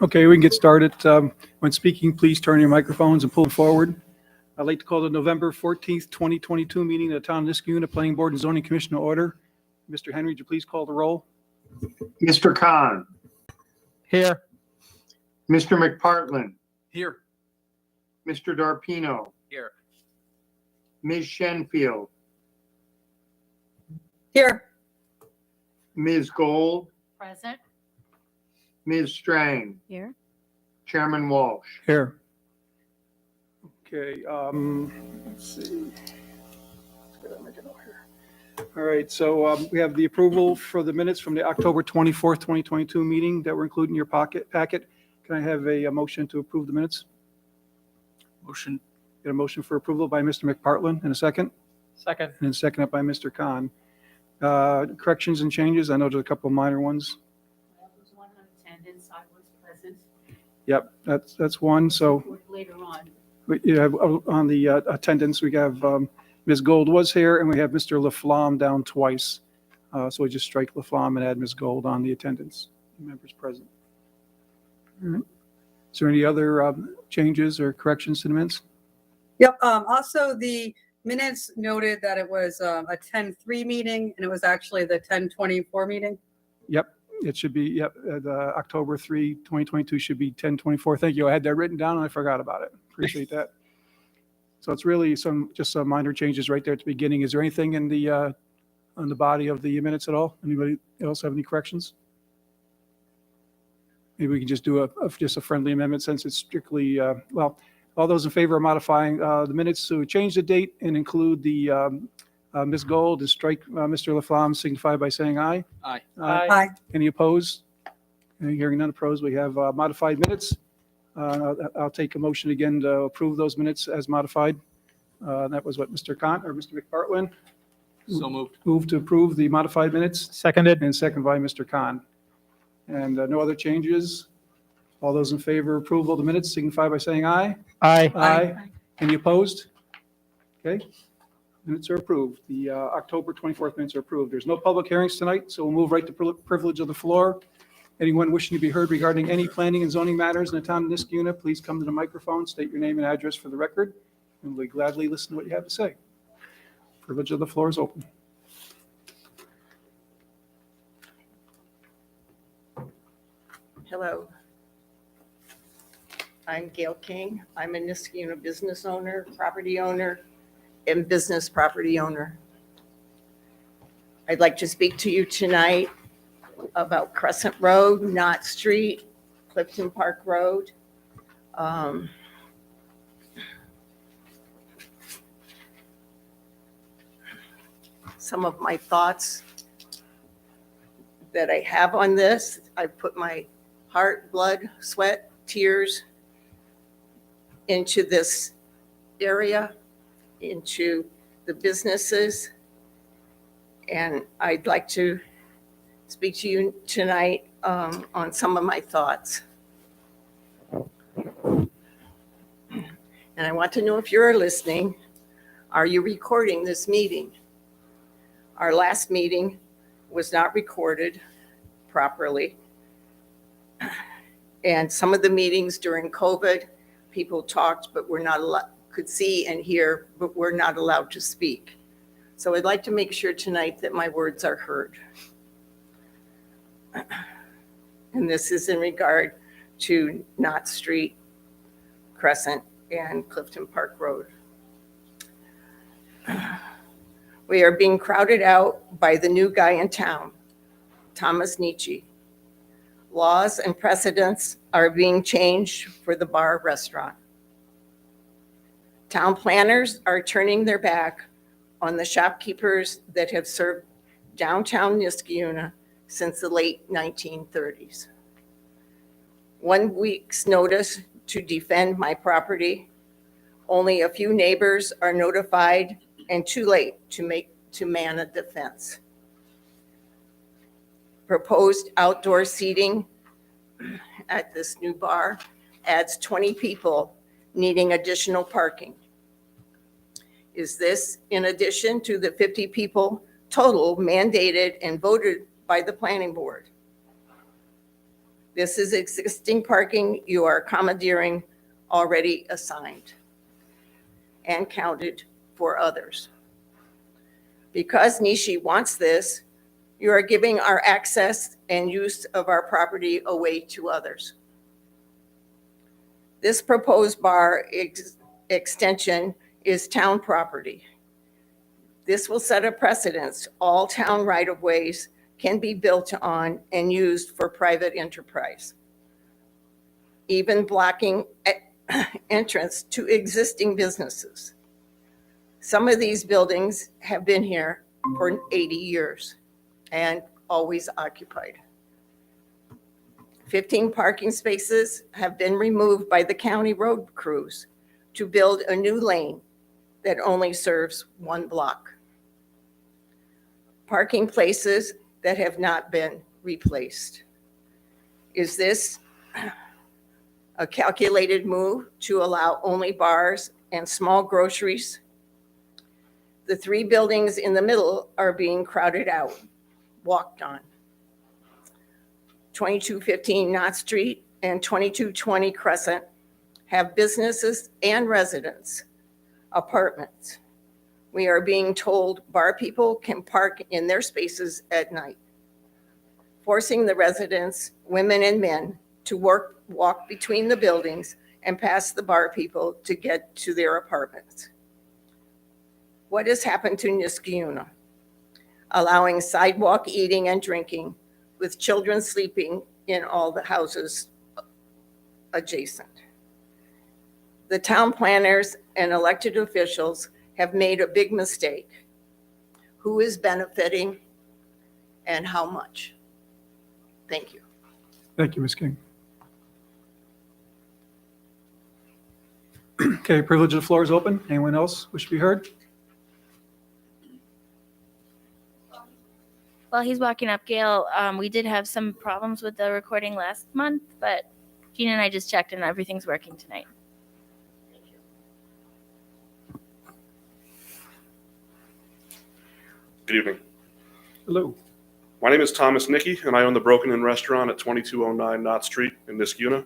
Okay, we can get started. When speaking, please turn your microphones and pull them forward. I'd like to call the November 14th, 2022 meeting of the Town of Niskayuna Planning Board and Zoning Commission to order. Mr. Henry, would you please call the roll? Mr. Khan, Here. Mr. McPartlin, Here. Mr. Darpino, Here. Ms. Shenfield, Here. Ms. Gold, Present. Ms. Strang, Here. Chairman Walsh. Here. Okay, let's see. All right, so we have the approval for the minutes from the October 24th, 2022 meeting that were included in your packet. Can I have a motion to approve the minutes? Motion. Get a motion for approval by Mr. McPartlin and a second, Second. and seconded by Mr. Khan. Corrections and changes, I know there's a couple of minor ones. That was one on attendance. I was present. Yep, that's one. So Later on. you have on the attendance, we have Ms. Gold was here and we have Mr. Laflamme down twice. So we just strike Laflamme and add Ms. Gold on the attendance, members present. All right. Is there any other changes or corrections to the minutes? Yep. Also, the minutes noted that it was a 10-3 meeting, and it was actually the 10-24 meeting. Yep, it should be, the October 3, 2022 should be 10/24. Thank you. I had that written down and I forgot about it. Appreciate that. So it's really just some minor changes right there at the beginning. Is there anything in the on the body of the minutes at all? Anybody else have any corrections? Maybe we can just do just a friendly amendment since it's strictly, well, all those in favor of modifying the minutes to change the date and include the Ms. Gold and strike Mr. Laflamme signify by saying aye. Aye. Aye. Any opposed? Any hearing none opposed? We have modified minutes. I'll take a motion again to approve those minutes as modified. That was what Mr. Khan or Mr. McPartlin So moved. moved to approve the modified minutes Seconded. and second by Mr. Khan. And no other changes. All those in favor of approval of the minutes signify by saying aye. Aye. Aye. Any opposed? Okay. Minutes are approved. The October 24th minutes are approved. There's no public hearings tonight, so we'll move right to privilege of the floor. Anyone wishing to be heard regarding any planning and zoning matters in the town of Niskayuna, please come to the microphone, state your name and address for the record, and we'll gladly listen to what you have to say. Privilege of the floor is open. Hello. I'm Gail King. I'm a Niskayuna business owner, property owner, and business property owner. I'd like to speak to you tonight about Crescent Road, Knott Street, Clifton Park Road. Some of my thoughts that I have on this, I put my heart, blood, sweat, tears into this area, into the businesses. And I'd like to speak to you tonight on some of my thoughts. And I want to know if you're listening. Are you recording this meeting? Our last meeting was not recorded properly. And some of the meetings during COVID, people talked, but were not allowed, could see and hear, but were not allowed to speak. So I'd like to make sure tonight that my words are heard. And this is in regard to Knott Street, Crescent, and Clifton Park Road. We are being crowded out by the new guy in town, Thomas Nietzsche. Laws and precedents are being changed for the bar restaurant. Town planners are turning their back on the shopkeepers that have served downtown Niskayuna since the late 1930s. 1 week's notice to defend my property. Only a few neighbors are notified and too late to man a defense. Proposed outdoor seating at this new bar adds 20 people needing additional parking. Is this in addition to the 50 people total mandated and voted by the planning board? This is existing parking you are commandeering already assigned and counted for others. Because Nishi wants this, you are giving our access and use of our property away to others. This proposed bar extension is town property. This will set a precedence. All town right-of-ways can be built on and used for private enterprise, even blocking entrance to existing businesses. Some of these buildings have been here for 80 years and always occupied. 15 parking spaces have been removed by the county road crews to build a new lane that only serves one block. Parking places that have not been replaced. Is this a calculated move to allow only bars and small groceries? The 3 buildings in the middle are being crowded out, walked on. 2215 Knott Street and 2220 Crescent have businesses and residents, apartments. We are being told bar people can park in their spaces at night, forcing the residents, women and men, to walk between the buildings and past the bar people to get to their apartments. What has happened to Niskayuna? Allowing sidewalk eating and drinking with children sleeping in all the houses adjacent. The town planners and elected officials have made a big mistake. Who is benefiting and how much? Thank you. Thank you, Ms. King. Okay, privilege of the floor is open. Anyone else wish to be heard? While he's walking up, Gail, we did have some problems with the recording last month, but Gina and I just checked and everything's working tonight. Good evening. Hello. My name is Thomas Nicky, and I own the Broken Inn Restaurant at 2209 Knott Street in Niskayuna.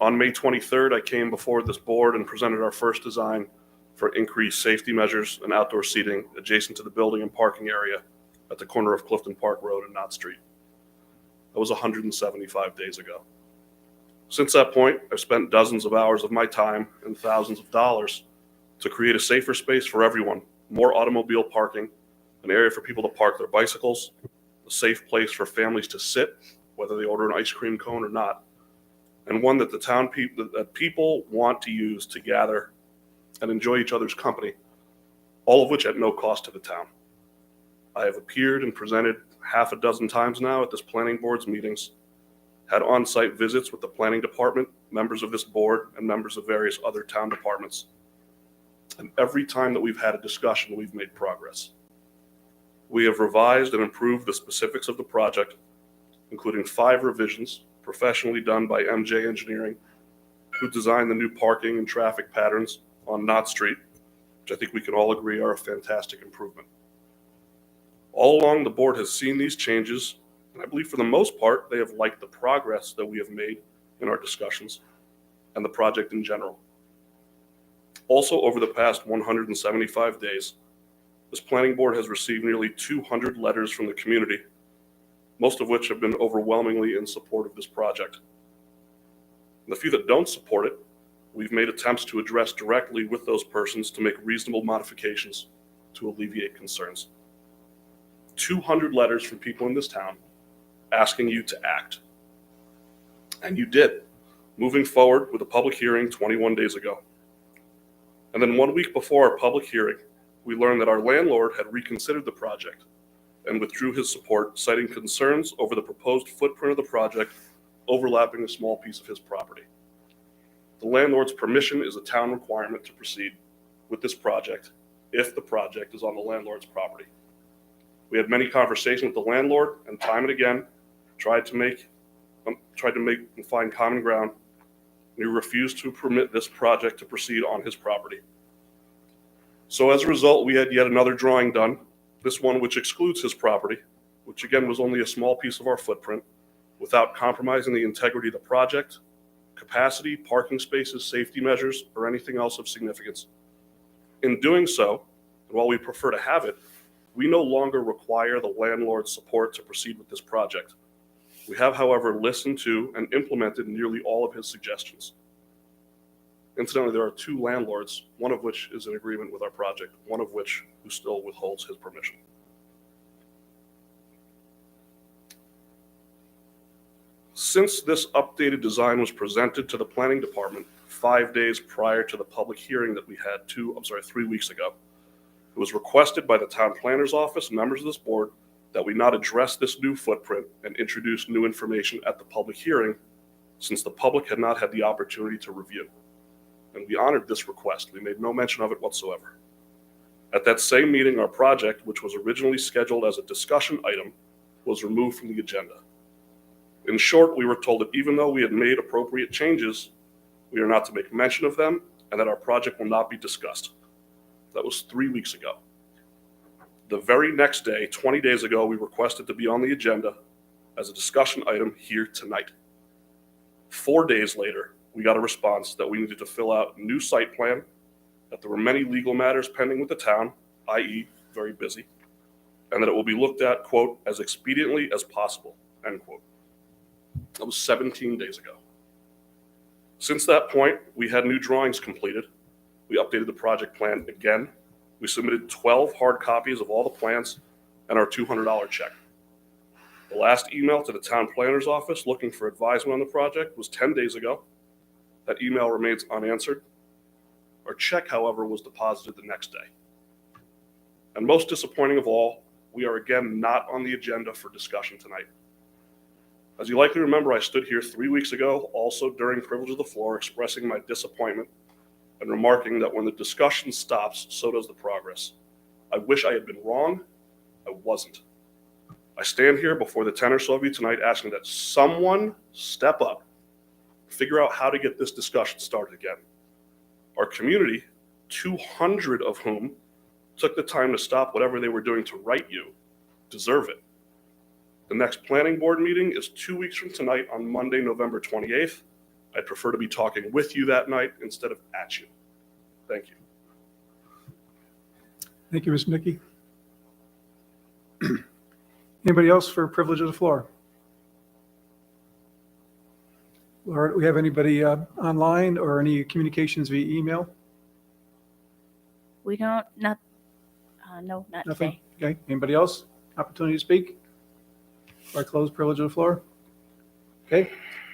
On May 23rd, I came before this board and presented our first design for increased safety measures and outdoor seating adjacent to the building and parking area at the corner of Clifton Park Road and Knott Street. That was 175 days ago. Since that point, I've spent dozens of hours of my time and thousands of dollars to create a safer space for everyone, more automobile parking, an area for people to park their bicycles, a safe place for families to sit, whether they order an ice cream cone or not, and one that that people want to use to gather and enjoy each other's company, all of which at no cost to the town. I have appeared and presented half a dozen times now at this planning board's meetings, had on-site visits with the planning department, members of this board, and members of various other town departments. And every time that we've had a discussion, we've made progress. We have revised and improved the specifics of the project, including 5 revisions professionally done by MJ Engineering, who designed the new parking and traffic patterns on Knott Street, which I think we can all agree are a fantastic improvement. All along, the board has seen these changes, and I believe for the most part, they have liked the progress that we have made in our discussions and the project in general. Also, over the past 175 days, this planning board has received nearly 200 letters from the community, most of which have been overwhelmingly in support of this project. And the few that don't support it, we've made attempts to address directly with those persons to make reasonable modifications to alleviate concerns. 200 letters from people in this town asking you to act. And you did, moving forward with a public hearing 21 days ago. And then 1 week before our public hearing, we learned that our landlord had reconsidered the project and withdrew his support, citing concerns over the proposed footprint of the project overlapping a small piece of his property. The landlord's permission is a town requirement to proceed with this project if the project is on the landlord's property. We had many conversations with the landlord, and time and again tried to make and find common ground. And he refused to permit this project to proceed on his property. So as a result, we had yet another drawing done, this one which excludes his property, which again was only a small piece of our footprint, without compromising the integrity of the project, capacity, parking spaces, safety measures, or anything else of significance. In doing so, and while we prefer to have it, we no longer require the landlord's support to proceed with this project. We have, however, listened to and implemented nearly all of his suggestions. Incidentally, there are 2 landlords, one of which is in agreement with our project, one of which who still withholds his permission. Since this updated design was presented to the planning department 5 days prior to the public hearing that we had 3 weeks ago, it was requested by the town planner's office and members of this board that we not address this new footprint and introduce new information at the public hearing, since the public had not had the opportunity to review. And we honored this request. We made no mention of it whatsoever. At that same meeting, our project, which was originally scheduled as a discussion item, was removed from the agenda. In short, we were told that even though we had made appropriate changes, we are not to make mention of them and that our project will not be discussed. That was 3 weeks ago. The very next day, 20 days ago, we requested to be on the agenda as a discussion item here tonight. 4 days later, we got a response that we needed to fill out a new site plan, that there were many legal matters pending with the town, i.e. very busy, and that it will be looked at, quote, as expediently as possible, end quote. That was 17 days ago. Since that point, we had new drawings completed. We updated the project plan again. We submitted 12 hard copies of all the plans and our $200 check. The last email to the town planner's office looking for advisement on the project was 10 days ago. That email remains unanswered. Our check, however, was deposited the next day. And most disappointing of all, we are again not on the agenda for discussion tonight. As you likely remember, I stood here 3 weeks ago, also during privilege of the floor, expressing my disappointment and remarking that when the discussion stops, so does the progress. I wish I had been wrong. I wasn't. I stand here before the 10 or so of you tonight asking that someone step up, figure out how to get this discussion started again. Our community, 200 of whom took the time to stop whatever they were doing to write you, deserve it. The next planning board meeting is 2 weeks from tonight on Monday, November 28th. I'd prefer to be talking with you that night instead of at you. Thank you. Thank you, Ms. Mickey. Anybody else for privilege of the floor? Laura, do we have anybody online or any communications via email? We don't, no, not Nothing? today. Okay, anybody else? Opportunity to speak? Or I close privilege of the floor? Okay,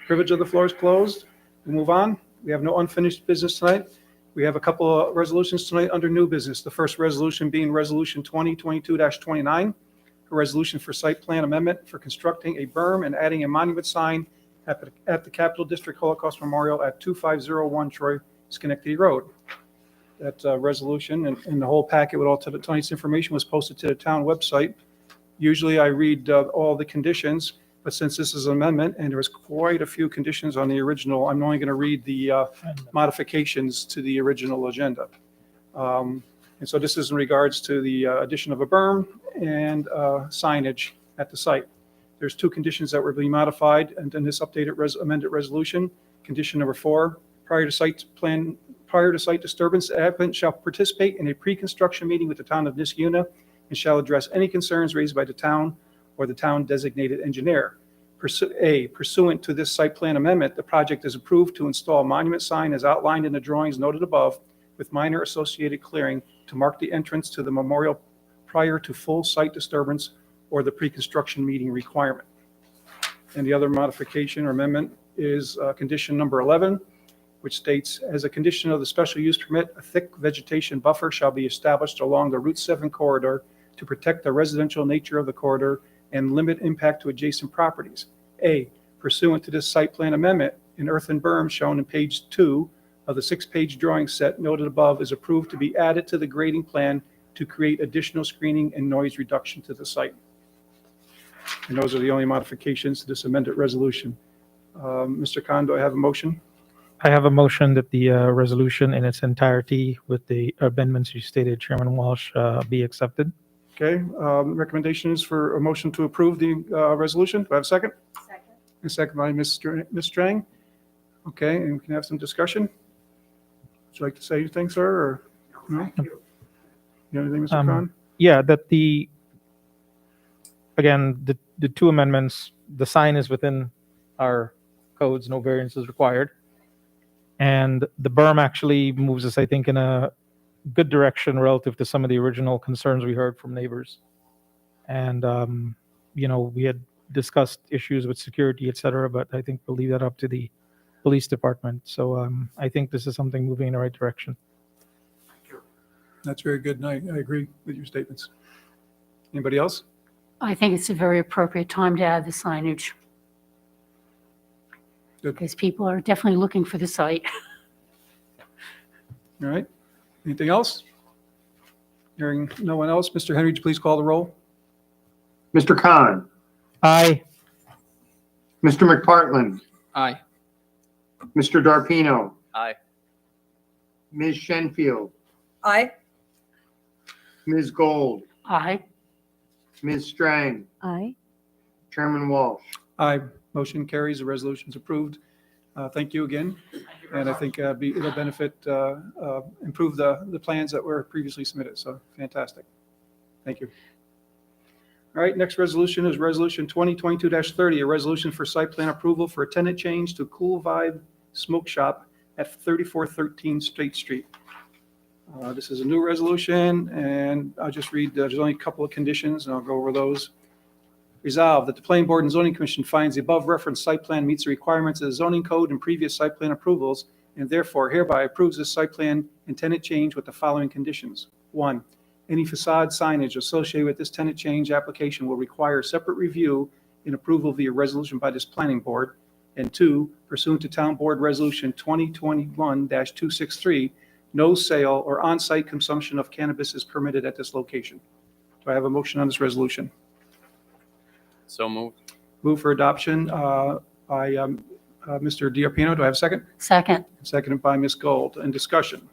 privilege of the floor is closed. We'll move on. We have no unfinished business tonight. We have a couple of resolutions tonight under new business. The first resolution being Resolution 2022-29, a resolution for site plan amendment for constructing a berm and adding a monument sign at the Capital District Holocaust Memorial at 2501 Troy Schenectady Road. That resolution and the whole packet with all tonight's information was posted to the town website. Usually I read all the conditions, but since this is an amendment and there was quite a few conditions on the original, I'm only going to read the modifications to the original agenda. And so this is in regards to the addition of a berm and signage at the site. There's 2 conditions that were being modified and in this updated amended resolution. Condition number 4, prior to site disturbance, the applicant shall participate in a pre-construction meeting with the town of Niskuna and shall address any concerns raised by the town or the town designated engineer. Pursuant to this site plan amendment, the project is approved to install a monument sign as outlined in the drawings noted above with minor associated clearing to mark the entrance to the memorial prior to full site disturbance or the pre-construction meeting requirement. And the other modification or amendment is condition number 11, which states, as a condition of the special use permit, a thick vegetation buffer shall be established along the Route 7 corridor to protect the residential nature of the corridor and limit impact to adjacent properties. Pursuant to this site plan amendment, an earthen berm shown in page 2 of the 6-page drawing set noted above is approved to be added to the grading plan to create additional screening and noise reduction to the site. And those are the only modifications to this amended resolution. Mr. Khan, do I have a motion? I have a motion that the resolution in its entirety with the amendments you stated, Chairman Walsh, be accepted. Okay, recommendations for a motion to approve the resolution. Do I have a second? Second. and second by Ms. Strang. Okay, and we can have some discussion. Would you like to say anything, sir, or no? You have anything, Mr. Khan? Yeah, that again, the two amendments, the sign is within our codes, no variance is required. And the berm actually moves us, I think, in a good direction relative to some of the original concerns we heard from neighbors. And, we had discussed issues with security, et cetera, but I think we'll leave that up to the police department. So I think this is something moving in the right direction. That's very good, and I agree with your statements. Anybody else? I think it's a very appropriate time to add the signage. Good. Because people are definitely looking for the site. All right. Anything else? Hearing no one else, Mr. Henry, would you please call the roll? Mr. Khan, Aye. Mr. McPartland, Aye. Mr. Darpino, Aye. Ms. Shenfield, Aye. Ms. Gold, Aye. Ms. Strang, Aye. Chairman Walsh. Aye. Motion carries. The resolution's approved. Thank you again. And I think it'll benefit, improve the plans that were previously submitted. So fantastic. Thank you. All right, next resolution is Resolution 2022-30, a resolution for site plan approval for a tenant change to Cool Vibe Smoke Shop at 3413 State Street. This is a new resolution, and I'll just read, there's only a couple of conditions, and I'll go over those. Resolved that the Planning Board and Zoning Commission finds the above referenced site plan meets the requirements of the zoning code and previous site plan approvals, and therefore hereby approves this site plan and tenant change with the following conditions. 1, any facade signage associated with this tenant change application will require separate review and approval via resolution by this Planning Board. And 2, pursuant to Town Board Resolution 2021-263, no sale or on-site consumption of cannabis is permitted at this location. Do I have a motion on this resolution? So moved. Move for adoption by Mr. Diarpino. Do I have a second? Second. Seconded by Ms. Gold. And discussion.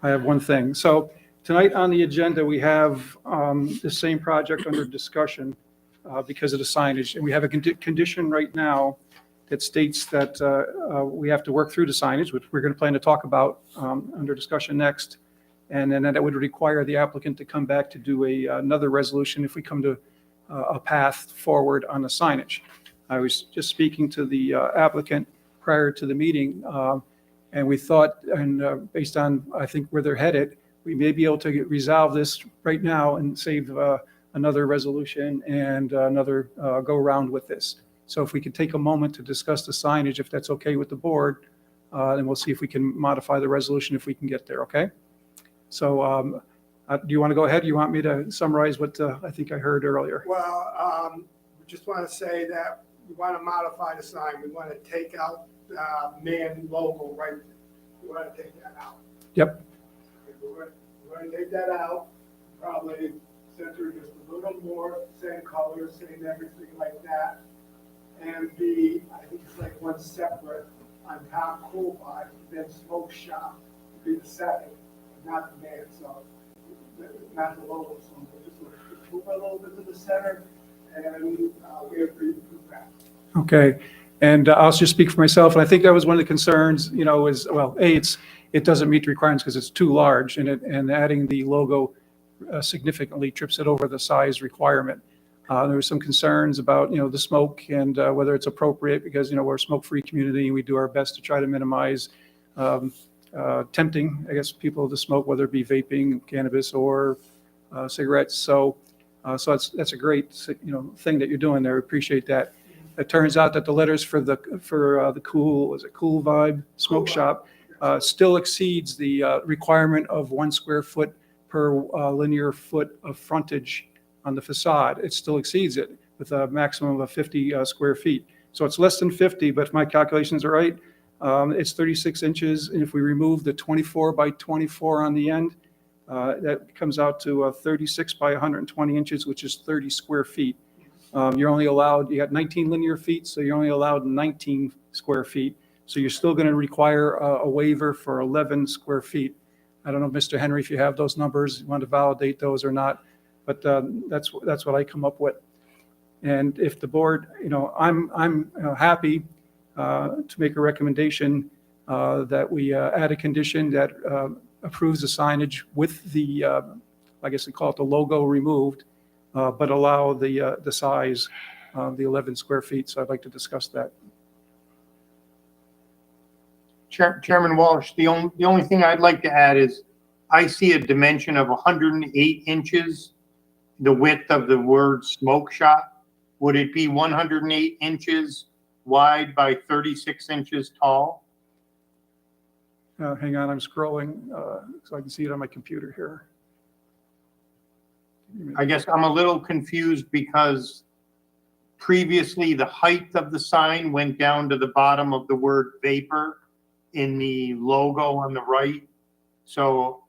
I have one thing. So tonight on the agenda, we have the same project under discussion because of the signage. And we have a condition right now that states that we have to work through the signage, which we're going to plan to talk about under discussion next. And then that would require the applicant to come back to do another resolution if we come to a path forward on the signage. I was just speaking to the applicant prior to the meeting, and we thought, and based on, I think, where they're headed, we may be able to resolve this right now and save another resolution and another go-around with this. So if we could take a moment to discuss the signage, if that's okay with the board, then we'll see if we can modify the resolution if we can get there, okay? So do you want to go ahead? You want me to summarize what I think I heard earlier? Well, we just want to say that we want to modify the sign. We want to take out the man logo right there. We want to take that out. Yep. We're going to take that out, probably center just a little more, same color, same everything like that. And I think it's like one separate on top, Cool Vibe, then Smoke Shop would be the second, not the man, so not the logo. So we'll just move a little bit to the center, and we agree to that. Okay. And I'll just speak for myself. And I think that was one of the concerns, is, well, it doesn't meet the requirements because it's too large, and adding the logo significantly trips it over the size requirement. There were some concerns about, the smoke and whether it's appropriate because, we're a smoke-free community and we do our best to try to minimize tempting, I guess, people to smoke, whether it be vaping, cannabis, or cigarettes. So that's a great, thing that you're doing there. Appreciate that. It turns out that the letters for the Cool Vibe Smoke Shop still exceeds the requirement of 1 square foot per linear foot of frontage on the facade. It still exceeds it with a maximum of 50 square feet. So it's less than 50, but if my calculations are right, it's 36 inches. And if we remove the 24 by 24 on the end, that comes out to 36 by 120 inches, which is 30 square feet. You're only allowed, you got 19 linear feet, so you're only allowed 19 square feet. So you're still going to require a waiver for 11 square feet. I don't know, Mr. Henry, if you have those numbers, you want to validate those or not, but that's what I come up with. And if the board, I'm happy to make a recommendation that we add a condition that approves the signage with the, I guess we call it the logo removed, but allow the size of the 11 square feet. So I'd like to discuss that. Chairman Walsh, the only thing I'd like to add is I see a dimension of 108 inches, the width of the word smoke shop. Would it be 108 inches wide by 36 inches tall? Hang on, I'm scrolling so I can see it on my computer here. I guess I'm a little confused because previously the height of the sign went down to the bottom of the word vapor in the logo on the right. So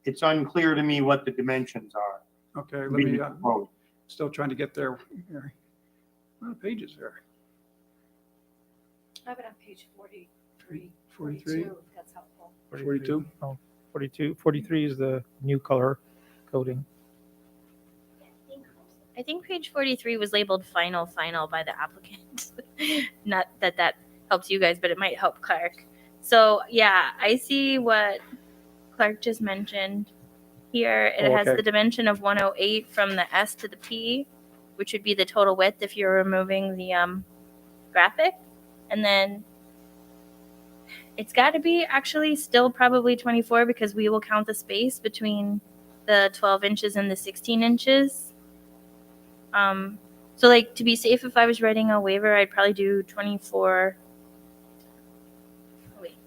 it's unclear to me what the dimensions are. Okay, let me, being proposed. still trying to get there. Here. What are the pages there? I have it on page 43. 43, if that's helpful. 42? Oh, 42, 43 is the new color coding. I think page 43 was labeled final by the applicant. Not that that helps you guys, but it might help Clark. So yeah, I see what Clark just mentioned here. It has okay. the dimension of 108 from the S to the P, which would be the total width if you're removing the graphic. And then it's got to be actually still probably 24 because we will count the space between the 12 inches and the 16 inches. So like to be safe, if I was writing a waiver, I'd probably do 24. Wait.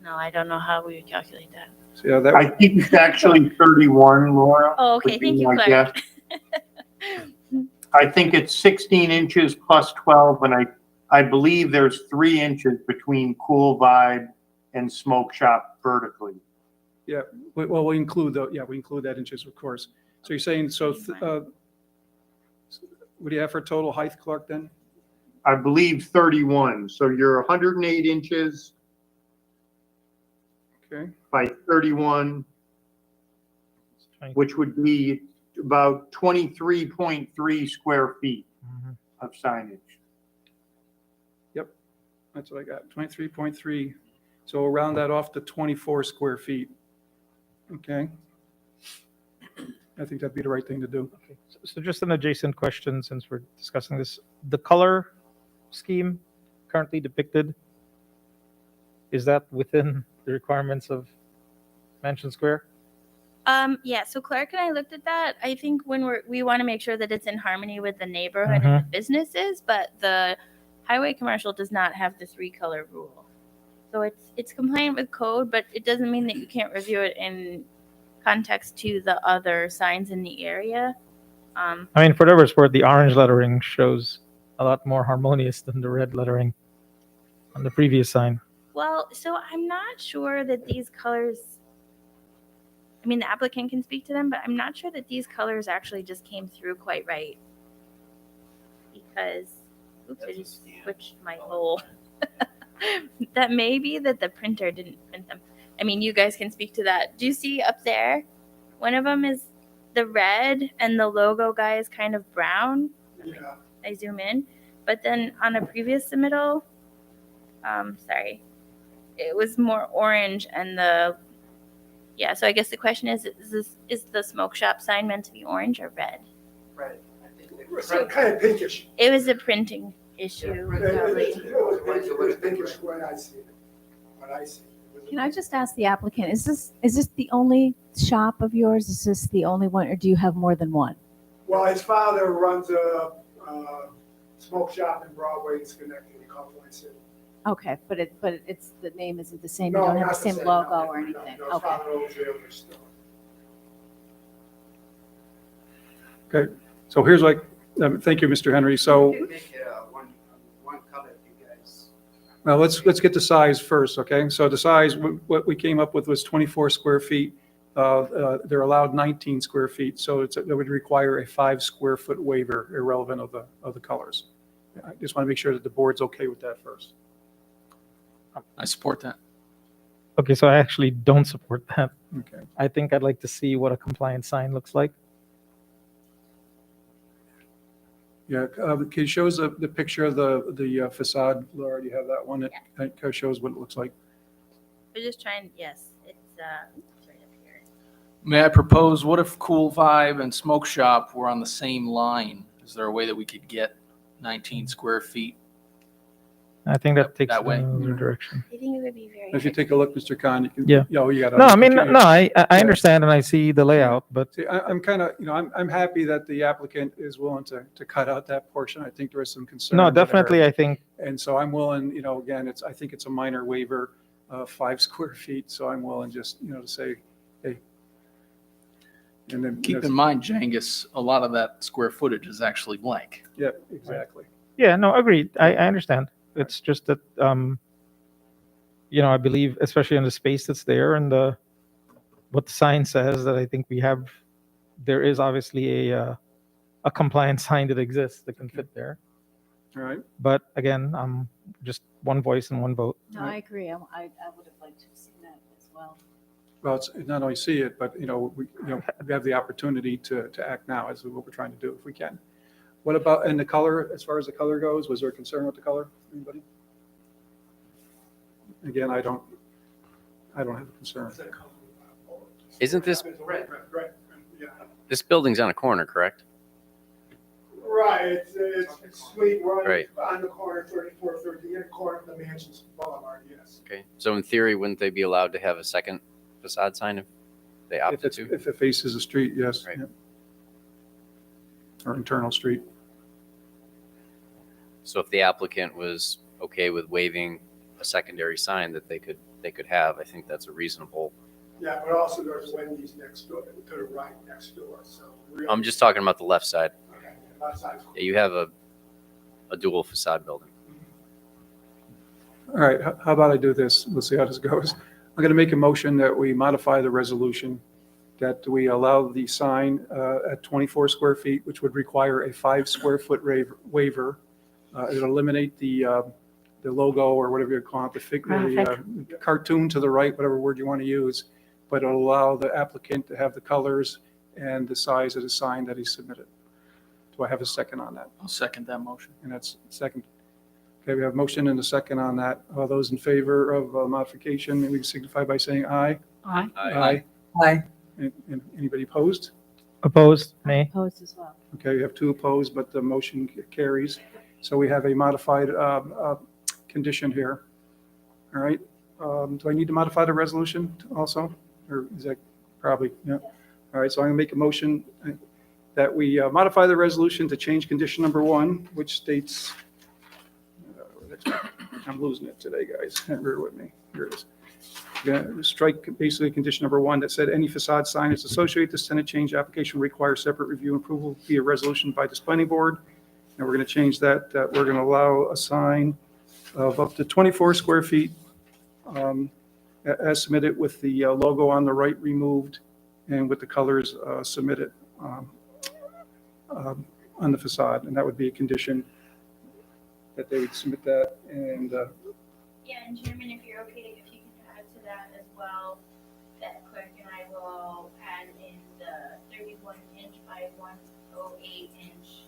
No, I don't know how we would calculate that. So yeah, that, I think it's actually 31, Laura. Oh, okay. would be Thank you, my Clark. guess. I think it's 16 inches plus 12, and I believe there's 3 inches between Cool Vibe and Smoke Shop vertically. yeah, well, we include we include that inches, of course. So you're saying, so what do you have for total height, Clark, then? I believe 31, so you're 108 inches Okay, by 31, which would be about 23.3 square feet Mhm. of signage. that's what I got, 23.3. So we'll round that off to 24 square feet. Okay. I think that'd be the right thing to do. Okay. So just an adjacent question since we're discussing this. The color scheme currently depicted, is that within the requirements of Mansion Square? Yeah, so Clark and I looked at that. I think when we want to make sure that it's in harmony with the neighborhood and the businesses, but the highway commercial does not have the 3-color rule. So it's compliant with code, but it doesn't mean that you can't review it in context to the other signs in the area. I mean, for whatever it's worth, the orange lettering shows a lot more harmonious than the red lettering on the previous sign. Well, so I'm not sure that these colors, I mean, the applicant can speak to them, but I'm not sure that these colors actually just came through quite right. Because, oops, I just switched my whole, that may be that the printer didn't print them. I mean, you guys can speak to that. Do you see up there? One of them is the red and the logo guy is kind of brown. Yeah. I zoom in. But then on a previous submittal, sorry, it was more orange and yeah, so I guess the question is the smoke shop sign meant to be orange or red? Red. It's kind of pinkish. It was a printing issue. It was pinkish when I see it. When I see it. Can I just ask the applicant, is this the only shop of yours? Is this the only one, or do you have more than one? Well, his father runs a smoke shop in Broadway in Schenectady, California City. Okay, but it's the name isn't the same. No, You don't have not the same no, logo or no, anything. no, his Okay. father owns the other store. Okay, so here's like, thank you, Mr. Henry. So, Make one color if you guys. well, let's get the size first, okay? So the size, what we came up with was 24 square feet. They're allowed 19 square feet, so it would require a 5 square foot waiver, irrelevant of the colors. I just want to make sure that the board's okay with that first. I support that. Okay, so I actually don't support that. Okay. I think I'd like to see what a compliant sign looks like. Yeah, it shows the picture of the facade. Laura, do you have that one? It kind of shows what it looks like. We're just trying, yes, it's right up here. May I propose, what if Cool Vibe and Smoke Shop were on the same line? Is there a way that we could get 19 square feet? I think that takes That way. another direction. I think it would be very. If you take a look, Mr. Khan, you can. Yeah. Oh, you got it. No, I mean, Okay. no, I understand and I see the layout, but See, I'm kind of, I'm happy that the applicant is willing to cut out that portion. I think there is some concern. no, that I heard. definitely, I think, And so I'm willing, again, I think it's a minor waiver, 5 square feet, so I'm willing just, to say, hey. And then. Keep in mind, Jangus, a lot of that square footage is actually blank. Yeah, exactly. yeah, no, agreed. I understand. It's just that, I believe, especially in the space that's there and what the sign says, that I think there is obviously a compliant sign that exists that can fit there. All right. But again, just one voice and one vote. No, I agree. I would have liked to have seen that as well. Well, it's not only see it, but, we have the opportunity to act now as what we're trying to do if we can. What about, and the color, as far as the color goes, was there a concern with the color? Anybody? Again, I don't have a concern. Isn't this, Right, yeah. this building's on a corner, correct? Right, it's sweet, we're Right. on the corner, 34, 30, in the corner of the Mansions Boulevard, yes. Okay, so in theory, wouldn't they be allowed to have a second facade sign if they If opted it's, to? if it faces a street, yes. Right. yeah. Or internal street. So if the applicant was okay with waiving a secondary sign that they could have, I think that's a reasonable. Yeah, but also there's Wendy's next door, to the right, next door, so. really- I'm just talking about the left side. Okay, left side's. Yeah, you have a dual facade building. All right, how about I do this? We'll see how this goes. I'm going to make a motion that we modify the resolution, that we allow the sign at 24 square feet, which would require a 5 square foot waiver. It'll eliminate the logo or whatever you call it, the cartoon to the right, whatever word you want to use, but it'll allow the applicant to have the colors and the size of the sign that he submitted. Do I have a second on that? I'll second that motion. And that's second. Okay, we have a motion and a second on that. All those in favor of modification, maybe signify by saying aye. Aye. Aye. Aye. And anybody opposed? Opposed? Nay. Opposed as well. Okay, we have 2 opposed, but the motion carries. So we have a modified condition here. All right. Do I need to modify the resolution also? Or is that probably, yeah. All right, so I'm going to make a motion that we modify the resolution to change condition number 1, which states, I'm losing it today, guys. Bear with me. Here it is. Gonna strike basically condition number 1 that said any facade sign that's associated with this tenant change application requires separate review and approval via resolution by this planning board. And we're going to change that we're going to allow a sign of up to 24 square feet as submitted with the logo on the right removed and with the colors submitted on the facade. And that would be a condition that they would submit that. And Yeah, and Chairman, if you're okay, if you can add to that as well, that clerk and I will add in the 31 inch by 108 inch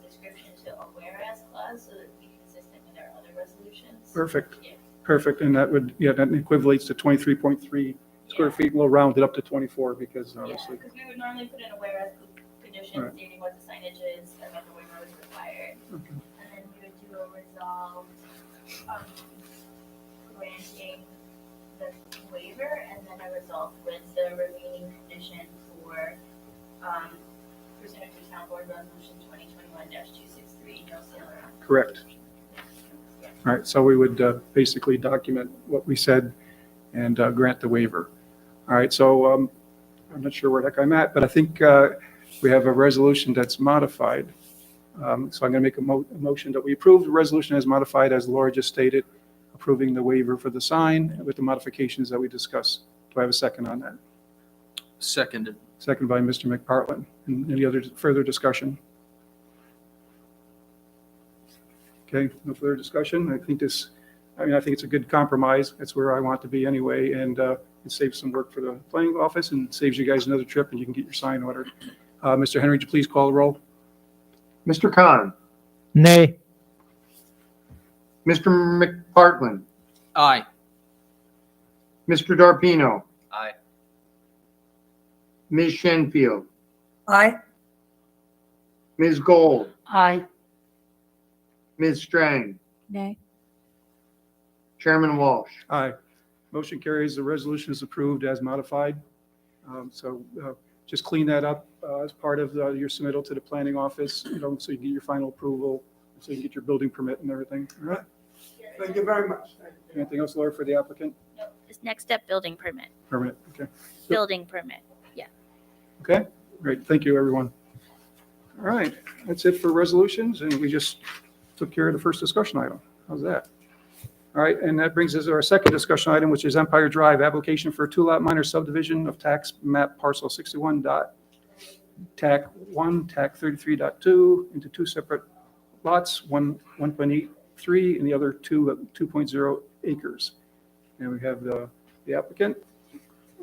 description to a whereas clause so that it be consistent with our other resolutions. perfect. Yeah. Perfect. And that would, that equivalates to 23.3 square feet. We'll round it up to 24 because Yeah, obviously. because we would normally put in a whereas condition Right. stating what the signage is and what the waiver is required. Okay. And then we would do a resolved, granting the waiver and then a resolve with the remaining condition for, pursuant to town board resolution 2021-263, no sale or. Correct. All right, so we would basically document what we said and grant the waiver. All right, so I'm not sure where the heck I'm at, but I think we have a resolution that's modified. So I'm going to make a motion that we approve the resolution as modified, as Laura just stated, approving the waiver for the sign with the modifications that we discussed. Do I have a second on that? Seconded. Second by Mr. McPartlin. And any other further discussion? Okay, no further discussion. I think it's a good compromise. That's where I want to be anyway, and it saves some work for the planning office and saves you guys another trip, and you can get your sign ordered. Mr. Henry, would you please call the roll? Mr. Khan, Nay. Mr. McPartlin, Aye. Mr. Darpino, Aye. Ms. Shenfield, Aye. Ms. Gold, Aye. Ms. Strang, Nay. Chairman Walsh. Aye. Motion carries. The resolution is approved as modified. So just clean that up as part of your submittal to the planning office, so you get your final approval, so you can get your building permit and everything. All right. Thank you very much. Thank you. Anything else, Laura, for the applicant? This next step, building permit, Permit, okay. building permit. Okay, great. Thank you, everyone. All right, that's it for resolutions, and we just took care of the first discussion item. How's that? All right, and that brings us to our second discussion item, which is Empire Drive, application for a two-lot minor subdivision of tax map parcel 61 dot TAC 1, TAC 33.2 into two separate lots, one 1.83 and the other 2.0 acres. And we have the applicant,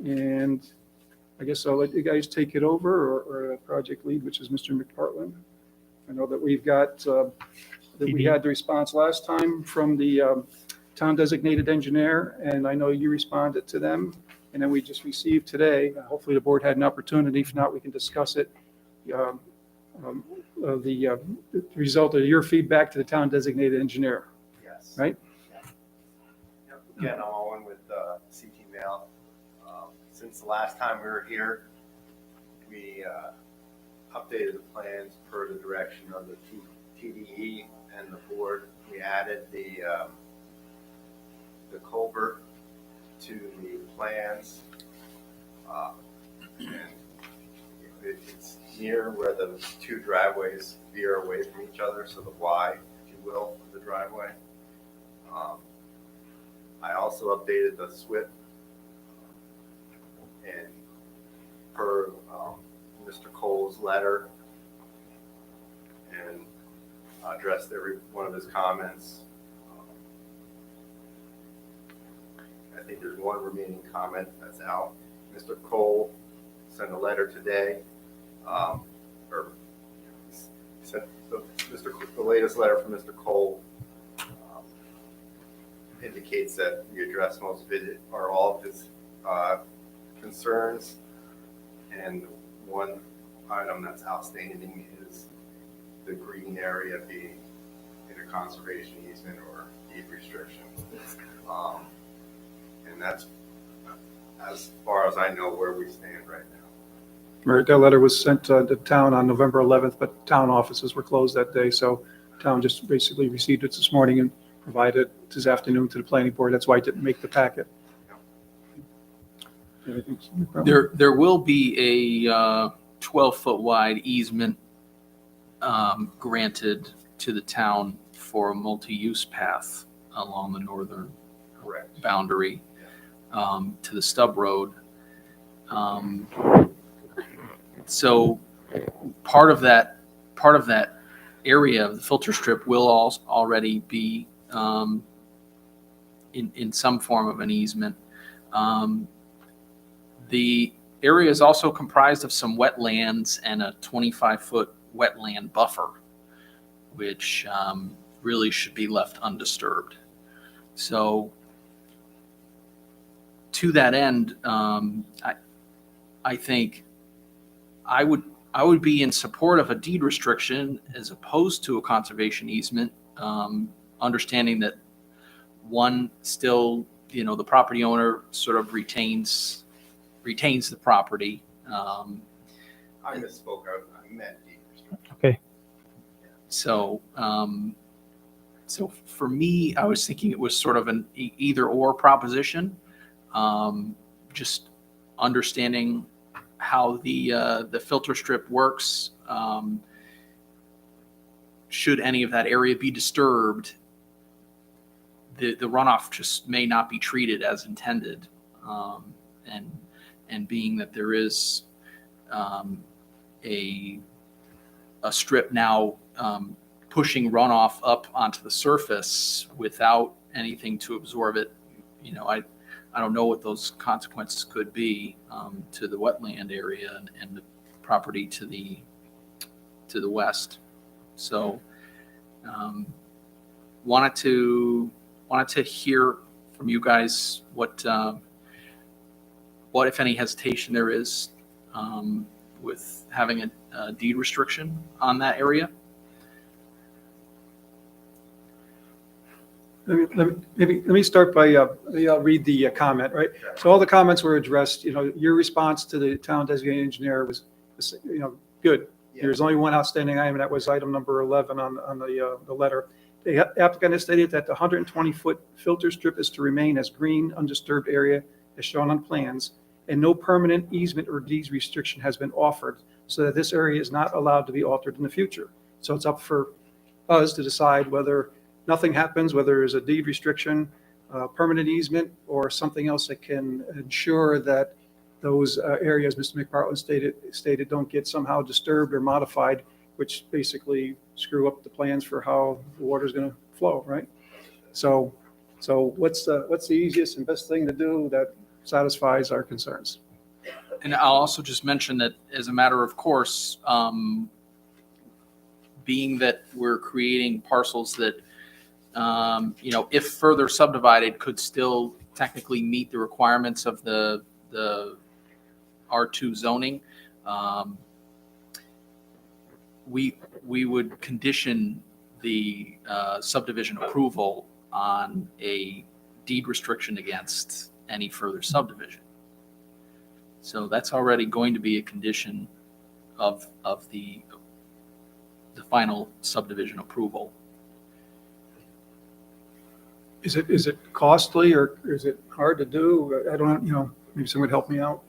and I guess I'll let you guys take it over, or the project lead, which is Mr. McPartlin. I know that we've got, that we had the response last time from the town designated engineer, and I know you responded to them. And then we just received today, hopefully the board had an opportunity, if not, we can discuss it. The result of your feedback to the town designated engineer, Yes. right? Yep. Again, I'm Owen with CT Mail. Since the last time we were here, we updated the plans per the direction of the TDE and the board. We added the culvert to the plans. And it's near where the two driveways veer away from each other, so the Y, if you will, of the driveway. I also updated the SWIP and per Mr. Cole's letter and addressed every one of his comments. I think there's one remaining comment that's out. Mr. Cole sent a letter today, or sent the latest letter from Mr. Cole indicates that we addressed most of it, or all of his concerns. And one item that's outstanding is the green area being in a conservation easement or deed restriction. And that's, as far as I know, where we stand right now. Right, that letter was sent to the town on November 11th, but town offices were closed that day, so town just basically received it this morning and provided it this afternoon to the planning board. That's why it didn't make the packet. Anything? There will be a 12-foot wide easement granted to the town for a multi-use path along the northern Correct. boundary to the stub road. So part of that area of the filter strip will already be in some form of an easement. The area is also comprised of some wetlands and a 25-foot wetland buffer, which really should be left undisturbed. So to that end, I think I would be in support of a deed restriction as opposed to a conservation easement, understanding that one still, the property owner sort of retains the property. I misspoke. I meant deed restriction. Okay. So for me, I was thinking it was sort of an either or proposition. Just understanding how the filter strip works. Should any of that area be disturbed, the runoff just may not be treated as intended. And being that there is a strip now pushing runoff up onto the surface without anything to absorb it, I don't know what those consequences could be to the wetland area and the property to the west. So wanted to hear from you guys what if any hesitation there is with having a deed restriction on that area. Let me start by, I'll read the comment, right? So all the comments were addressed, your response to the town designated engineer was, good. There's only one outstanding item, and that was item number 11 on the letter. The applicant has stated that the 120-foot filter strip is to remain as green, undisturbed area as shown on plans, and no permanent easement or deed restriction has been offered, so that this area is not allowed to be altered in the future. So it's up for us to decide whether nothing happens, whether there's a deed restriction, permanent easement, or something else that can ensure that those areas Mr. McPartland stated don't get somehow disturbed or modified, which basically screw up the plans for how the water is going to flow, right? So what's the easiest and best thing to do that satisfies our concerns? And I'll also just mention that as a matter of course, being that we're creating parcels that, if further subdivided, could still technically meet the requirements of the R2 zoning, we would condition the subdivision approval on a deed restriction against any further subdivision. So that's already going to be a condition of the final subdivision approval. Is it costly or is it hard to do? I don't know, maybe someone would help me out.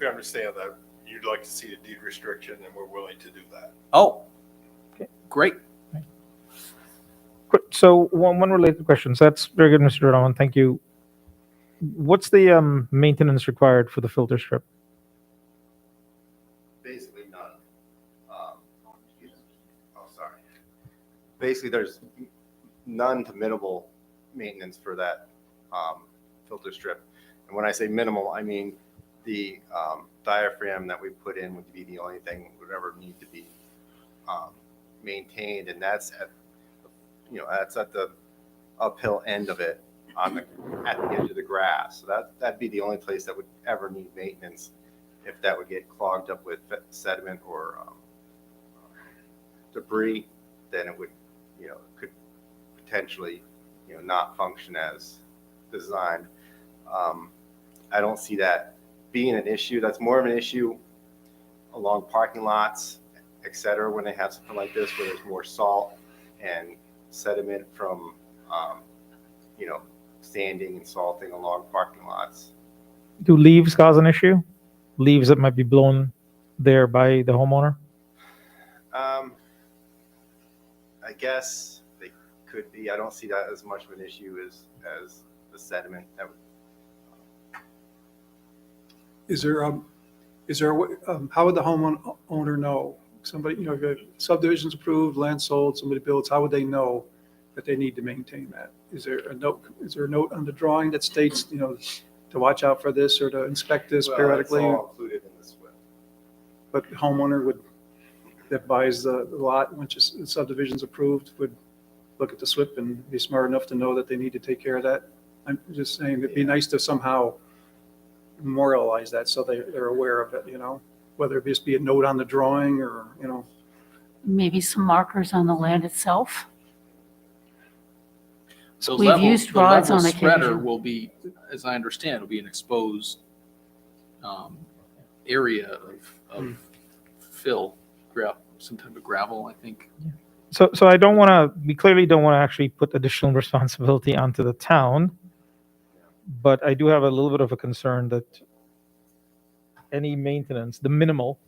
We understand that you'd like to see a deed restriction, and we're willing to do that. Oh, okay, great. So one related question. So that's very good, Mr. Raman. Thank you. What's the maintenance required for the filter strip? Basically none. Sorry. Basically, there's none to minimal maintenance for that filter strip. And when I say minimal, I mean the diaphragm that we put in would be the only thing would ever need to be maintained, and that's at the uphill end of it at the edge of the grass. So that'd be the only place that would ever need maintenance. If that would get clogged up with sediment or debris, then it would, could potentially, not function as designed. I don't see that being an issue. That's more of an issue along parking lots, et cetera, when they have something like this, where there's more salt and sediment from, sanding and salting along parking lots. Do leaves cause an issue? Leaves that might be blown there by the homeowner? I guess they could be. I don't see that as much of an issue as the sediment. That would... Is there how would the homeowner know? Somebody, if a subdivision's approved, land sold, somebody builds, how would they know that they need to maintain that? Is there a note on the drawing that states, to watch out for this or to inspect this periodically? It's all included in the SWIP. But the homeowner that buys the lot, once the subdivision's approved, would look at the SWIP and be smart enough to know that they need to take care of that. I'm just saying it'd be nice to somehow memorialize that so they're aware of it, whether it just be a note on the drawing or, Maybe some markers on the land itself. So We've used the rods level on spreader occasion. will be, as I understand, will be an exposed area of fill, some type of gravel, I think. So we clearly don't want to actually put additional responsibility onto the town, but I do have a little bit of a concern that any maintenance, the minimal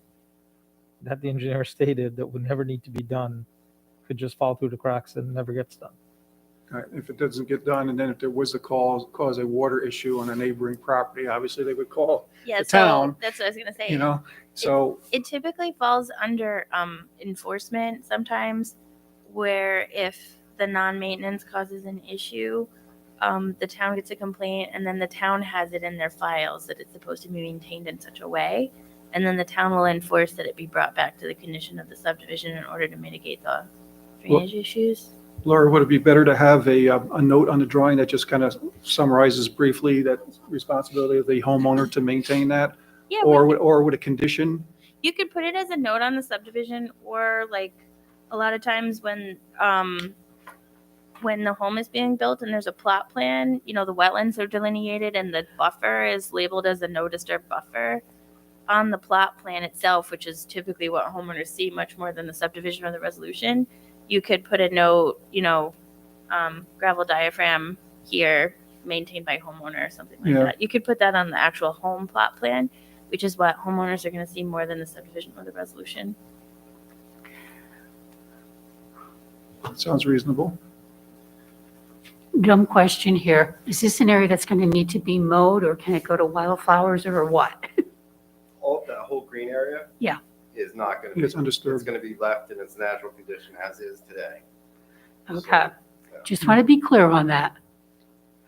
that the engineer stated that would never need to be done, could just fall through the cracks and never gets done. All right, if it doesn't get done, and then if there was a cause a water issue on a neighboring property, obviously they would call Yeah, the so town, that's what I was gonna say. so. It typically falls under enforcement sometimes, where if the non-maintenance causes an issue, the town gets a complaint, and then the town has it in their files that it's supposed to be maintained in such a way. And then the town will enforce that it be brought back to the condition of the subdivision in order to mitigate the drainage issues. Laura, would it be better to have a note on the drawing that just kind of summarizes briefly that responsibility of the homeowner to maintain that? Yeah, Or would a condition? you could put it as a note on the subdivision, or like a lot of times when the home is being built and there's a plot plan, the wetlands are delineated and the buffer is labeled as a no disturb buffer on the plot plan itself, which is typically what homeowners see much more than the subdivision or the resolution. You could put a note, gravel diaphragm here, maintained by homeowner or something like that. You could put that on the actual home plot plan, which is what homeowners are going to see more than the subdivision or the resolution. Sounds reasonable. Dumb question here. Is this an area that's going to need to be mowed, or can it go to wildflowers, or what? That whole green area? Yeah. Is not going to be. It's undisturbed. It's going to be left in its natural condition as is today. Okay. Just want to be clear on that.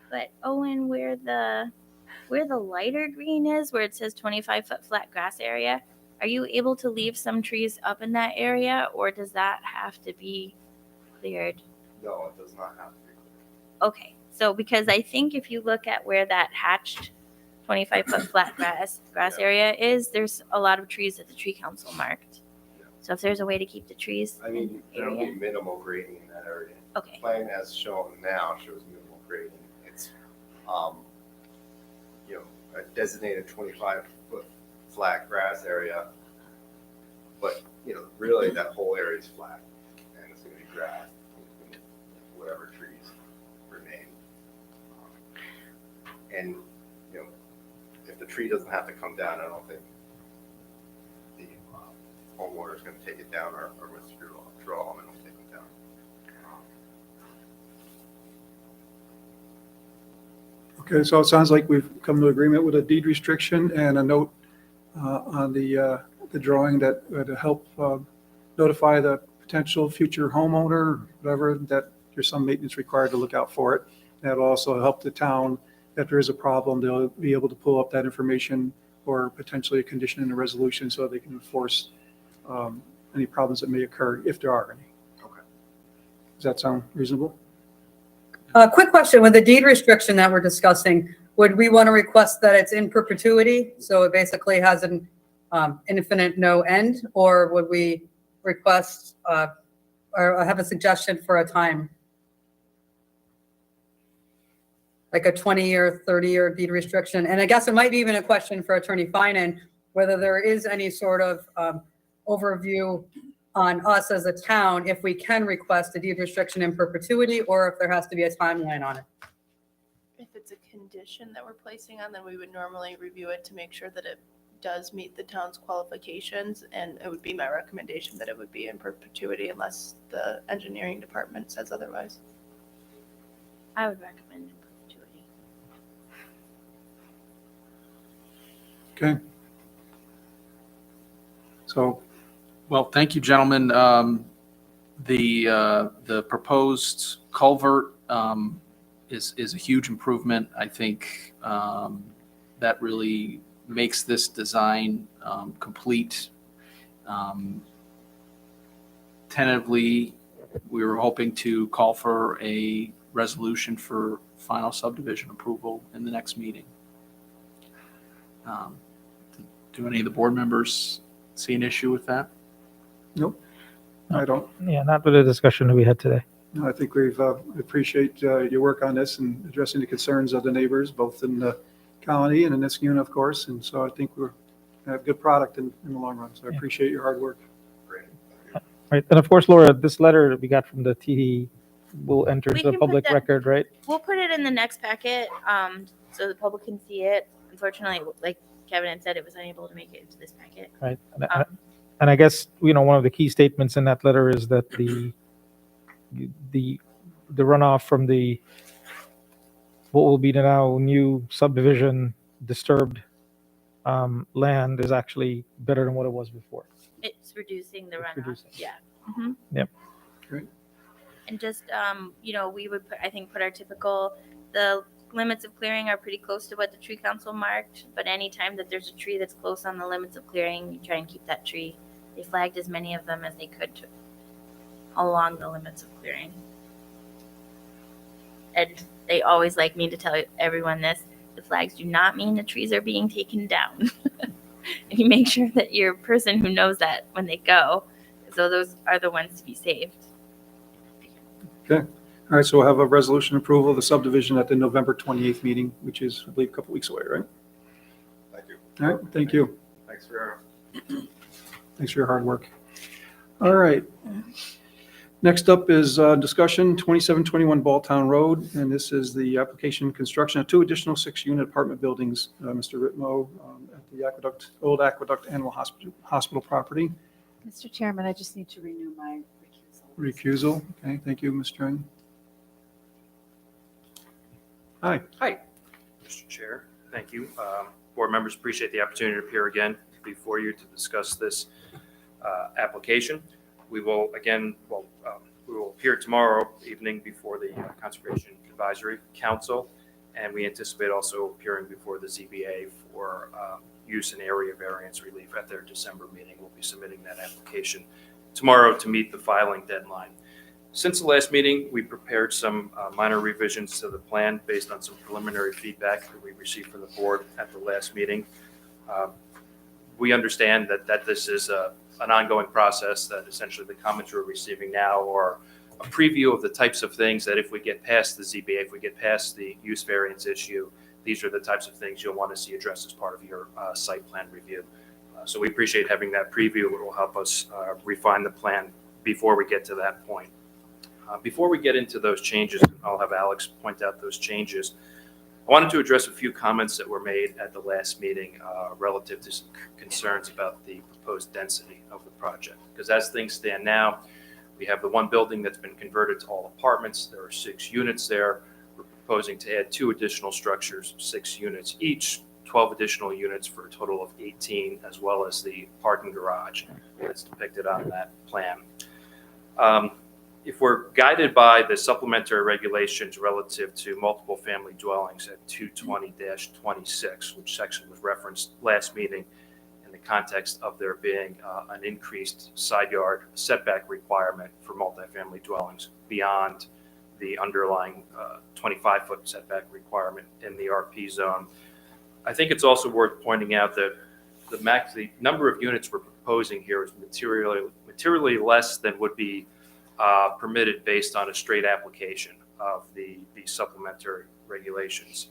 But Owen, where the lighter green is, where it says 25-foot flat grass area, are you able to leave some trees up in that area, or does that have to be cleared? No, it does not have to be. Okay, so because I think if you look at where that hatched 25-foot flat grass area is, there's a lot of trees that the tree council marked. So if there's a way to keep the trees I mean, there'll area. be minimal grading in that area. Okay. The plan as shown now shows minimal grading. It's, a designated 25-foot flat grass area. But, really that whole area is flat and it's going to be grass, whatever trees remain. And, if the tree doesn't have to come down, I don't think the homeowner is going to take it down or withdraw them and take them down. Okay, so it sounds like we've come to agreement with a deed restriction and a note on the drawing that would help notify the potential future homeowner, whatever, that there's some maintenance required to look out for it. That'll also help the town. If there is a problem, they'll be able to pull up that information or potentially a condition in the resolution so they can enforce any problems that may occur, if there are any. Okay. Does that sound reasonable? Quick question, with the deed restriction that we're discussing, would we want to request that it's in perpetuity? So it basically has an infinite no end, or would we request or have a suggestion for a time? Like a 20-year, 30-year deed restriction? And I guess it might be even a question for Attorney Finan, whether there is any sort of overview on us as a town, if we can request a deed restriction in perpetuity, or if there has to be a timeline on it. If it's a condition that we're placing on, then we would normally review it to make sure that it does meet the town's qualifications, and it would be my recommendation that it would be in perpetuity unless the engineering department says otherwise. I would recommend in perpetuity. Okay. So, Well, thank you, gentlemen. The proposed culvert is a huge improvement. I think that really makes this design complete. Tentatively, we were hoping to call for a resolution for final subdivision approval in the next meeting. Do any of the board members see an issue with that? nope, I don't. Yeah, not with the discussion that we had today. No, I think we've appreciate your work on this and addressing the concerns of the neighbors, both in the county and in Niskuna, of course. And so I think we're have a good product in the long run. So I appreciate your hard work. Great. Right, and of course, Laura, this letter that we got from the TD will enter We the can put public that- record, right? We'll put it in the next packet, so the public can see it. Unfortunately, like Kevin had said, it was unable to make it into this packet. Right. And I guess, one of the key statements in that letter is that the runoff from the, what will be the now new subdivision disturbed land is actually better than what it was before. It's reducing the runoff. reducing. Yeah. Mhm. Yep. Great. And just, we would put our typical the limits of clearing are pretty close to what the tree council marked, but anytime that there's a tree that's close on the limits of clearing, you try and keep that tree. They flagged as many of them as they could along the limits of clearing. And they always like me to tell everyone this, the flags do not mean the trees are being taken down. And you make sure that your person who knows that when they go, so those are the ones to be saved. Okay. All right, so we'll have a resolution approval of the subdivision at the November 28th meeting, which is, I believe, a couple weeks away, right? Thank you. All right, thank you. Thanks for Thanks for your hard work. All right. Next up is discussion 2721 Balltown Road, and this is the application construction of 2 additional 6-unit apartment buildings, Mr. Ritmo, at the Old Aqueduct Animal Hospital property. Mr. Chairman, I just need to renew my recusal. Recusal. Okay, thank you, Ms. Strang. Hi. Hi, Mr. Chair. Thank you. Board members, appreciate the opportunity to appear again before you to discuss this application. We will we will appear tomorrow evening before the Conservation Advisory Council, and we anticipate also appearing before the ZBA for use and area variance relief at their December meeting. We'll be submitting that application tomorrow to meet the filing deadline. Since the last meeting, we prepared some minor revisions to the plan based on some preliminary feedback that we received from the board at the last meeting. We understand that this is an ongoing process, that essentially the comments we're receiving now are a preview of the types of things that if we get past the ZBA, if we get past the use variance issue, these are the types of things you'll want to see addressed as part of your site plan review. So we appreciate having that preview. It will help us refine the plan before we get to that point. Before we get into those changes, I'll have Alex point out those changes. I wanted to address a few comments that were made at the last meeting relative to some concerns about the proposed density of the project. Because as things stand now, we have the one building that's been converted to all apartments. There are 6 units there. We're proposing to add 2 additional structures, 6 units each, 12 additional units for a total of 18, as well as the parking garage that's depicted on that plan. If we're guided by the supplementary regulations relative to multiple family dwellings at 220-26, which section was referenced last meeting in the context of there being an increased side yard setback requirement for multifamily dwellings beyond the underlying 25-foot setback requirement in the RP zone. I think it's also worth pointing out that the number of units we're proposing here is materially less than would be permitted based on a straight application of the supplementary regulations.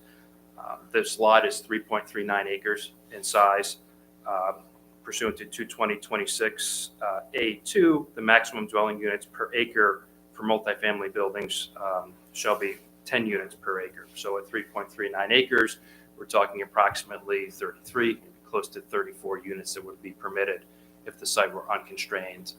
This lot is 3.39 acres in size. Pursuant to 220-26 A2, the maximum dwelling units per acre for multifamily buildings shall be 10 units per acre. So at 3.39 acres, we're talking approximately 33, close to 34 units that would be permitted if the site were unconstrained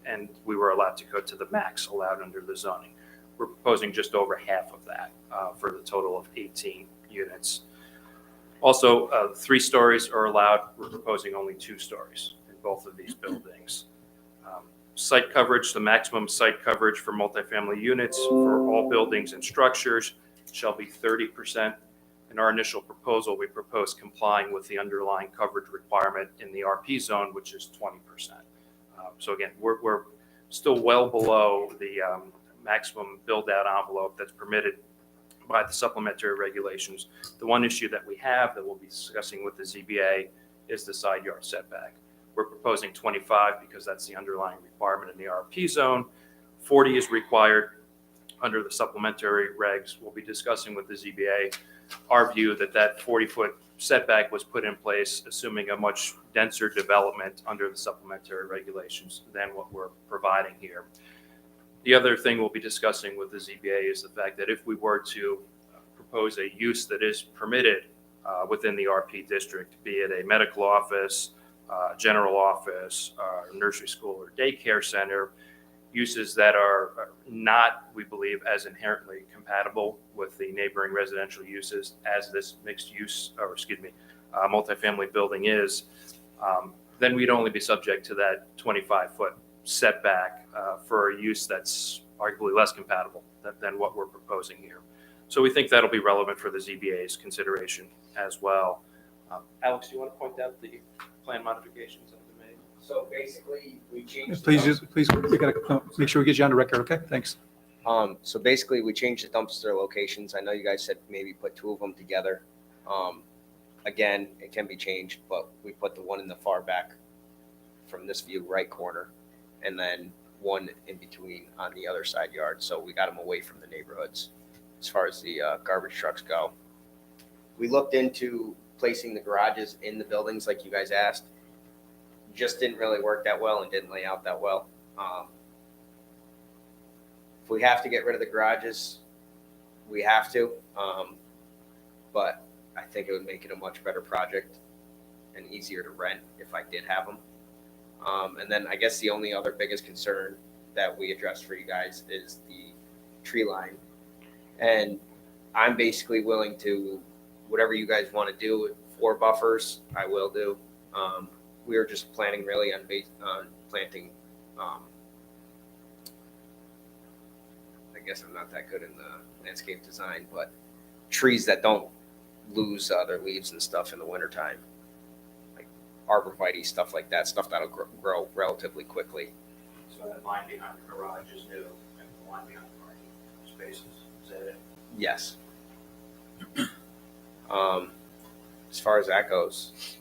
and we were allowed to go to the max allowed under the zoning. We're proposing just over half of that for the total of 18 units. Also, 3 stories are allowed. We're proposing only 2 stories in both of these buildings. Site coverage, the maximum site coverage for multifamily units for all buildings and structures shall be 30%. In our initial proposal, we proposed complying with the underlying coverage requirement in the RP zone, which is 20%. So again, we're still well below the maximum build-out envelope that's permitted by the supplementary regulations. The one issue that we have that we'll be discussing with the ZBA is the side yard setback. We're proposing 25 because that's the underlying requirement in the RP zone. 40 is required under the supplementary regs. We'll be discussing with the ZBA our view that 40-foot setback was put in place assuming a much denser development under the supplementary regulations than what we're providing here. The other thing we'll be discussing with the ZBA is the fact that if we were to propose a use that is permitted within the RP district, be it a medical office, general office, nursery school, or daycare center, uses that are not, we believe, as inherently compatible with the neighboring residential uses as this mixed use, or multifamily building is, then we'd only be subject to that 25-foot setback for a use that's arguably less compatible than what we're proposing here. So we think that'll be relevant for the ZBA's consideration as well. Alex, do you want to point out the plan modifications that have been made? So basically, we changed. Please, we gotta make sure we get you on the record, okay? Thanks. So basically, we changed the dumpster locations. I know you guys said maybe put two of them together. Again, it can be changed, but we put the one in the far back from this view, right corner, and then one in between on the other side yard. So we got them away from the neighborhoods as far as the garbage trucks go. We looked into placing the garages in the buildings like you guys asked. Just didn't really work that well and didn't lay out that well. If we have to get rid of the garages, we have to. But I think it would make it a much better project and easier to rent if I did have them. And then I guess the only other biggest concern that we addressed for you guys is the tree line. And I'm basically willing to, whatever you guys want to do for buffers, I will do. We were just planning really on planting, I guess I'm not that good in the landscape design, but trees that don't lose their leaves and stuff in the wintertime. Like arborvitae, stuff like that, stuff that'll grow relatively quickly. So that line behind the garage is new, and the line behind the parking spaces, is that it? Yes. As far as that goes,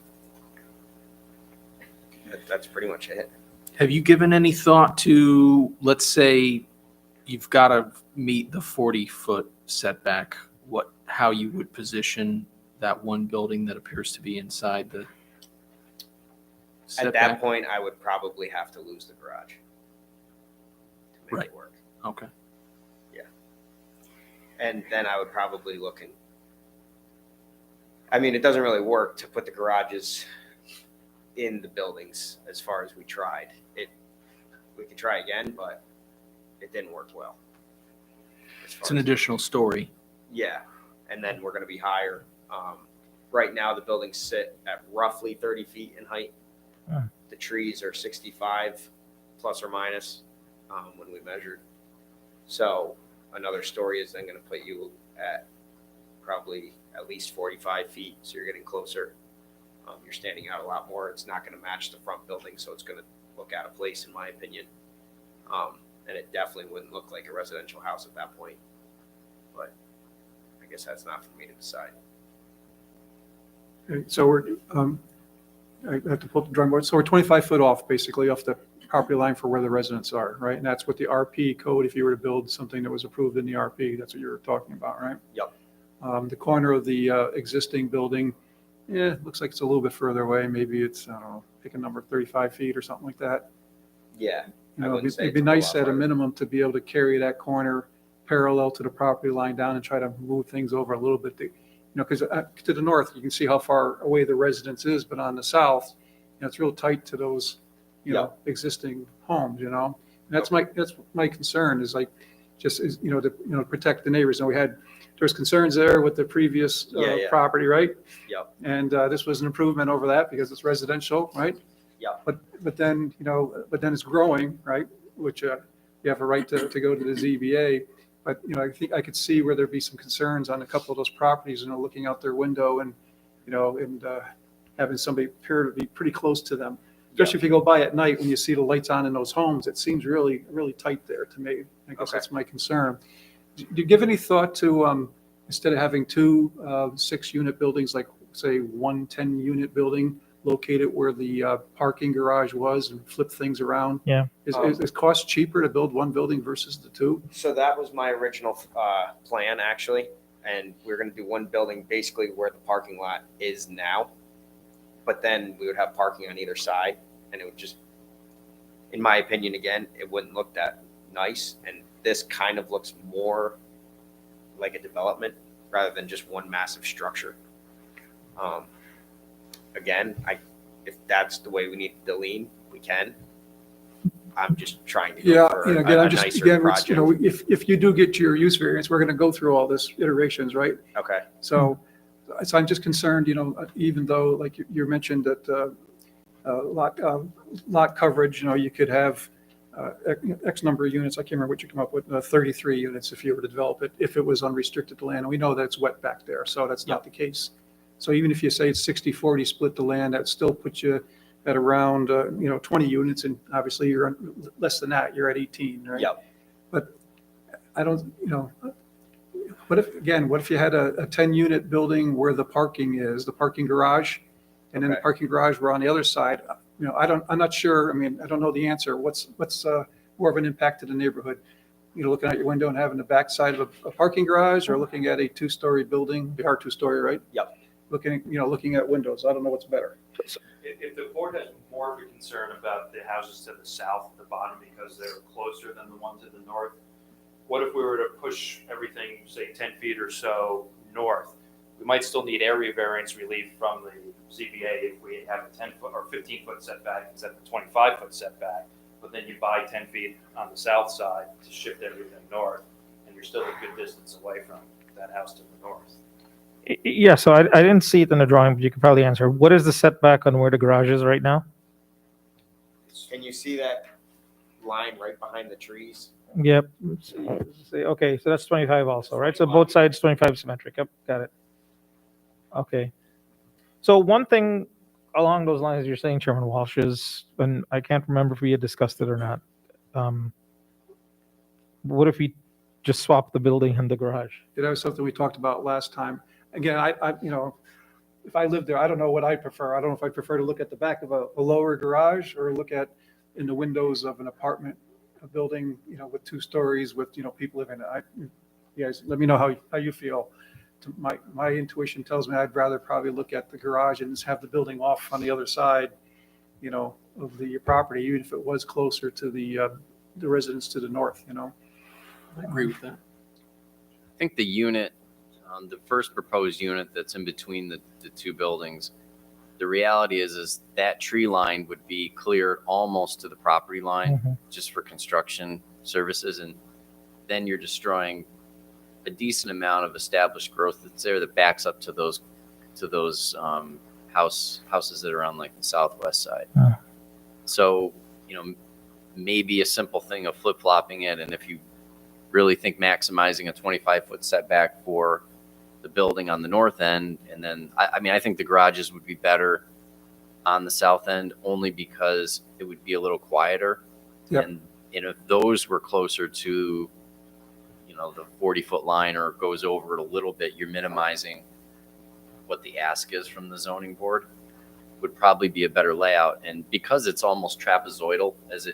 that's pretty much it. Have you given any thought to, let's say you've got to meet the 40-foot setback, how you would position that one building that appears to be inside the setback? At that point, I would probably have to lose the garage to make it work. Okay. Yeah. And then I would probably look in. I mean, it doesn't really work to put the garages in the buildings as far as we tried. We could try again, but it didn't work well. It's an additional story. Yeah, and then we're going to be higher. Right now, the buildings sit at roughly 30 feet in height. The trees are 65 plus or minus when we measured. So another story is then going to put you at probably at least 45 feet. So you're getting closer. You're standing out a lot more. It's not going to match the front building, so it's going to look out of place, in my opinion. And it definitely wouldn't look like a residential house at that point. But I guess that's not for me to decide. Okay, so we're, I have to pull up the drawing board. So we're 25 foot off, basically, off the property line for where the residents are, right? And that's what the RP code, if you were to build something that was approved in the RP, that's what you were talking about, right? Yep. The corner of the existing building, yeah, it looks like it's a little bit further away. Maybe it's, I don't know, pick a number, 35 feet or something like that. Yeah. You know, it'd be nice at a minimum to be able to carry that corner parallel to the property line down and try to move things over a little bit. You know, because to the north, you can see how far away the residence is, but on the south, you know, it's real tight to those, you know, existing homes, you know. And that's my concern is like, just is, you know, to protect the neighbors. And there's concerns there with the previous property, right? Yep. And this was an improvement over that because it's residential, right? Yeah. But then, you know, it's growing, right? Which you have a right to go to the ZBA. But, you know, I think I could see where there'd be some concerns on a couple of those properties, you know, looking out their window and, you know, and having somebody appear to be pretty close to them. Especially if you go by at night when you see the lights on in those homes, it seems really, really tight there to me. I guess that's my concern. Do you give any thought to, instead of having two 6-unit buildings, like say one 10-unit building located where the parking garage was and flip things around? Yeah. Is cost cheaper to build one building versus the two? So that was my original plan, actually. And we're going to do one building basically where the parking lot is now. But then we would have parking on either side. And it would just, in my opinion, again, it wouldn't look that nice. And this kind of looks more like a development rather than just one massive structure. Again, if that's the way we need to lean, we can. I'm just trying to go for a nicer project. You know, if you do get your use variance, we're going to go through all this iterations, right? Okay. So I'm just concerned, you know, even though, like you mentioned that lot coverage, you know, you could have X number of units, I can't remember what you come up with, 33 units if you were to develop it, if it was unrestricted land. And we know that it's wet back there, so that's not the case. So even if you say it's 60-40 split the land, that still puts you at around, 20 units, and obviously you're less than that, you're at 18, right? Yep. But I don't, what if you had a 10-unit building where the parking is, the parking garage, and then the Okay. parking garage were on the other side? I'm not sure, I don't know the answer. What's more of an impact to the neighborhood? Looking out your window and having the backside of a parking garage, or looking at a 2-story building? They are 2-story, right? Yep. Looking at windows. I don't know what's better. If the board has more of a concern about the houses to the south at the bottom because they're closer than the ones to the north, what if we were to push everything, say 10 feet or so north? We might still need area variance relief from the ZBA if we have a 10-foot or 15-foot setback instead of a 25-foot setback, but then you buy 10 feet on the south side to shift everything north, and you're still a good distance away from that house to the north. Yeah, so I didn't see it in the drawing, but you could probably answer. What is the setback on where the garage is right now? Can you see that line right behind the trees? Yep. Okay, so that's 25 also, right? So both sides 25 symmetric. Yep, got it. Okay. So one thing along those lines you're saying, Chairman Walsh, is, and I can't remember if we had discussed it or not. What if we just swap the building and the garage? That was something we talked about last time. Again, if I lived there, I don't know what I'd prefer. I don't know if I'd prefer to look at the back of a lower garage, or look at in the windows of an apartment, a building, with 2 stories with, people living in it. You guys, let me know how you feel. My intuition tells me I'd rather probably look at the garage and just have the building off on the other side, of the property, even if it was closer to the residents to the north, I agree with that. I think the unit, the first proposed unit that's in between the 2 buildings, the reality is that tree line would be cleared almost to the property line, just for construction services, and then you're destroying a decent amount of established growth that's there that backs up to those houses that are on like the southwest side. So, maybe a simple thing of flip-flopping it, and if you really think maximizing a 25-foot setback for the building on the north end, and then I think the garages would be better on the south end, only because it would be a little quieter. Yep. And if those were closer to the 40-foot line, or goes over it a little bit, you're minimizing what the ask is from the zoning board. Would probably be a better layout. And because it's almost trapezoidal as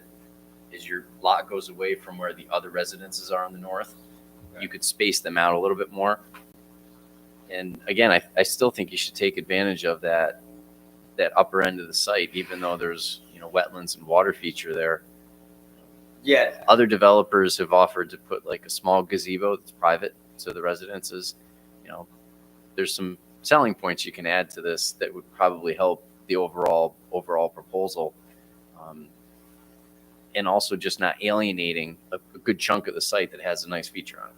your lot goes away from where the other residences are on the north, you could space them out a little bit more. And again, I still think you should take advantage of that upper end of the site, even though there's wetlands and water feature there. Yeah. Other developers have offered to put like a small gazebo that's private to the residences. There's some selling points you can add to this that would probably help the overall proposal, and also just not alienating a good chunk of the site that has a nice feature on it.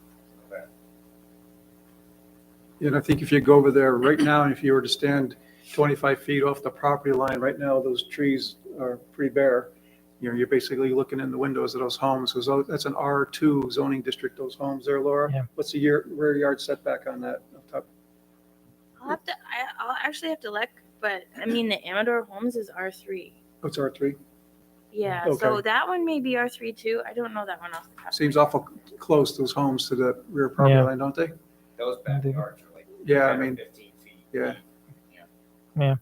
And I think if you go over there right now, and if you were to stand 25 feet off the property line, right now, those trees are pretty bare. You're basically looking in the windows of those homes, because that's an R2 zoning district, those homes there, Laura. Yeah. What's the rear yard setback on that? Up top? I'll actually have to look, but the Amador Homes is R3. Oh, it's R3? Yeah, so Okay. that one may be R3 too. I don't know that one off the top. Seems awful close, those homes, to the rear property Yeah. line, don't they? Those backyards are like Yeah, 10 or 15 feet. Yeah. Yeah.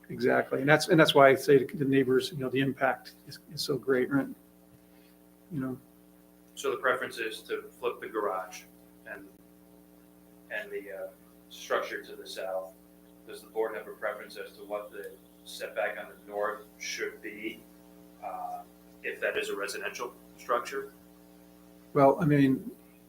Exactly. And that's why I say to the neighbors, the impact is so great, right? So the preference is to flip the garage and the structure to the south. Does the board have a preference as to what the setback on the north should be, if that is a residential structure? Well,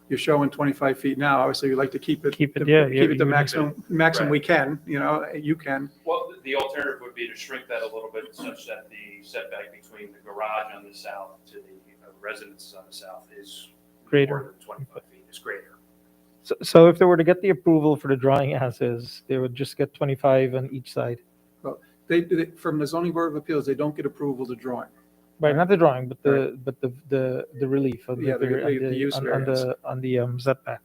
you're showing 25 feet now. Obviously, we'd like to keep it Keep it, the yeah, the yeah. maximum we Right. can, you can. Well, the alternative would be to shrink that a little bit such that the setback between the garage on the south to the residences on the south is Greater. more than 25 feet, is greater. So if they were to get the approval for the drawing as is, they would just get 25 on each side. They from the zoning board of appeals, they don't get approval to drawing. Right, not the drawing, but the relief of Yeah, the use variance. on the setback.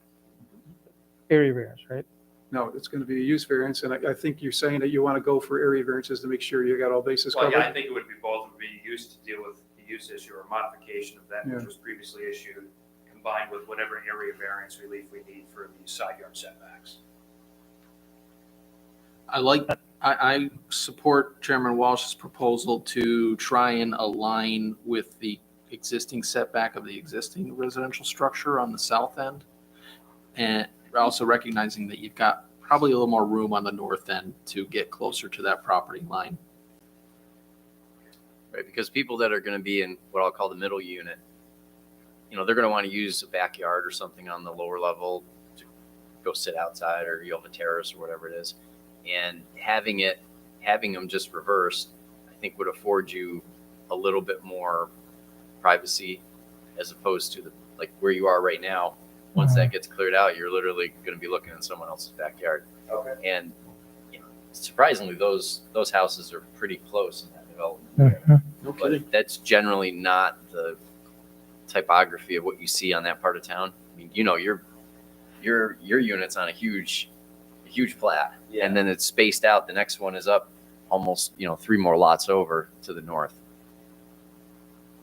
Area variance, right? No, it's going to be a use variance, and I think you're saying that you want to go for area variances to make sure you got all bases Well, covered. yeah, I think it would be both, would be used to deal with the use issue or modification of that which Yeah. was previously issued, combined with whatever area variance relief we need for the side yard setbacks. I support Chairman Walsh's proposal to try and align with the existing setback of the existing residential structure on the south end. And also recognizing that you've got probably a little more room on the north end to get closer to that property line. Right, because people that are going to be in what I'll call the middle unit, you know, they're going to want to use a backyard or something on the lower level to go sit outside, or you have a terrace or whatever it is. And having them just reversed, I think would afford you a little bit more privacy as opposed to like where you are right now. Once that gets cleared out, you're literally going to be looking in someone else's backyard. Okay. And you know, surprisingly, those houses are pretty close in that development. But that's generally not the typography of what you see on that part of town. I mean, you know, your unit's on a huge plat, and then it's spaced out. The next one is up almost, you know, 3 more lots over to the north.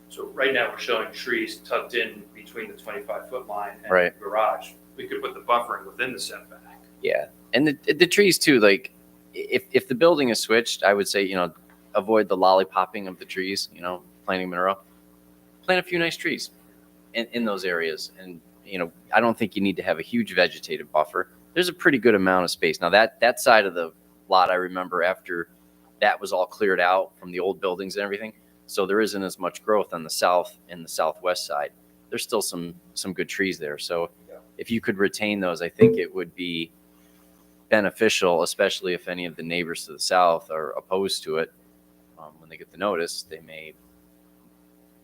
So right now, we're showing trees tucked in between the 25-foot line and Right. the garage. We could put the buffering within the setback. Yeah, and the trees too. Like, if the building is switched, I would say, you know, avoid the lollipopping of the trees. You know, planting them in a row. Plant a few nice trees in those areas, and you know, I don't think you need to have a huge vegetative buffer. There's a pretty good amount of space. Now that side of the lot, I remember after that was all cleared out from the old buildings and everything, so there isn't as much growth on the south and the southwest side. There's still some good trees there. So if you could retain those, I think it would be beneficial, especially if any of the neighbors to the south are opposed to it. When they get the notice, they may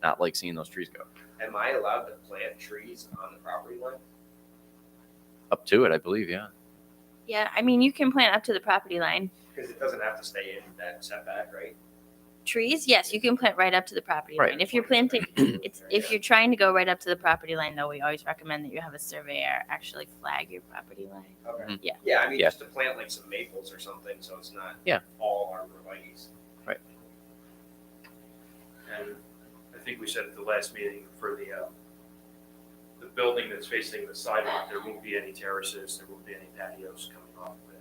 not like seeing those trees go. Am I allowed to plant trees on the property line? Up to it, I believe, yeah. Yeah, I mean, you can plant up to the property line. Because it doesn't have to stay in that setback, right? Trees, yes, you can plant right up to the property Right. line. If you're planting, if you're trying to go right up to the property line, though, we always recommend that you have a surveyor actually flag your property line. Okay. Yeah. Yeah, I mean, Yeah. just to plant like some maples or something, so it's not Yeah. all arborvitae's. And I think we said at the last meeting for the building that's facing the sidewalk, there won't be any terraces, there won't be any patios coming off of it.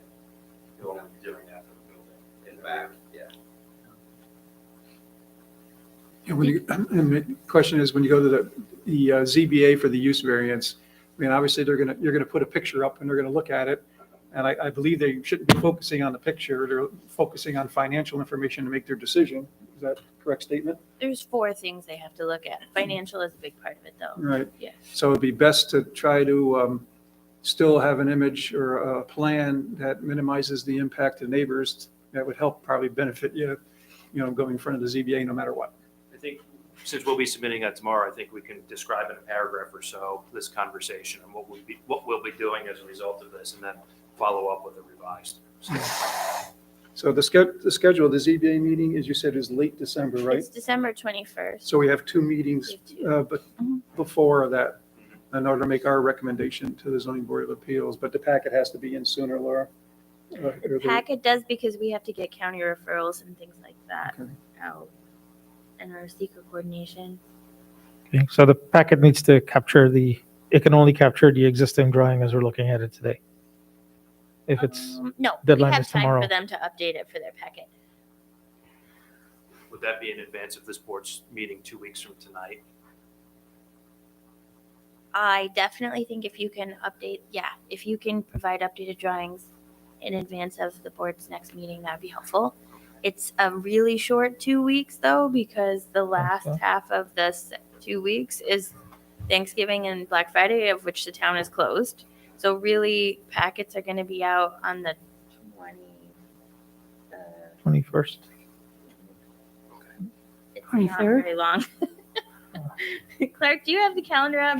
You'll only be doing that for the building. In the back, yeah. Yeah, and the question is, when you go to the ZBA for the use variance, I mean, obviously, you're gonna put a picture up and they're gonna look at it. And I believe they shouldn't be focusing on the picture, they're focusing on financial information to make their decision. Is that a correct statement? There's 4 things they have to look at. Financial is a big part of it, though. Right. Yeah. So it'd be best to try to still have an image or a plan that minimizes the impact to neighbors. That would help probably benefit you, you know, going in front of the ZBA no matter what. I think, since we'll be submitting that tomorrow, I think we can describe in a paragraph or so this conversation and what we'll be doing as a result of this, and then follow up with a revised. So the schedule of the ZBA meeting, as you said, is late December, right? It's December 21st. So we have 2 meetings but before that in order to make our recommendation to the Zoning Board of Appeals. But the packet has to be in sooner, Laura. Or the- Packet does, because we have to get county referrals and things like that Okay. out, and our secret coordination. Okay, so the packet needs to capture it can only capture the existing drawing as we're looking at it today. If it's, No, we deadline have is time tomorrow. for them to update it for their packet. Would that be in advance of this board's meeting 2 weeks from tonight? I definitely think if you can if you can provide updated drawings in advance of the board's next meeting, that'd be helpful. It's a really short 2 weeks, though, because the last Okay. half of this 2 weeks is Thanksgiving and Black Friday, of which the town is closed. So really, packets are going to be out on the 21st. It's not 23rd? very long. Clark, do you have the calendar up?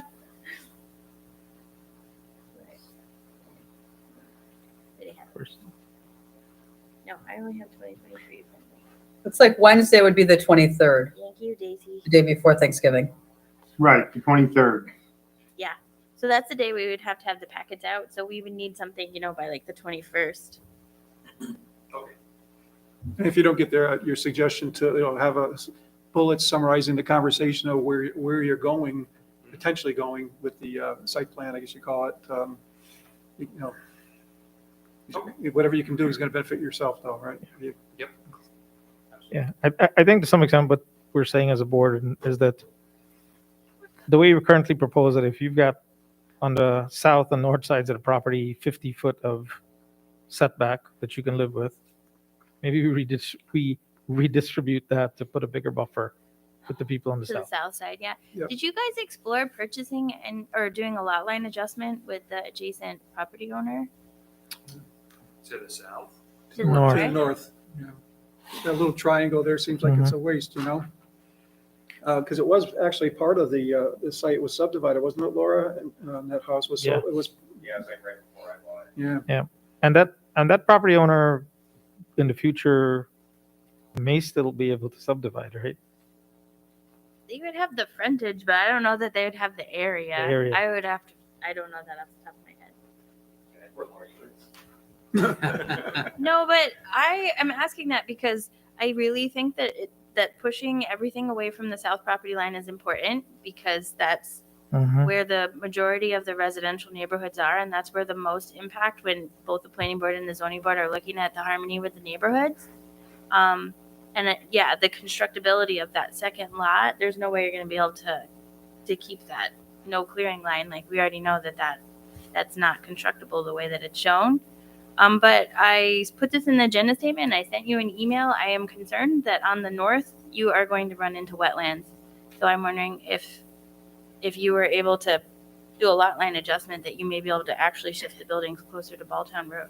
No, I only have 2023. It's like Wednesday would be the 23rd. Yankee Thank you, Daisy. The day before Thanksgiving. Right, the 23rd. Yeah. So that's the day we would have to have the packets out. So we would need something, by like the 21st. And if you don't get there, your suggestion to, have a bullet summarizing the conversation of where you're going, potentially going with the site plan, I guess you call it. Whatever you can do is going to benefit yourself though, right? Yep. Yeah, I think to some extent what we're saying as a board is that the way we currently propose it, if you've got on the south and north sides of the property, 50 foot of setback that you can live with, maybe we redistribute that to put a bigger buffer with the people on the To the south. south side, yeah. Yep. Did you guys explore purchasing or doing a lot line adjustment with the adjacent property owner? To the south. To the North. To the north, yeah. That little triangle there seems like it's a waste, Because it was actually part of the site was subdivided, wasn't it, Laura? And that house was, Yeah. it was, Yeah, it's like right before I bought it. yeah. And that property owner in the future may still be able to subdivide, right? They would have the frontage, but I don't know that they would have the area. The area. I would have to, I don't know that off the top of my head. No, but I am asking that because I really think that that pushing everything away from the south property line is important because that's where the majority of the residential neighborhoods are, and that's where the most impact when both the planning board and the zoning board are looking at the harmony with the neighborhoods. The constructability of that second lot, there's no way you're going to be able to keep that no clearing line. Like we already know that's not constructible the way that it's shown. But I put this in the agenda statement and I sent you an email. I am concerned that on the north, you are going to run into wetlands. So I'm wondering if you were able to do a lot line adjustment that you may be able to actually shift the buildings closer to Balltown Road.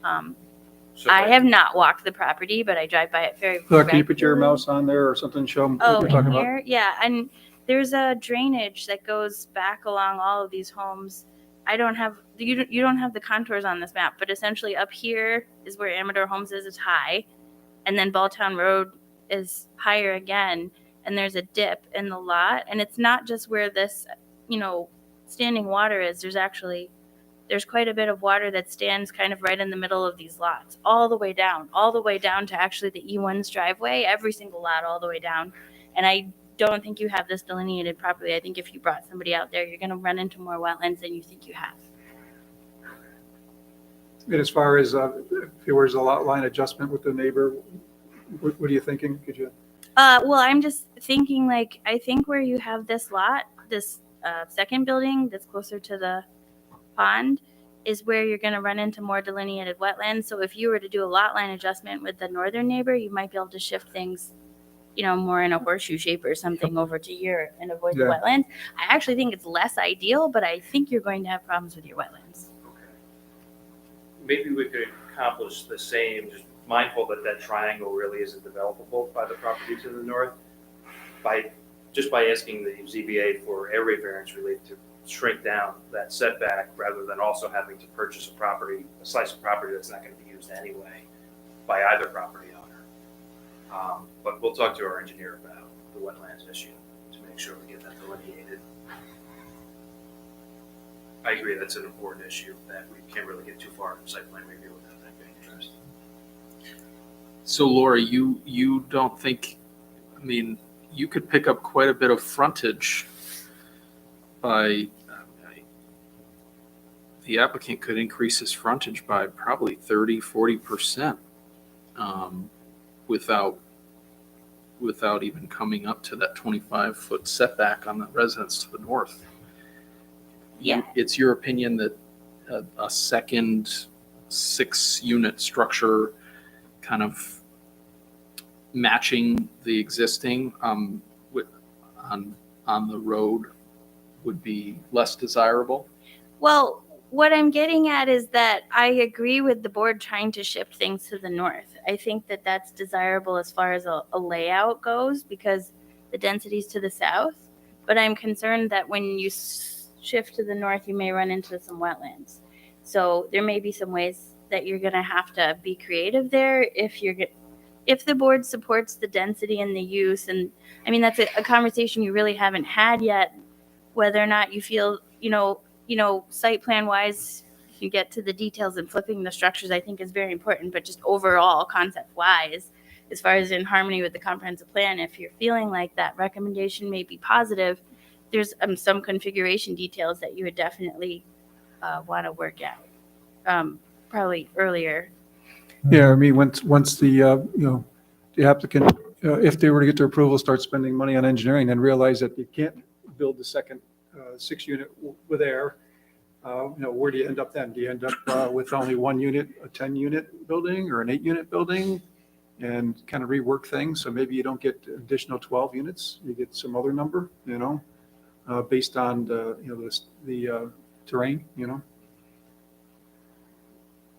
I have not walked the property, but I drive by it very Can you put your regularly. mouse on there or something, show them what Oh, you're talking in about? here? Yeah, and there's a drainage that goes back along all of these homes. I don't have, you don't have the contours on this map, but essentially up here is where Amador Homes is, it's high. And then Balltown Road is higher again, and there's a dip in the lot. And it's not just where this, standing water is. There's quite a bit of water that stands kind of right in the middle of these lots, all the way down to actually the E1's driveway, every single lot all the way down. And I don't think you have this delineated properly. I think if you brought somebody out there, you're going to run into more wetlands than you think you have. And as far as if there was a lot line adjustment with the neighbor, what are you thinking? Could you? Well, I'm just thinking I think where you have this lot, this second building that's closer to the pond is where you're going to run into more delineated wetlands. So if you were to do a lot line adjustment with the northern neighbor, you might be able to shift things, more in a horseshoe shape or something over to here and avoid the Yeah. wetlands. I actually think it's less ideal, but I think you're going to have problems with your wetlands. Maybe we could accomplish the same, just mindful that triangle really isn't developable by the property to the north, by asking the ZBA for area variance relief to shrink down that setback rather than also having to purchase a slice of property that's not going to be used anyway by either property owner. But we'll talk to our engineer about the wetlands issue to make sure we get that delineated. I agree, that's an important issue that we can't really get too far in site plan review without that being addressed. So Laura, you don't think, you could pick up quite a bit of frontage by, the applicant could increase his frontage by probably 30-40% without even coming up to that 25-foot setback on the residence to the north. Yeah. It's your opinion that a second 6-unit structure kind of matching the existing on the road would be less desirable? Well, what I'm getting at is that I agree with the board trying to shift things to the north. I think that that's desirable as far as a layout goes because the density's to the south. But I'm concerned that when you shift to the north, you may run into some wetlands. So there may be some ways that you're going to have to be creative there if you're if the board supports the density and the use, and I mean, that's a conversation you really haven't had yet, whether or not you feel, site plan wise, you can get to the details and flipping the structures, I think is very important, but just overall concept wise, as far as in harmony with the comprehensive plan, if you're feeling like that recommendation may be positive, there's some configuration details that you would definitely want to work out, probably earlier. Yeah, I mean, once the, the applicant, if they were to get their approval, start spending money on engineering, then realize that you can't build the second 6-unit with air, where do you end up then? Do you end up with only 1 unit, a 10-unit building or an 8-unit building, and kind of rework things? So maybe you don't get additional 12 units, you get some other number, based on the terrain,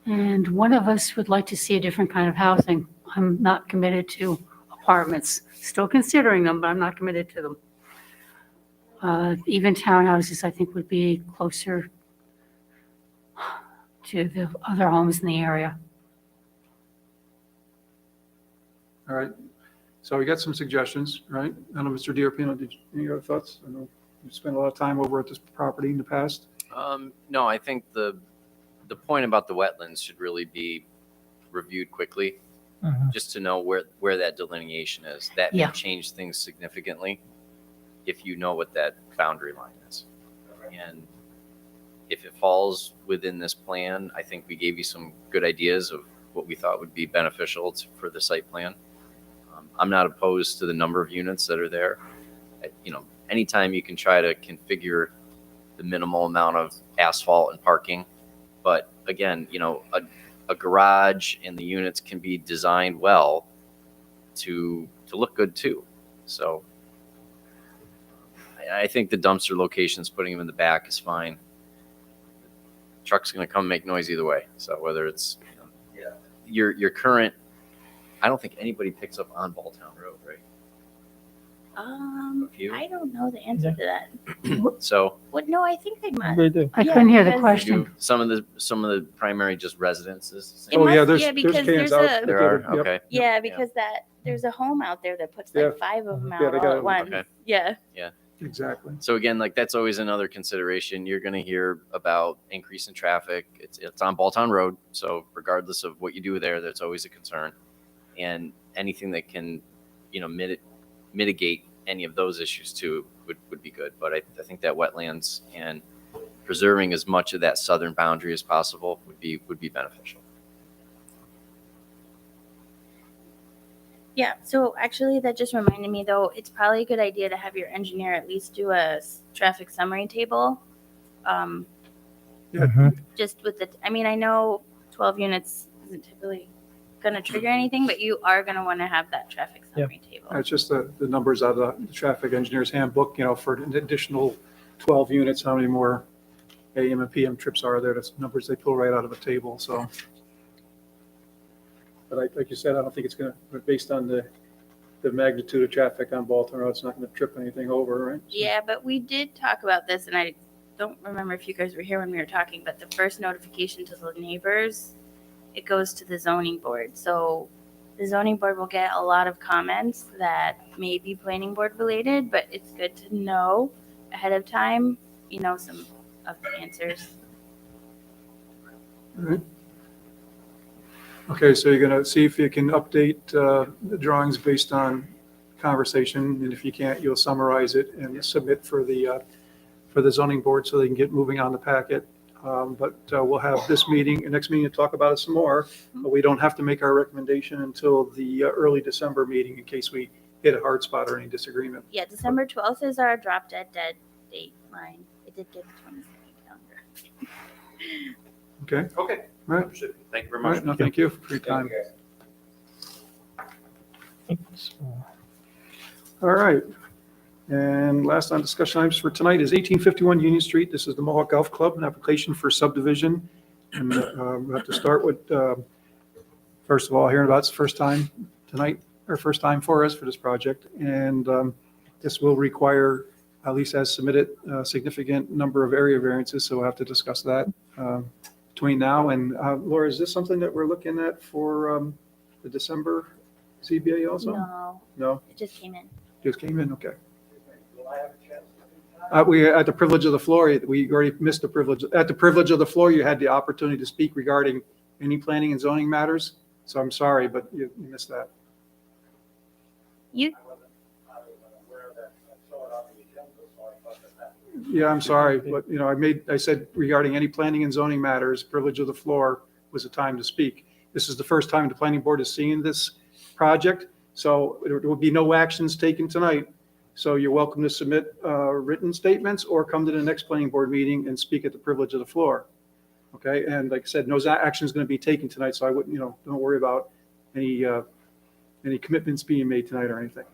And one of us would like to see a different kind of housing. I'm not committed to apartments. Still considering them, but I'm not committed to them. Even townhouses, I think, would be closer to the other homes in the area. All right, so we got some suggestions, right? I don't know, Mr. Diarpino, did you, any other thoughts? I know you spent a lot of time over at this property in the past. No, I think the point about the wetlands should really be reviewed quickly, just to know where that delineation is. That may Yeah. change things significantly if you know what that boundary line is. And if it falls within this plan, I think we gave you some good ideas of what we thought would be beneficial for the site plan. I'm not opposed to the number of units that are there. Anytime you can try to configure the minimal amount of asphalt and parking, but again, a garage and the units can be designed well to look good too. So I think the dumpster locations, putting them in the back is fine. Truck's going to come make noise either way. So whether it's your current, I don't think anybody picks up on Balltown Road, right? few? I don't know the answer to that. So What? No, I think they must. They do. I couldn't hear the because- question. some of the primary just residences. It Oh, yeah, must- there's yeah, because cans there's out a- There Yep. are, okay. Yeah, because there's a home out there that puts like Yeah. 5 of them Yeah, out they all got at it. once. Okay. Yeah. Exactly. So again, like that's always another consideration. You're going to hear about increase in traffic. It's on Balltown Road, so regardless of what you do there, that's always a concern. And anything that can, mitigate any of those issues too would be good. But I think that wetlands and preserving as much of that southern boundary as possible would be beneficial. Yeah, so actually that just reminded me though, it's probably a good idea to have your engineer at least do a traffic summary table. Just with I know 12 units isn't typically going to trigger anything, but you are going to want to have that traffic summary table. It's just the numbers out of the traffic engineer's handbook, for an additional 12 units, how many more AM and PM trips are there? That's numbers they pull right out of a table, so. But like you said, I don't think it's going to, based on the magnitude of traffic on Baltimore Road, it's not going to trip anything over, right? Yeah, but we did talk about this, and I don't remember if you guys were here when we were talking, but the first notification to the neighbors, it goes to the zoning board. So the zoning board will get a lot of comments that may be planning board related, but it's good to know ahead of time, some of the answers. All right. Okay, so you're going to see if you can update the drawings based on conversation, and if you can't, you'll summarize it and submit for the zoning board so they can get moving on the packet. But we'll have this next meeting to talk about it some more, but we don't have to make our recommendation until the early December meeting in case we hit a hard spot or any disagreement. Yeah, December 12th is our drop dead date line. It did get the 22nd calendar. Okay? Okay. All right. Understood. Thank you very All much. right, no, thank you for your time. All right. And last on discussion items for tonight is 1851 Union Street. This is the Mohawk Golf Club, an application for subdivision. And we have to start with, first of all, hearing about it's the first time tonight, or first time for us for this project. And this will require, at least as submitted, a significant number of area variances, so we'll have to discuss that between now and, Laura, is this something that we're looking at for the December CBA also? No, No, it just came in. just came in, okay. We had the privilege of the floor, we already missed the privilege. At the privilege of the floor, you had the opportunity to speak regarding any planning and zoning matters. So I'm sorry, but you missed that. You, Yeah, I'm sorry, but I said regarding any planning and zoning matters, privilege of the floor was the time to speak. This is the first time the planning board is seeing this project, so there will be no actions taken tonight. So you're welcome to submit written statements or come to the next planning board meeting and speak at the privilege of the floor. Okay, and like I said, no action is going to be taken tonight, so I wouldn't, don't worry about any commitments being made tonight or anything.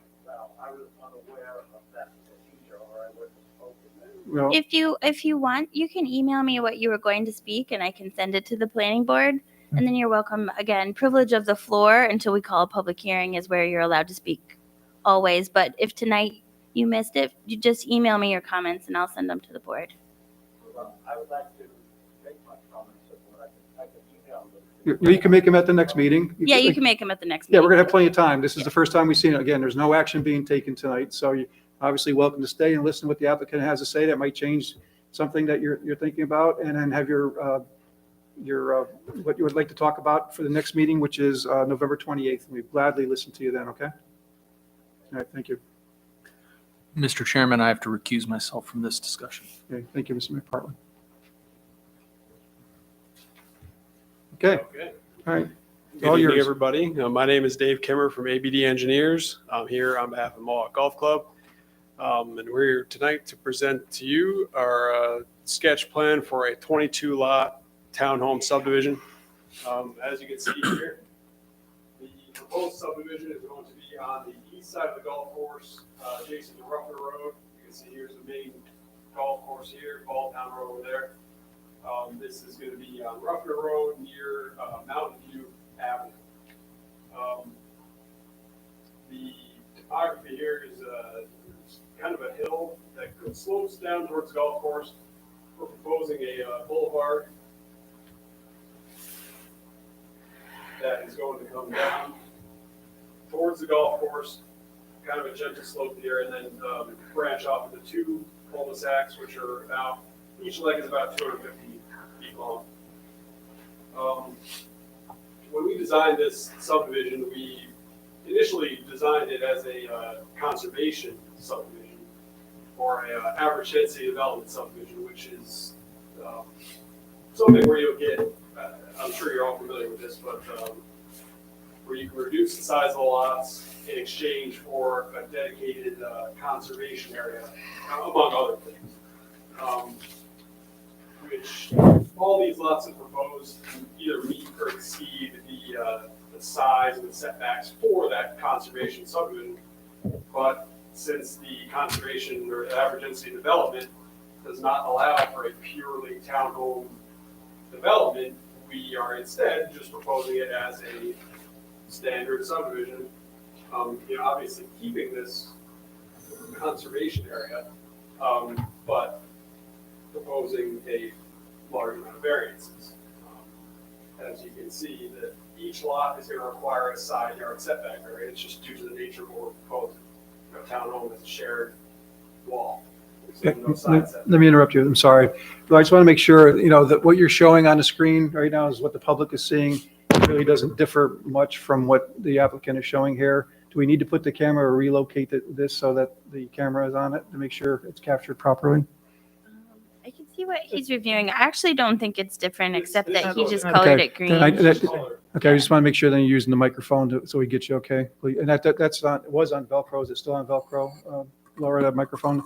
Well, if you want, you can email me what you were going to speak and I can send it to the planning board. And then you're welcome. Again, privilege of the floor until we call a public hearing is where you're allowed to speak always. But if tonight you missed it, you just email me your comments and I'll send them to the board. I would like to make my comments, I can email them. you can make them at the next meeting. Yeah, you can make them at the next Yeah, meeting. we're gonna have plenty of time. This is the first time we've seen it. Again, there's no action being taken tonight, so you're obviously welcome to stay and listen to what the applicant has to say. That might change something that you're thinking about, and then have your what you would like to talk about for the next meeting, which is November 28th. We gladly listen to you then, okay? All right, thank you. Mr. Chairman, I have to recuse myself from this discussion. Okay, thank you, Mr. McPartland. Okay, all right. Good All evening, yours. everybody. My name is Dave Kimmer from ABD Engineers. I'm here on behalf of Mohawk Golf Club. And we're here tonight to present to you our sketch plan for a 22-lot townhome subdivision. As you can see here, the proposed subdivision is going to be on the east side of the golf course, adjacent to Ruffner Road. You can see here's the main golf course here, Ball Town Road over there. This is going to be on Ruffner Road near Mountain View Avenue. The topography here is kind of a hill that slopes down towards the golf course. We're proposing a boulevard that is going to come down towards the golf course, kind of a gentle slope here, and then branch off into two cul-de-sacs, which are about, each leg is about 250 feet long. When we designed this subdivision, we initially designed it as a conservation subdivision, or a average density development subdivision, which is something where you'll get, I'm sure you're all familiar with this, but where you can reduce the size of the lots in exchange for a dedicated conservation area, among other things. Which all these lots are proposed to either meet or exceed the size and the setbacks for that conservation subdivision. But since the conservation or average density development does not allow for a purely townhome development, we are instead just proposing it as a standard subdivision. Obviously keeping this conservation area, but proposing a large amount of variances. As you can see, that each lot is going to require a side yard setback variance just due to the nature of what we're proposing. Townhome is a shared wall. So no side setback. Let me interrupt you. I'm sorry. But I just want to make sure, that what you're showing on the screen right now is what the public is seeing. It really doesn't differ much from what the applicant is showing here. Do we need to put the camera or relocate this so that the camera is on it to make sure it's captured properly? I can see what he's reviewing. I actually don't think it's different, except that he just Okay, colored it green. then okay, I just want to make sure that you're using the microphone so we get you okay. And that's on, it was on Velcro. Is it still on Velcro? Laura, that microphone?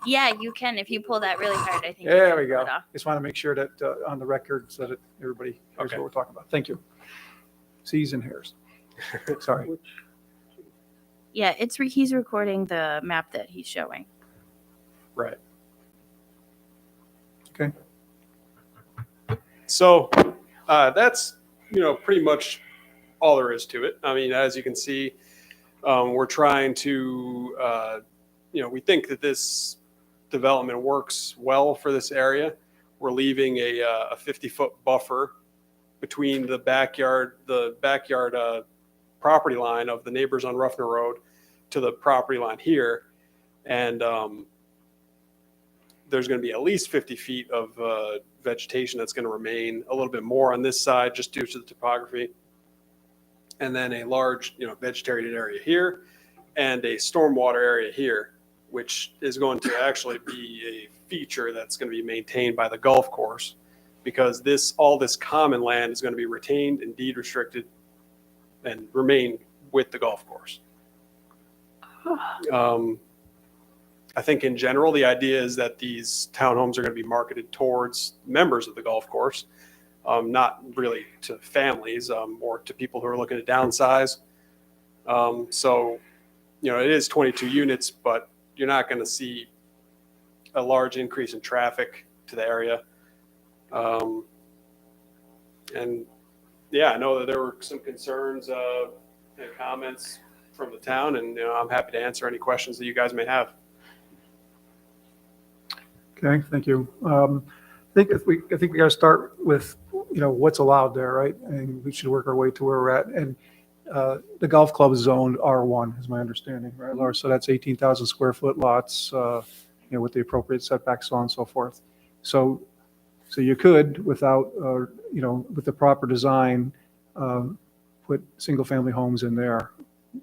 Yeah, you can. If you pull that really hard, I think. you There can we pull go. it off. Just want to make sure that on the record so that everybody knows what we're talking about. Thank you. C's and hairs. Sorry. Yeah, he's recording the map that he's showing. Right. Okay. So that's, pretty much all there is to it. I mean, as you can see, we're trying to, we think that this development works well for this area. We're leaving a 50-foot buffer between the backyard property line of the neighbors on Ruffner Road to the property line here. And there's going to be at least 50 feet of vegetation that's going to remain, a little bit more on this side just due to the topography. And then a large, vegetated area here and a stormwater area here, which is going to actually be a feature that's going to be maintained by the golf course, because all this common land is going to be retained and deed restricted and remain with the golf course. I think in general, the idea is that these townhomes are going to be marketed towards members of the golf course, not really to families, or to people who are looking to downsize. So, it is 22 units, but you're not going to see a large increase in traffic to the area. And yeah, I know that there were some concerns and comments from the town, and I'm happy to answer any questions that you guys may have. Okay, thank you. I think we got to start with, what's allowed there, right? And we should work our way to where we're at. And the golf club is zoned R1, is my understanding, right, Laura? So that's 18,000 square foot lots, with the appropriate setbacks, so on and so forth. So you could, without, with the proper design, put single family homes in there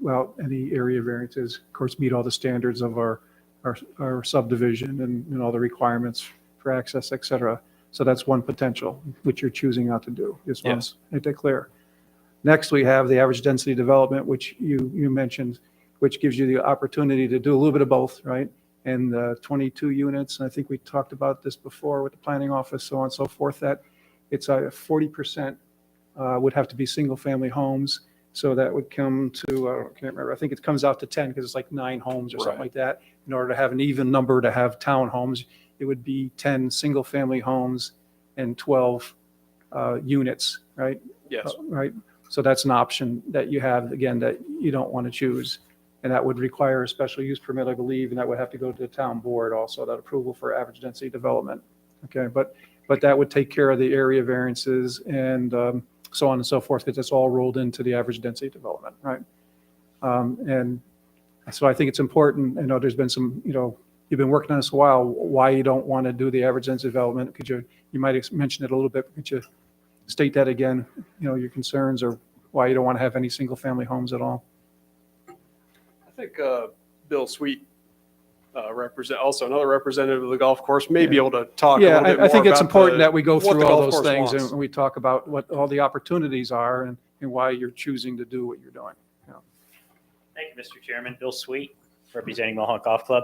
without any area variances. Of course, meet all the standards of our subdivision and all the requirements for access, et cetera. So that's one potential, which you're choosing not to do. Just want to make that clear. Next, we have the average density development, which you mentioned, which gives you the opportunity to do a little bit of both, right? And 22 units, and I think we talked about this before with the planning office, so on and so forth, that it's 40% would have to be single family homes. So that would come to, I can't remember, I think it comes out to 10 because it's like 9 homes or something like that. In order to have an even number to have townhomes, it would be 10 single family homes and 12 units, right? Yes. Right. So that's an option that you have, again, that you don't want to choose. And that would require a special use permit, I believe, and that would have to go to the town board also, that approval for average density development. Okay, but that would take care of the area variances and so on and so forth, because it's all rolled into the average density development, right? And so I think it's important. I know there's been some, you've been working on this a while, why you don't want to do the average density development. Could you might have mentioned it a little bit, could you state that again, your concerns, or why you don't want to have any single family homes at all? I think Bill Sweet, also another representative of the golf course, may be able to talk a little bit more. I think it's about important that we go what through the all golf those course things wants. and we talk about what all the opportunities are and why you're choosing to do what you're doing. Thank you, Mr. Chairman. Bill Sweet, representing Mohawk Golf Club.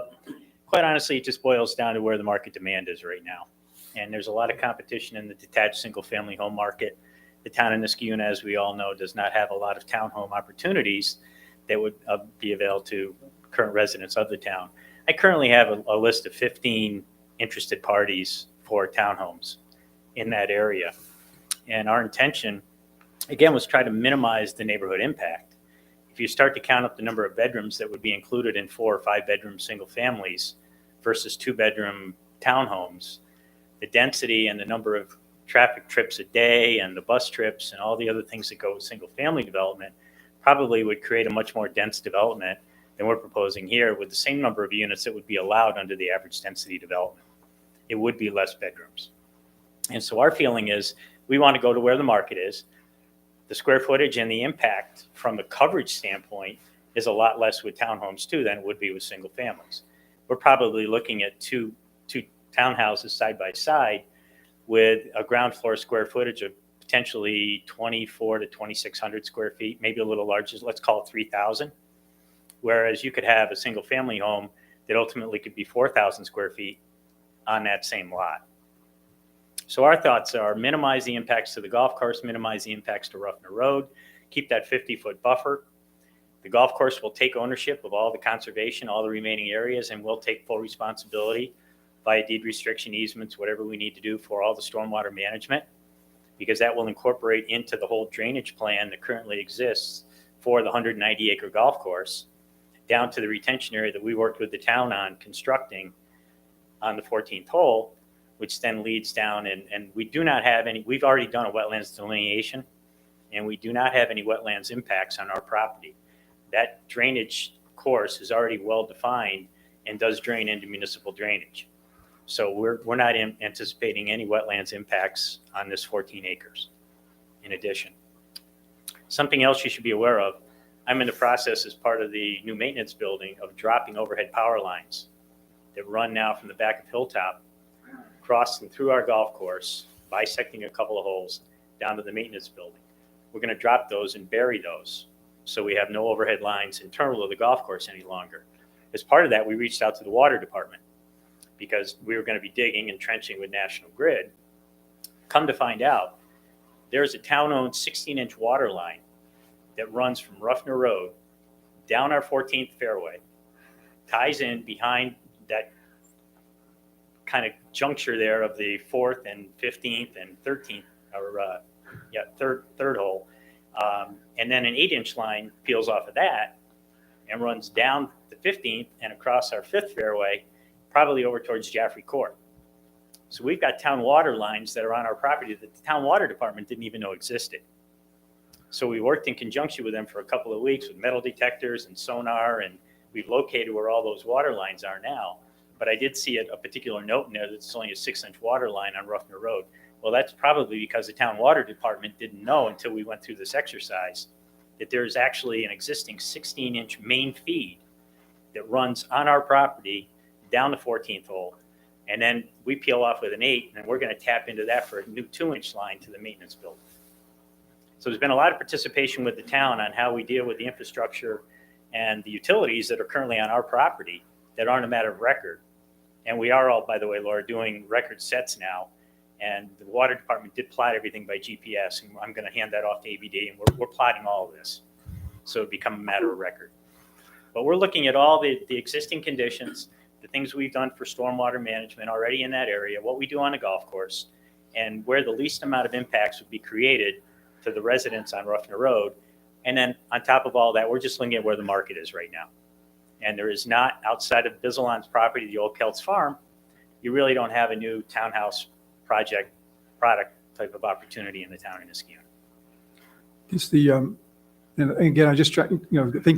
Quite honestly, it just boils down to where the market demand is right now. And there's a lot of competition in the detached single-family home market. The town of Niskayuna, as we all know, does not have a lot of townhome opportunities that would be available to current residents of the town. I currently have a list of 15 interested parties for townhomes in that area. And our intention, again, was try to minimize the neighborhood impact. If you start to count up the number of bedrooms that would be included in 4 or 5 bedroom single families versus 2 bedroom townhomes, the density and the number of traffic trips a day and the bus trips and all the other things that go with single family development probably would create a much more dense development than we're proposing here with the same number of units that would be allowed under the average density development. It would be less bedrooms. And so our feeling is we want to go to where the market is. The square footage and the impact from the coverage standpoint is a lot less with townhomes too than it would be with single families. We're probably looking at two townhouses side by side with a ground floor square footage of potentially 2,400 to 2,600 square feet, maybe a little larger, let's call it 3,000. Whereas you could have a single family home that ultimately could be 4,000 square feet on that same lot. So our thoughts are minimize the impacts to the golf course, minimize the impacts to Ruffner Road, keep that 50-foot buffer. The golf course will take ownership of all the conservation, all the remaining areas, and we'll take full responsibility via deed restriction easements, whatever we need to do for all the stormwater management, because that will incorporate into the whole drainage plan that currently exists for the 190-acre golf course, down to the retention area that we worked with the town on constructing on the 14th hole, which then leads down, and we do not have any, we've already done a wetlands delineation and we do not have any wetlands impacts on our property. That drainage course is already well-defined and does drain into municipal drainage. So we're not anticipating any wetlands impacts on this 14 acres in addition. Something else you should be aware of, I'm in the process as part of the new maintenance building of dropping overhead power lines that run now from the back of Hilltop, crossing through our golf course, bisecting a couple of holes down to the maintenance building. We're going to drop those and bury those so we have no overhead lines internal to the golf course any longer. As part of that, we reached out to the water department because we were going to be digging and trenching with National Grid. Come to find out, there's a town-owned 16-inch water line that runs from Ruffner Road down our 14th fairway, ties in behind that kind of juncture there of the 4th and 15th and 13th, or third hole. And then an 8-inch line peels off of that and runs down the 15th and across our 5th fairway, probably over towards Jaffrey Court. So we've got town water lines that are on our property that the town water department didn't even know existed. So we worked in conjunction with them for a couple of weeks with metal detectors and sonar, and we've located where all those water lines are now. But I did see a particular note in there that's only a 6-inch water line on Ruffner Road. Well, that's probably because the town water department didn't know until we went through this exercise that there's actually an existing 16-inch main feed that runs on our property down the 14th hole. And then we peel off with an 8, and we're going to tap into that for a new 2-inch line to the maintenance building. So there's been a lot of participation with the town on how we deal with the infrastructure and the utilities that are currently on our property that aren't a matter of record. And we are all, by the way, Laura, doing record sets now. And the water department did plot everything by GPS, and I'm going to hand that off to ABD, and we're plotting all of this. So it become a matter of record. But we're looking at all the existing conditions, the things we've done for stormwater management already in that area, what we do on the golf course, and where the least amount of impacts would be created to the residents on Ruffner Road. And then on top of all that, we're just looking at where the market is right now. And there is not, outside of Bizzalon's property, the old Kelts Farm, you really don't have a new townhouse product type of opportunity in the town of Niskayuna. It's the, and again, I just try,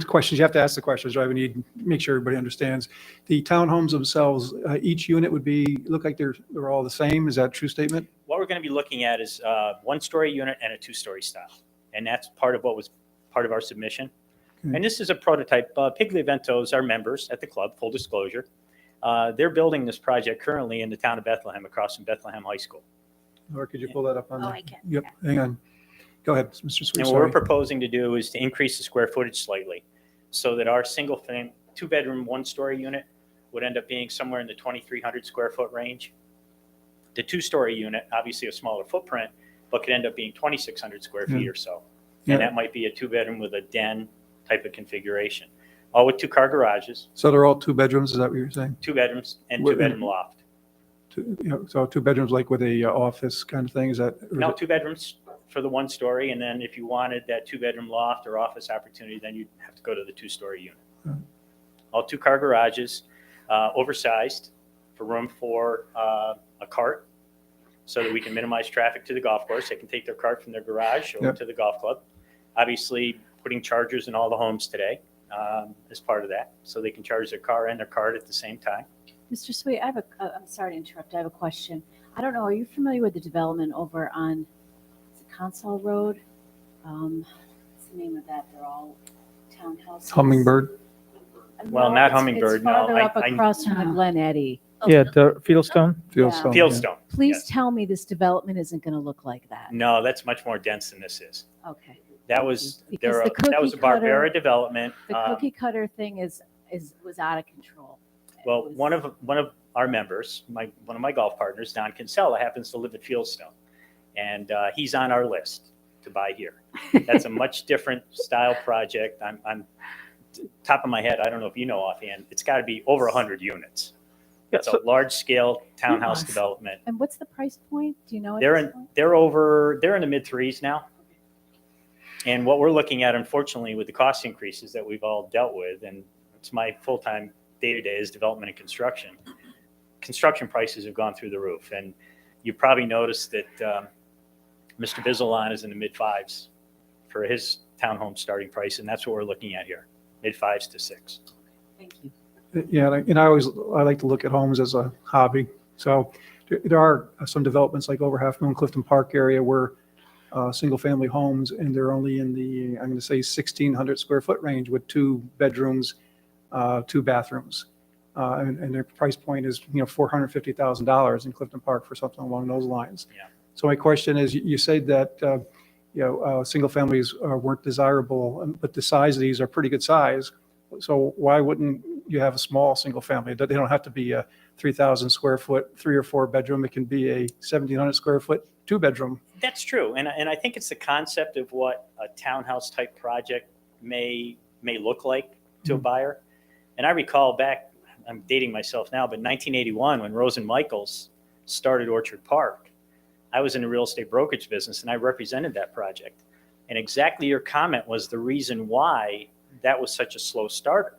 questions, you have to ask the questions, right? We need to make sure everybody understands. The townhomes themselves, each unit would look like they're all the same. Is that a true statement? What we're going to be looking at is a 1-story unit and a 2-story style. And that's part of what was part of our submission. Okay. And this is a prototype. Pigliaventos are members at the club, full disclosure. They're building this project currently in the town of Bethlehem, across from Bethlehem High School. Or could you pull that up on? Oh, there? I can. Yep, hang on. Go ahead, Mr. Sweet. And what we're proposing to do is to increase the square footage slightly so that our single family, 2-bedroom, 1-story unit would end up being somewhere in the 2,300 square foot range. The 2-story unit, obviously a smaller footprint, but could end up being 2,600 square feet or so. Yeah. And that might be a 2-bedroom with a den type of configuration, all with 2-car garages, So they're all 2 bedrooms, is that what you're saying? 2 bedrooms and What- 2-bedroom loft. So 2 bedrooms like with a office kind of thing, is that? or is No, it- 2 bedrooms for the 1-story, and then if you wanted that 2-bedroom loft or office opportunity, then you'd have to go to the 2-story unit. Hmm. All 2-car garages, oversized for room for a cart, so that we can minimize traffic to the golf course. They can take their cart from their garage over Yep. to the golf club. Obviously, putting chargers in all the homes today as part of that, so they can charge their car and their cart at the same time. Mr. Sweet, I'm sorry to interrupt. I have a question. I don't know, are you familiar with the development over on Console Road? What's the name of that? They're all townhouses. Hummingbird? Well, No, not it's Hummingbird, no. farther up I- across from the Glen Eddy. Yeah, the Fieldstone. Fieldstone. Fieldstone. Please yes. tell me this development isn't going to look like that. No, that's much more dense than this is. Okay. That was Because the that was a cookie cutter- Barbera development. The cookie cutter thing was out of control. Well, one of our members, one of my golf partners, Don Kinsella, happens to live at Fieldstone, and he's on our list to buy here. That's a much different style project. I'm top of my head, I don't know if you know offhand. It's got to be over 100 units. Yeah, It's a large scale townhouse Yes. development. And what's the price point? Do you know? at They're this in point? they're in the mid threes now. And what we're looking at, unfortunately, with the cost increases that we've all dealt with, and it's my full-time day-to-day is development and construction. Construction prices have gone through the roof, and you probably noticed that Mr. Bizzalon is in the mid fives for his townhome starting price, and that's what we're looking at here, mid-5s to 6. Thank you. Yeah, and I like to look at homes as a hobby. So there are some developments like over Half Moon Clifton Park area where single-family homes, and they're only in the, I'm going to say 1,600 square foot range with 2 bedrooms, 2 bathrooms. And their price point is, $450,000 in Clifton Park for something along those lines. Yeah. So my question is, you said that, single families weren't desirable, but the size of these are pretty good size. So why wouldn't you have a small single family? They don't have to be a 3,000 square foot, 3 or 4 bedroom. It can be a 1,700 square foot, 2 bedroom. That's true, and I think it's the concept of what a townhouse type project may look like to a buyer. And I recall back, I'm dating myself now, but 1981 when Rose and Michaels started Orchard Park, I was in the real estate brokerage business and I represented that project. And exactly your comment was the reason why that was such a slow starter,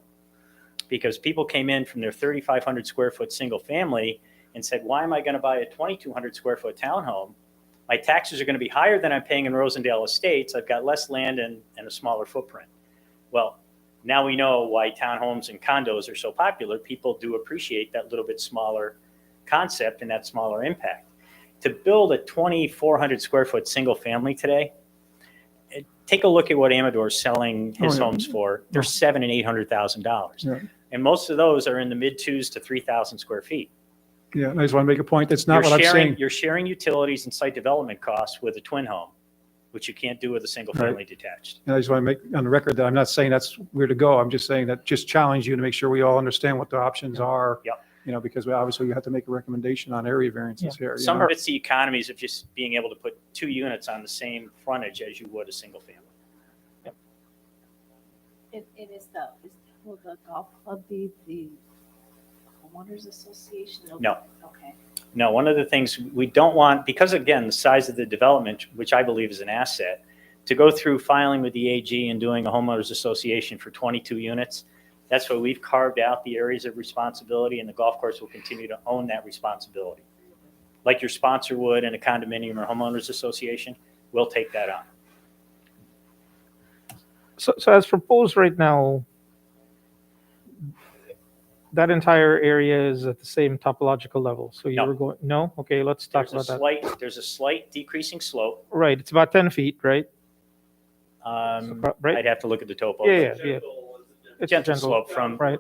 because people came in from their 3,500 square foot single family and said, why am I going to buy a 2,200 square foot townhome? My taxes are going to be higher than I'm paying in Rosendale Estates. I've got less land and a smaller footprint. Well, now we know why townhomes and condos are so popular. People do appreciate that little bit smaller concept and that smaller impact. To build a 2,400 square foot single family today, take a look at what Amador's selling his homes for. They're $700,000 and $800,000. Yeah. And most of those are in the mid 2s to 3,000 square feet. Yeah, and I just want to make a point. That's not what I'm saying. You're sharing utilities and site development costs with a twin home, which you can't do with a single family Right. detached. And I just want to make on the record that I'm not saying that's where to go. I'm just saying that just challenge you to make sure we all understand what the options are. Yep. Because we obviously have to make a recommendation on area variances here. Some of it's the economies of just being able to put 2 units on the same frontage as you would a single family. It is will the golf club be the homeowners association? No. Okay. No, one of the things we don't want, because again, the size of the development, which I believe is an asset, to go through filing with the AG and doing a homeowners association for 22 units, that's why we've carved out the areas of responsibility, and the golf course will continue to own that responsibility. Like your sponsor would in a condominium or homeowners association, we'll take that on. So as proposed right now, that entire area is at the same topological level. So you No. were going, no? Okay, let's talk about that. There's a slight decreasing slope. Right, it's about 10 feet, right? Right? I'd have to look at the topo. Yeah. It's Gentle slope from right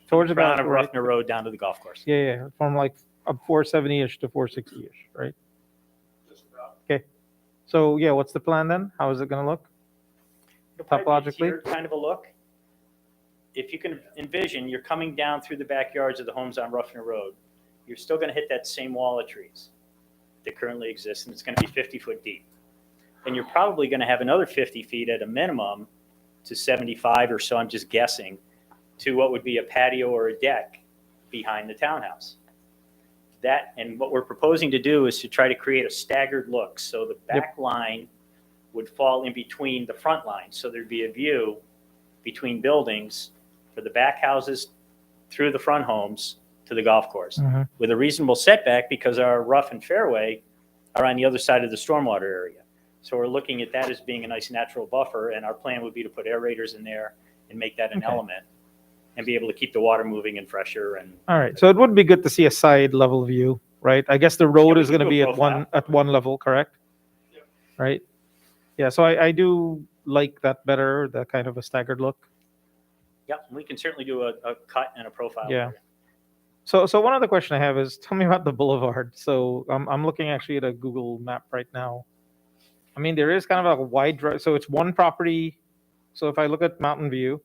towards the front golf of course. Ruffner Road down to the golf course. Yeah, from like a 470-ish to 460-ish, right? Okay. So yeah, what's the plan then? How is it going to look? It'll probably be a Topologically? tiered kind of a look. If you can envision, you're coming down through the backyards of the homes on Ruffner Road. You're still going to hit that same wall of trees that currently exists, and it's going to be 50 foot deep. And you're probably going to have another 50 feet at a minimum to 75 or so, I'm just guessing, to what would be a patio or a deck behind the townhouse. That, and what we're proposing to do is to try to create a staggered look. So the back line would fall in between the front line. So there'd be a view between buildings for the back houses through the front homes to the golf course with a reasonable setback, because our rough and fairway are on the other side of the stormwater area. So we're looking at that as being a nice natural buffer, and our plan would be to put aerators in there and make that an element and be able to keep the water moving and fresher. And All right, so it would be good to see a side level view, right? I guess the road we is can going to do a be profile. at one level, correct? Right? Yeah, so I do like that better, that kind of a staggered look. yep, we can certainly do a cut and a profile. Yeah. So one other question I have is, tell me about the boulevard. So I'm looking actually at a Google map right now. I mean, there is kind of a wide drive. So it's one property. So if I look at Mountain View,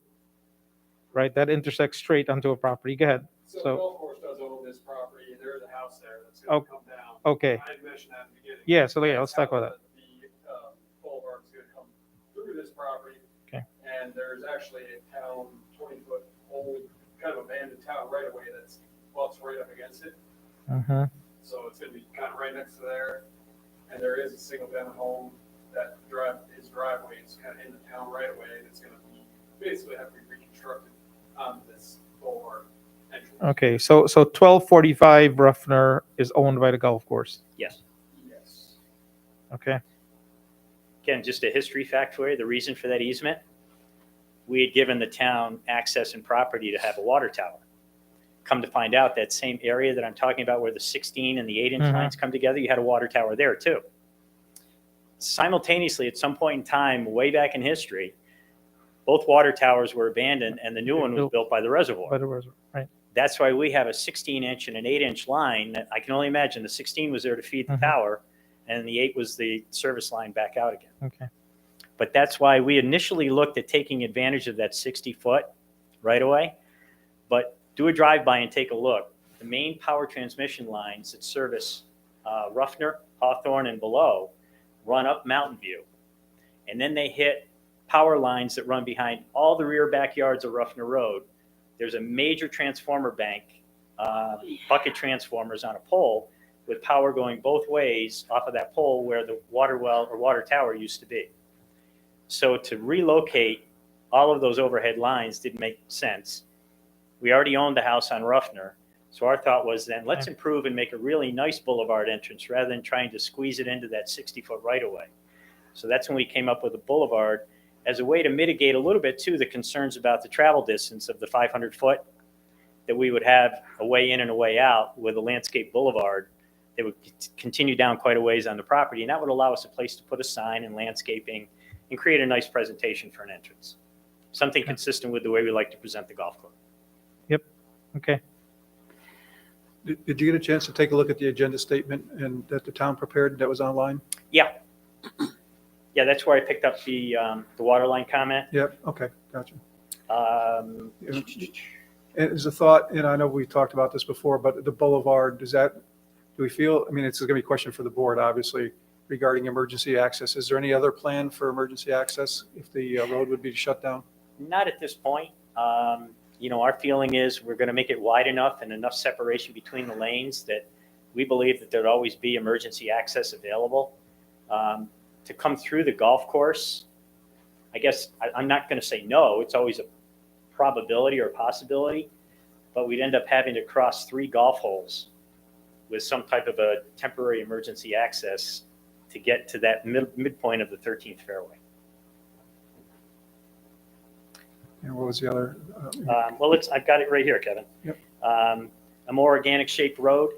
right, that intersects straight onto a property. Go ahead. So the So, golf course does own this property, and there is a house there that's gonna Oh, come down. okay. I had mentioned that in the beginning. Yeah, so yeah, let's talk about that. The boulevard's gonna come through this property. Okay. And there's actually a town 20-foot old, kind of abandoned town right away that's butts right up against it. Mhm. So it's gonna be kind of right next to there. And there is a single family home that his driveway is kind of in the town right away, and it's gonna be, basically have to be reconstructed on this boulevard entrance. Okay, so 1245 Ruffner is owned by the golf course. Yes. Yes. Okay. Again, just a history fact for you, the reason for that easement, we had given the town access and property to have a water tower. Come to find out, that same area that I'm talking about where the 16 and the 8-inch Mhm. lines come together, you had a water tower there too. Simultaneously, at some point in time, way back in history, both water towers were abandoned and the new one was built by the reservoir. By the reservoir, right? That's why we have a 16-inch and an 8-inch line that I can only imagine the 16 was there to feed the tower and the 8 was the service line back out again. Okay. But that's why we initially looked at taking advantage of that 60-foot right away. But do a drive-by and take a look. The main power transmission lines that service Ruffner, Hawthorne, and below run up Mountain View. And then they hit power lines that run behind all the rear backyards of Ruffner Road. There's a major transformer bank, bucket transformers on a pole with power going both ways off of that pole where the water well or water tower used to be. So to relocate all of those overhead lines didn't make sense. We already owned the house on Ruffner. So our thought was then let's improve and make a really nice boulevard entrance rather than trying to squeeze it into that 60-foot right-of-way. So that's when we came up with a boulevard as a way to mitigate a little bit too the concerns about the travel distance of the 500-foot, that we would have a way in and a way out with a landscape boulevard that would continue down quite a ways on the property. And that would allow us a place to put a sign and landscaping and create a nice presentation for an entrance. Something consistent with the way we like to present the golf club. Yep. Okay. Did you get a chance to take a look at the agenda statement and that the town prepared that was online? Yeah. Yeah, that's where I picked up the water line comment. Yep, okay, gotcha. Um, And as a thought, and I know we talked about this before, but the boulevard, do we feel, I mean, it's going to be a question for the board, obviously, regarding emergency access. Is there any other plan for emergency access if the road would be shut down? Not at this point. Our feeling is we're going to make it wide enough and enough separation between the lanes that we believe that there'd always be emergency access available. To come through the golf course, I guess I'm not going to say no. It's always a probability or possibility, but we'd end up having to cross 3 golf holes with some type of a temporary emergency access to get to that midpoint of the 13th fairway. And what was the other? I've got it right here, Kevin. Yep. A more organic shaped road.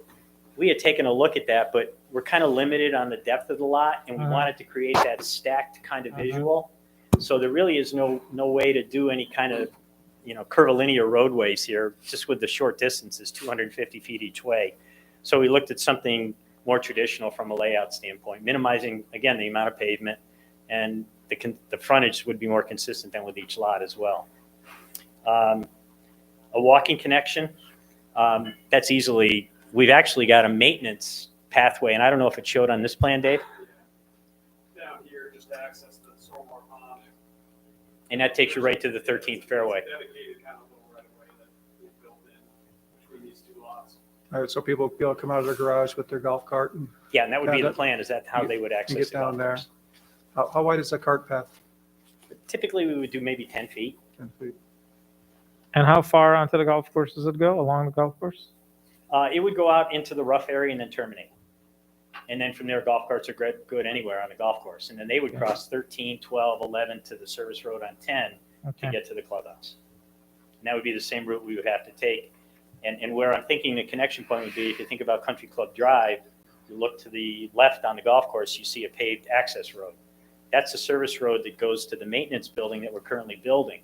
We had taken a look at that, but we're kind of limited on the depth of the lot, and we wanted to create that stacked kind of visual. So there really is no way to do any kind of, curvilinear roadways here, just with the short distances, 250 feet each way. So we looked at something more traditional from a layout standpoint, minimizing, again, the amount of pavement, and the frontage would be more consistent than with each lot as well. A walking connection, that's easily, we've actually got a maintenance pathway, and I don't know if it showed on this plan, Dave. Down here, just to access the stormwater pond. And that takes you right to the 13th fairway. Dedicated kind of little right of way that we built in between these 2 lots. All right, so people be able to come out of their garage with their golf cart and Yeah, and that would be the that- plan, is that how they would access get the golf down there. course. How wide is the cart path? Typically, we would do maybe 10 feet. 10 feet. And how far onto the golf course does it go? Along the golf course? It would go out into the rough area and then terminate. And then from there, golf carts are good anywhere on the golf course. And then they would cross 13, 12, 11 to the service road on 10 to Okay. get to the clubhouse. And that would be the same route we would have to take. And where I'm thinking the connection point would be, if you think about Country Club Drive, you look to the left on the golf course, you see a paved access road. That's the service road that goes to the maintenance building that we're currently building.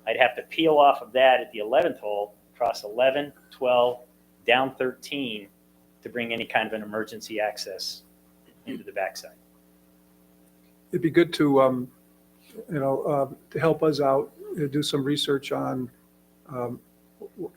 I'd have to peel off of that at the 11th hole, cross 11, 12, down 13 to bring any kind of an emergency access into the backside. It'd be good to, to help us out, do some research on,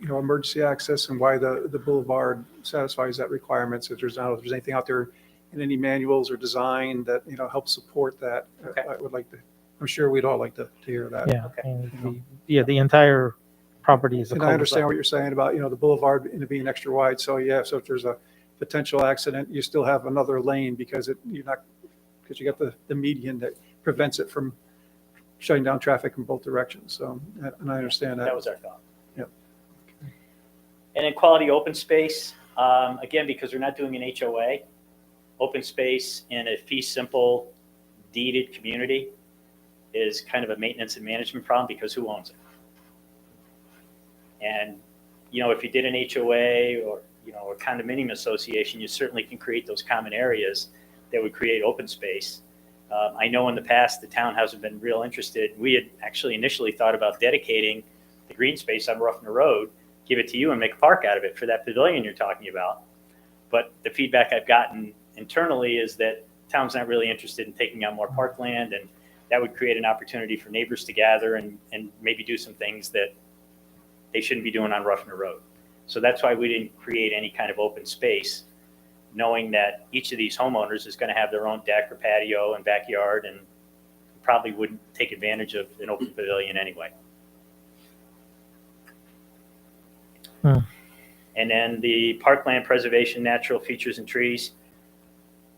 emergency access and why the boulevard satisfies that requirements. If there's anything out there in any manuals or design that, helps support that, Okay. I would like to, I'm sure we'd all like to hear that. Yeah. And the entire property is a And I understand cul-de-sac. what you're saying about, the boulevard being extra wide. So yeah, so if there's a potential accident, you still have another lane because you got the median that prevents it from shutting down traffic in both directions. So, and I understand that. That was our thought. Yep. And then quality open space, again, because we're not doing an HOA, open space in a fee simple deeded community is kind of a maintenance and management problem because who owns it? And, you know, if you did an HOA or, you know, a condominium association, you certainly can create those common areas that would create open space. I know in the past, the town hasn't been real interested. We had actually initially thought about dedicating the green space on Ruffner Road, give it to you and make a park out of it for that pavilion you're talking about. But the feedback I've gotten internally is that town's not really interested in taking on more parkland, and that would create an opportunity for neighbors to gather and maybe do some things that they shouldn't be doing on Ruffner Road. So that's why we didn't create any kind of open space, knowing that each of these homeowners is going to have their own deck or patio and backyard and probably wouldn't take advantage of an open pavilion anyway. And then the parkland preservation, natural features and trees.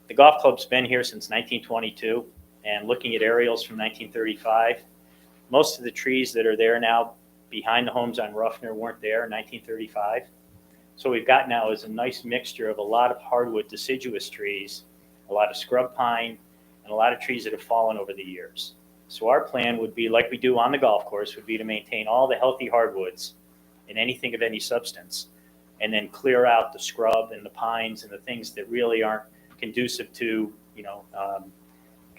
The golf club's been here since 1922, and looking at aerials from 1935, most of the trees that are there now behind the homes on Ruffner weren't there in 1935. So we've got now is a nice mixture of a lot of hardwood deciduous trees, a lot of scrub pine, and a lot of trees that have fallen over the years. So our plan would be, like we do on the golf course, would be to maintain all the healthy hardwoods and anything of any substance, and then clear out the scrub and the pines and the things that really aren't conducive to, you know,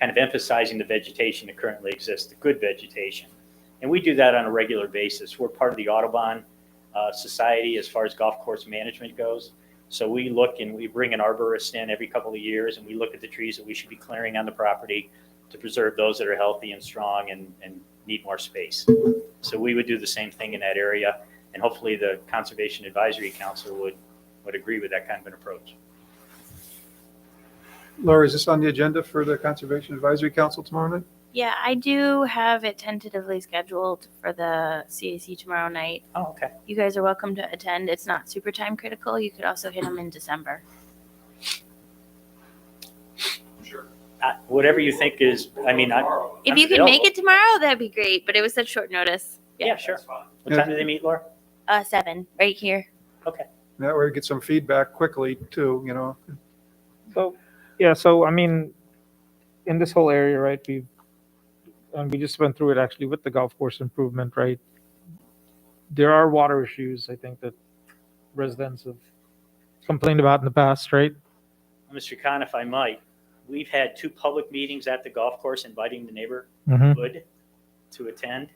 kind of emphasizing the vegetation that currently exists, the good vegetation. And we do that on a regular basis. We're part of the Audubon Society as far as golf course management goes. So we look and we bring an arborist in every couple of years, and we look at the trees that we should be clearing on the property to preserve those that are healthy and strong and need more space. So we would do the same thing in that area, and hopefully the Conservation Advisory Council would agree with that kind of an approach. Laura, is this on the agenda for the Conservation Advisory Council tomorrow night? Yeah, I do have it tentatively scheduled for the CAC tomorrow night. Oh, okay. You guys are welcome to attend. It's not super time critical. You could also hit them in December. Sure. Whatever you think is, I mean, If you can make it tomorrow, that'd be great, but it was such short notice. Yeah, sure. What time do they meet, Laura? 7, right here. Okay. That way we get some feedback quickly too, you know. So, yeah, so I mean, in this whole area, right, we just went through it actually with the golf course improvement, right? There are water issues, I think, that residents have complained about in the past, right? Mr. Khan, if I might, we've had 2 public meetings at the golf course inviting the neighborhood to attend.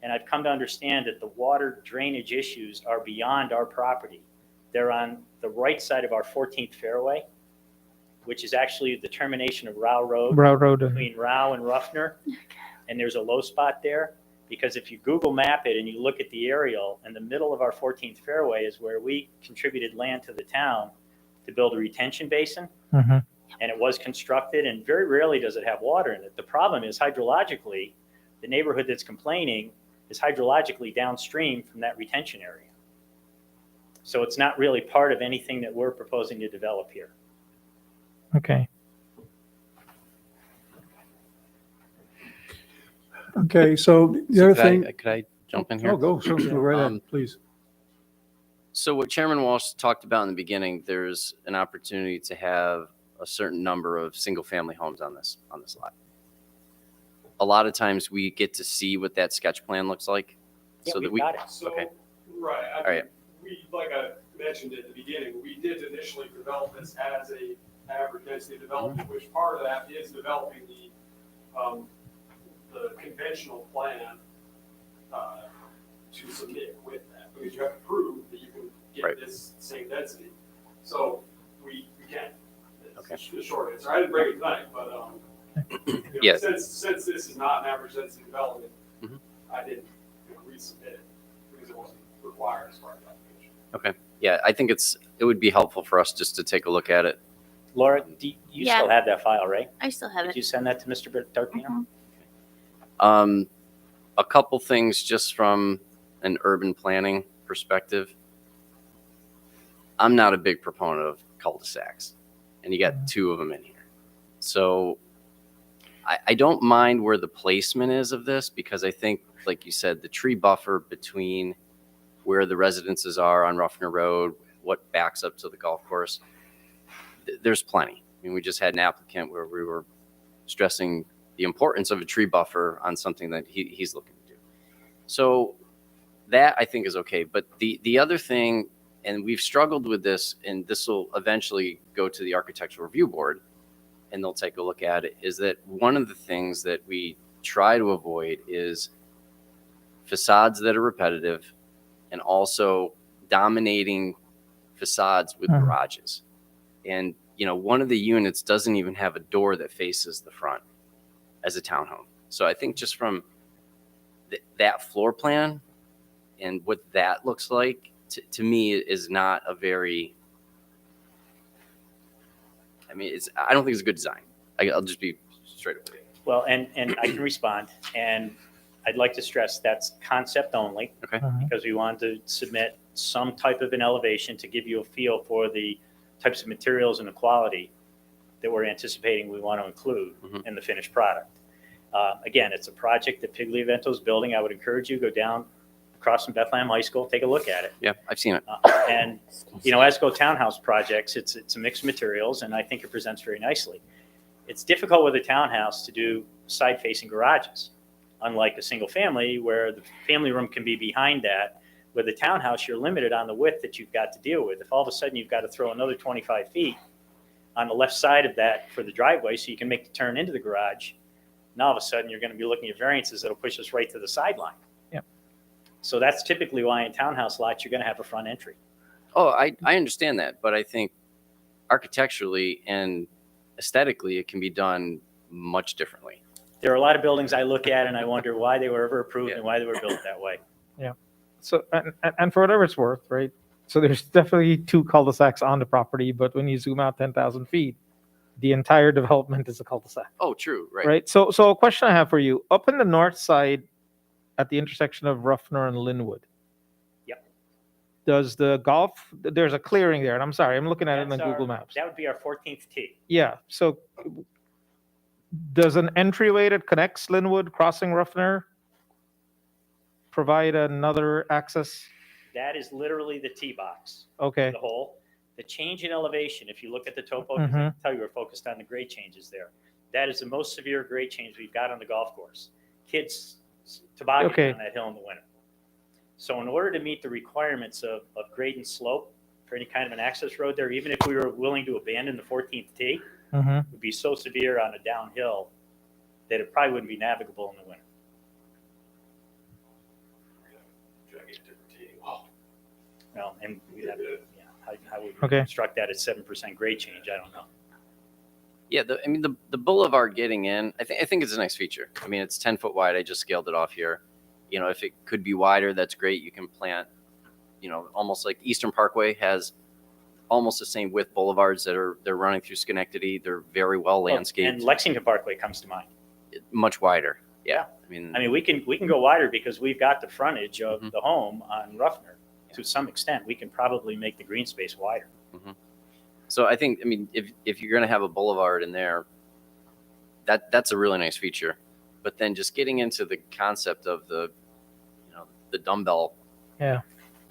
And I've come to understand that the water drainage issues are beyond our property. They're on the right side of our 14th fairway, which is actually the termination of Rao Road. Between Rao and Ruffner. And there's a low spot there, because if you Google map it and you look at the aerial, in the middle of our 14th fairway is where we contributed land to the town to build a retention basin. And it was constructed, and very rarely does it have water in it. The problem is hydrologically, the neighborhood that's complaining is hydrologically downstream from that retention area. So it's not really part of anything that we're proposing to develop here. Okay. Okay, so the other thing. Could I jump in here? Oh, go right ahead, please. So what Chairman Walsh talked about in the beginning, there's an opportunity to have a certain number of single-family homes on this lot. A lot of times we get to see what that sketch plan looks like. Yeah, so that we've we got it. So, Okay. right, All right. we, like I mentioned at the beginning, we did initially develop this as a average density development, which part of that is developing the conventional plan to submit with that, because you have to prove that you can get this same density. So we can. It's the short answer. I didn't bring it tonight, but you know, since this is not an average density development, I didn't resubmit it because it wasn't required as part of the application. Okay. Yeah, I think it would be helpful for us just to take a look at it. Laura, do you Yeah. still have that file, right? I still have Did it. you send that to Mr. Darpino? A couple things just from an urban planning perspective. I'm not a big proponent of cul-de-sacs, and you got 2 of them in here. So I don't mind where the placement is of this, because I think, like you said, the tree buffer between where the residences are on Ruffner Road, what backs up to the golf course, there's plenty. I mean, we just had an applicant where we were stressing the importance of a tree buffer on something that he's looking to do. So that I think is okay. But the other thing, and we've struggled with this, and this will eventually go to the Architectural Review Board, and they'll take a look at it, is that one of the things that we try to avoid is facades that are repetitive and also dominating facades with garages. And, one of the units doesn't even have a door that faces the front as a townhome. So I think just from that floor plan and what that looks like, to me, is not a very, I don't think it's a good design. I'll just be straight away. Well, and I can respond, and I'd like to stress that's concept only. Okay. Because we wanted to submit some type of an elevation to give you a feel for the types of materials and the quality that we're anticipating we want to include in the finished product. Again, it's a project that Pigliavento's building. I would encourage you, go down across from Bethlehem High School, take a look at it. Yeah, I've seen it. And, as go townhouse projects, it's a mix of materials, and I think it presents very nicely. It's difficult with a townhouse to do side-facing garages, unlike a single family where the family room can be behind that. With a townhouse, you're limited on the width that you've got to deal with. If all of a sudden you've got to throw another 25 feet on the left side of that for the driveway so you can make the turn into the garage, now all of a sudden you're going to be looking at variances that'll push us right to the sideline. Yep. So that's typically why in townhouse lots, you're going to have a front entry. Oh, I understand that, but I think architecturally and aesthetically, it can be done much differently. There are a lot of buildings I look at and I wonder why they were ever approved and why they were built that way. Yeah. So, and for whatever it's worth, right? So there's definitely 2 cul-de-sacs on the property, but when you zoom out 10,000 feet, the entire development is a cul-de-sac. Oh, true. Right. Right. So a question I have for you, up in the north side at the intersection of Ruffner and Linwood. Yep. There's a clearing there, and I'm sorry, I'm looking at it on Google Maps. That would be our 14th tee. Yeah. So does an entryway that connects Linwood crossing Ruffner provide another access? That is literally the tee box. Okay. The hole. The change in elevation, if you look at the topo, Mhm. I can tell you we're focused on the grade changes there. That is the most severe grade change we've got on the golf course. Kids toboggan Okay. on that hill in the winter. So in order to meet the requirements of grade and slope for any kind of an access road there, even if we were willing to abandon the 14th tee, Mhm. it would be so severe on a downhill that it probably wouldn't be navigable in the winter. Well, and we'd have to, how would we Okay. construct that at 7% grade change? I don't know. Yeah, the boulevard getting in, I think it's a nice feature. I mean, it's 10 foot wide. I just scaled it off here. If it could be wider, that's great. You can plant, almost like Eastern Parkway has almost the same width boulevards they're running through Schenectady. They're very well landscaped. And Lexington Parkway comes to mind. Much wider. Yeah. I mean, we can go wider because we've got the frontage of the home on Ruffner. To some extent, we can probably make the green space wider. So I think, if you're going to have a boulevard in there, that's a really nice feature. But then just getting into the concept of the dumbbell. Yeah.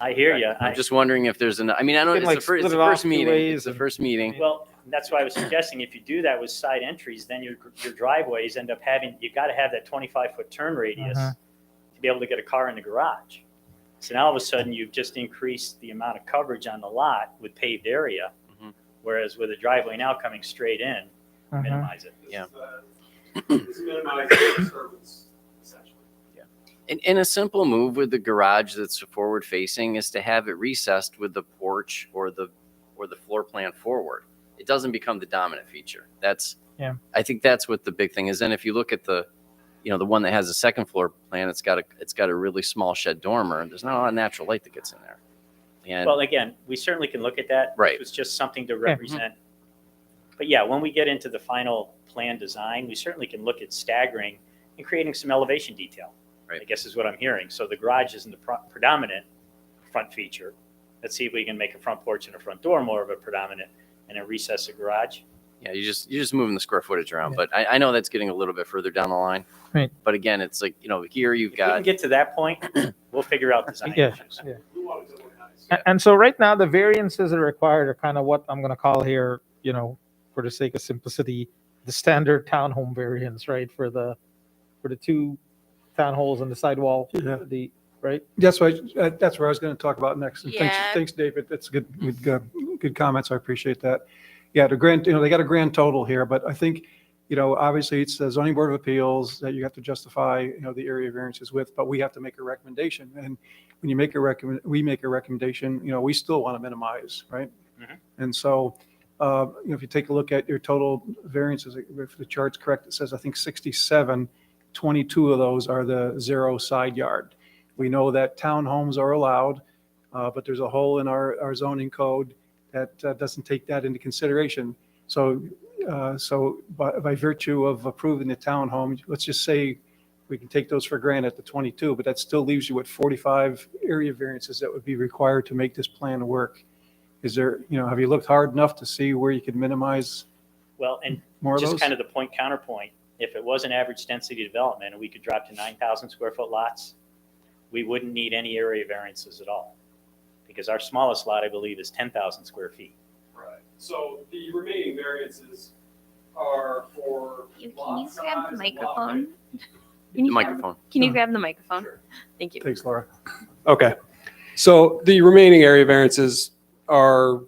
I hear you. I'm just wondering if there's I know it's the first meeting. It's the first meeting. Well, that's why I was suggesting if you do that with side entries, then your driveways end up you've got to have that 25-foot turn radius to be able to get a car in the garage. So now all of a sudden you've just increased the amount of coverage on the lot with paved area, whereas with a driveway now coming straight in, minimize it. Yeah. It's minimizing disturbance, essentially. And a simple move with the garage that's forward facing is to have it recessed with the porch or the floor plan forward. It doesn't become the dominant feature. I think that's what the big thing is. And if you look at the one that has a second floor plan, it's got a really small shed dormer. There's not a lot of natural light that gets in there. And Well, again, we certainly can look at that. Right. It was just something to represent. But yeah, when we get into the final plan design, we certainly can look at staggering and creating some elevation detail. Right. I guess is what I'm hearing. So the garage isn't the predominant front feature. Let's see if we can make a front porch and a front door more of a predominant and then recess the garage. yeah, you're just moving the square footage around. But I know that's getting a little bit further down the line. Right. But again, it's like, here you've If we can got. get to that point, we'll figure out design Yeah. issues. Yeah. And so right now, the variances that are required are kind of what I'm going to call here, for the sake of simplicity, the standard townhome variance, right? For the 2 townholes and the sidewall, Yeah. right? That's why, that's where I was going to talk about next. And Yeah. Thanks, David. That's good comments. I appreciate that. Yeah, they got a grand total here, but I think, obviously it's the zoning board of appeals that you have to justify, the area variances with, but we have to make a recommendation. And when you we make a recommendation, we still want to minimize, right? Mhm. And so, if you take a look at your total variances, if the chart's correct, it says, I think 67, 22 of those are the 0 side yard. We know that townhomes are allowed, but there's a hole in our zoning code that doesn't take that into consideration. So by virtue of approving the townhome, let's just say we can take those for granted, the 22, but that still leaves you with 45 area variances that would be required to make this plan work. Is there, have you looked hard enough to see where you could minimize Well, and more of just those? kind of the point counterpoint, if it was an average density development and we could drop to 9,000 square foot lots, we wouldn't need any area variances at all. Because our smallest lot, I believe, is 10,000 square feet. Right. So the remaining variances are for Can you lot grab the size, lot microphone? height. Can you grab- Microphone. Can you grab the microphone? Thank you. Thanks, Laura. Okay. So the remaining area variances are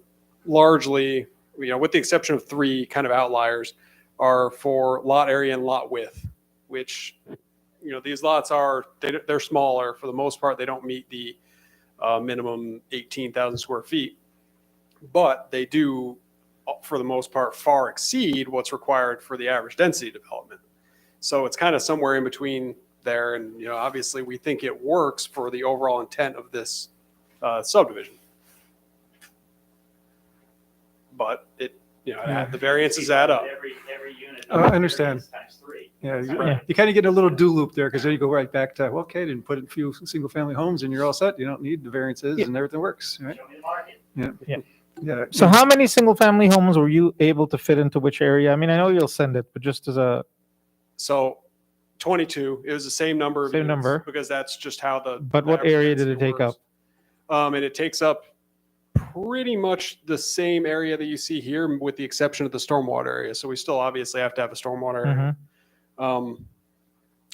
largely, with the exception of 3 kind of outliers, are for lot area and lot width, which, these lots they're smaller. For the most part, they don't meet the minimum 18,000 square feet, but they do, for the most part, far exceed what's required for the average density development. So it's kind of somewhere in between there. And, obviously we think it works for the overall intent of this subdivision. But the variances add up. Every unit. I understand. Times 3. Yeah, Yeah. you kind of get a little do loop there because then you go right back to, well, okay, didn't put a few single family homes and you're all set. You don't need the variances and everything works, right? Show me the market. Yeah. So how many single family homes were you able to fit into which area? I mean, I know you'll send it, but just as a, So 22, it was the same number. of Same units, number. Because that's just how the. But what average area did density it take works. And it takes up pretty much the same area that you see here with the exception of the stormwater area. So we still obviously have to have a stormwater area.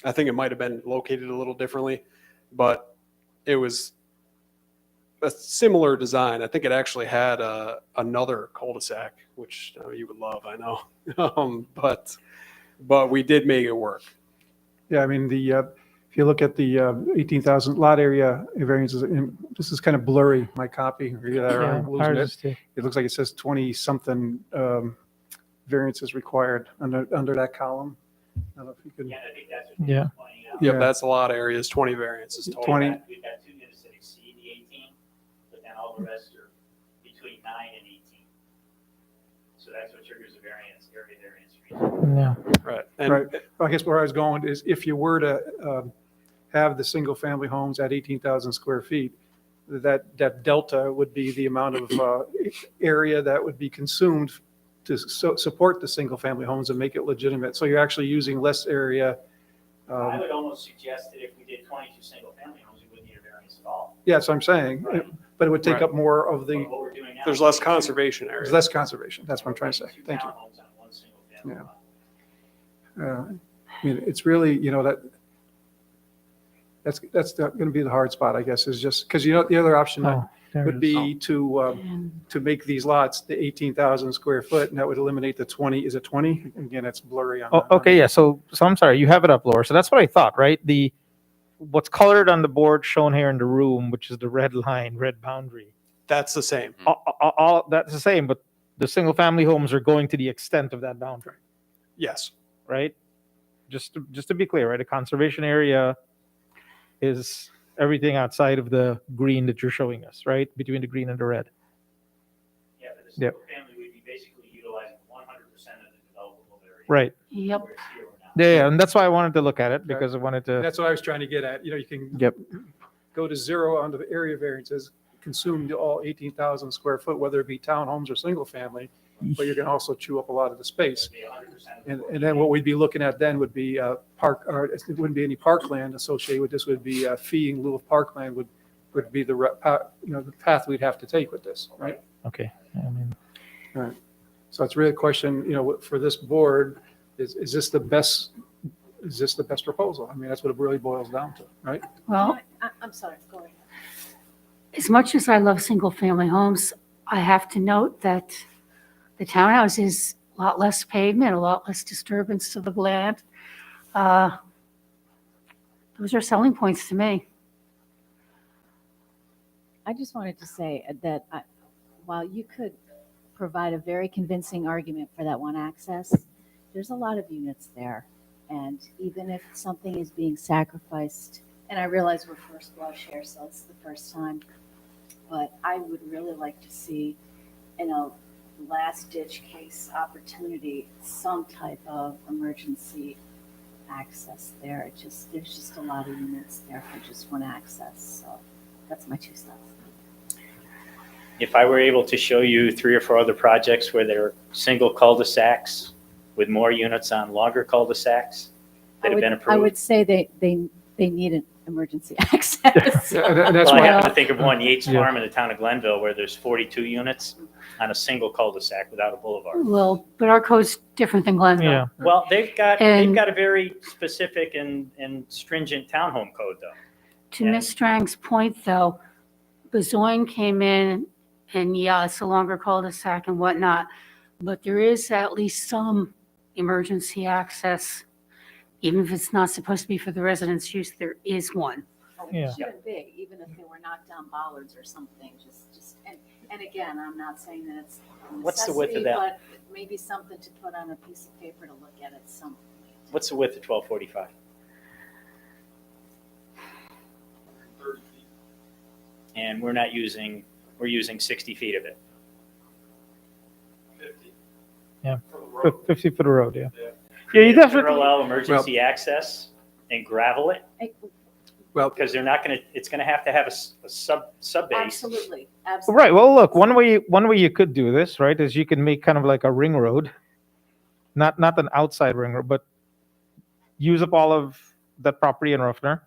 I think it might have been located a little differently, but it was a similar design. I think it actually had another cul-de-sac, which you would love, I know. But we did make it work. Yeah, I mean, if you look at the 18,000 lot area variances, this is kind of blurry, my copy. Read that or I'm losing ours it. is too. It looks like it says 20-something variances required under that column. I don't know if you can. Yeah, I think that's what Yeah. you're pointing out. Yep, Yeah. that's a lot of areas, 20 variances total. 20. We've got 2 units that exceed the 18, but then all the rest are between 9 and 18. So that's what triggers a variance, area variance. Yeah. Right. And Right. Well, I guess where I was going is if you were to have the single family homes at 18,000 square feet, that delta would be the amount of area that would be consumed to support the single family homes and make it legitimate. So you're actually using less area. I would almost suggest that if we did 22 single family homes, we wouldn't need a variance at all. Yeah, that's what I'm saying. Right. But it would take Right. up more of But the, what we're doing now. there's is less putting conservation area. there's less conservation. That's what I'm trying to say. two Thank you. townhomes on one single family Yeah. lot. I mean, it's really, that's going to be the hard spot, I guess, is just, because the other option Oh, there it would is. be to make these lots the 18,000 square foot, and that would eliminate the 20, is it 20? Again, it's blurry on. Oh, okay, yeah, so I'm sorry, you have it up, Laura. So that's what I thought, right? What's colored on the board shown here in the room, which is the red line, red boundary. That's the same. All that's the same, but the single family homes are going to the extent of that boundary, Yes. right? Just to be clear, right? A conservation area is everything outside of the green that you're showing us, right? Between the green and the red. Yeah, but the single family would be basically utilizing 100% of the developable area. Right. Yep. Whereas here we're not. Yeah, and that's why I wanted to look at it, because I wanted to. That's what I was trying to get at. You can Yep. go to 0 on the area variances, consume all 18,000 square foot, whether it be townhomes or single family, but you can also chew up a lot of the space. It'd be 100% of the And then what we'd be looking at then would be park, or it wouldn't be any parkland associated with this, would be fee in lieu of parkland would be the path we'd have to take with this, right? Okay. I mean, Right. So it's really a question, for this board, Is this the best, proposal? I mean, that's what it really boils down to, right? Well, I'm sorry, go ahead. as much as I love single-family homes, I have to note that the townhouse is a lot less pavement, a lot less disturbance to the land. Those are selling points to me. I just wanted to say that while you could provide a very convincing argument for that one access, there's a lot of units there. And even if something is being sacrificed, and I realize we're first blush here, so it's the first time, but I would really like to see, in a last ditch case opportunity, some type of emergency access there. There's just a lot of units there for just one access. So that's my 2 cents. If I were able to show you 3 or 4 other projects where there are single cul-de-sacs with more units on longer cul-de-sacs that have been approved. I would say they need an emergency access. And that's Well, I why, happen to think of one, Yates Yeah. Farm in the town of Glenville, where there's 42 units on a single cul-de-sac without a boulevard. Well, but our code's different than Glenville. Yeah. Well, they've got And- a very specific and stringent townhome code, though. To Yeah. Ms. Strang's point, though, Bezoin came in, and yeah, it's a longer cul-de-sac and whatnot, but there is at least some emergency access. Even if it's not supposed to be for the residents' use, there is one. Yeah. It shouldn't be, even if they were knocked down bollards or something, and again, I'm not saying that it's a What's the width of necessity, that? but maybe something to put on a piece of paper to look at some point. What's the width of 1245? 30 feet. And we're using 60 feet of it. 50. Yeah. For the road. 50 for the road, yeah. Yeah. Yeah, you definitely, Parallel emergency access and gravel it, well, because it's gonna have to have a sub base. Absolutely, absolutely. right, well, look, one way you could do this, right, is you can make kind of like a ring road, not an outside ring road, but use up all of that property in Ruffner,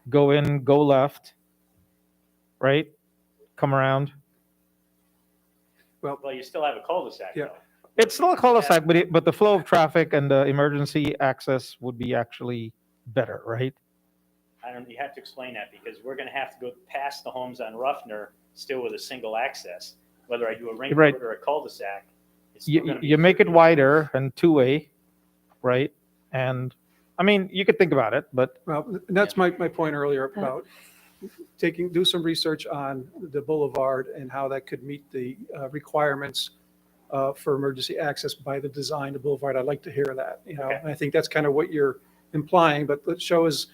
go in, go left, right, come around. Well, you still have a cul-de-sac, Yeah. though. It's still a cul-de-sac, but the flow of traffic and the emergency access would be actually better, right? You have to explain that, because we're gonna have to go past the homes on Ruffner still with a single access. Whether I do a ring Right. road or a cul-de-sac, it's still gonna be. You make it wider and two-way, right? And, I mean, you could think about it, but well, and that's my point earlier about do some research on the boulevard and how that could meet the requirements for emergency access by the design of the boulevard. I'd like to hear that, Okay. And I think that's kind of what you're implying, but let's show us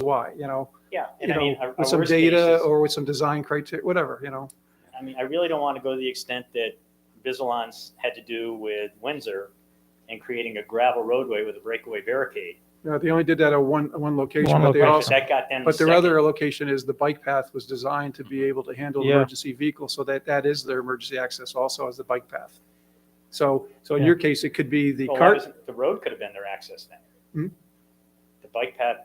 why, Yeah, and I mean, our with some worst data cases- or with some design criteria, whatever, I mean, I really don't want to go to the extent that Bizalon's had to do with Windsor and creating a gravel roadway with a breakaway barricade. They only did that at one location, One but they location. also, That got them. but their second. other location is the bike path was designed to be able to handle Yeah. emergency vehicles, so that is their emergency access also as the bike path. So in Yeah. your case, it could be the Well, cart, the road could have been their access then. Hmm? The bike path,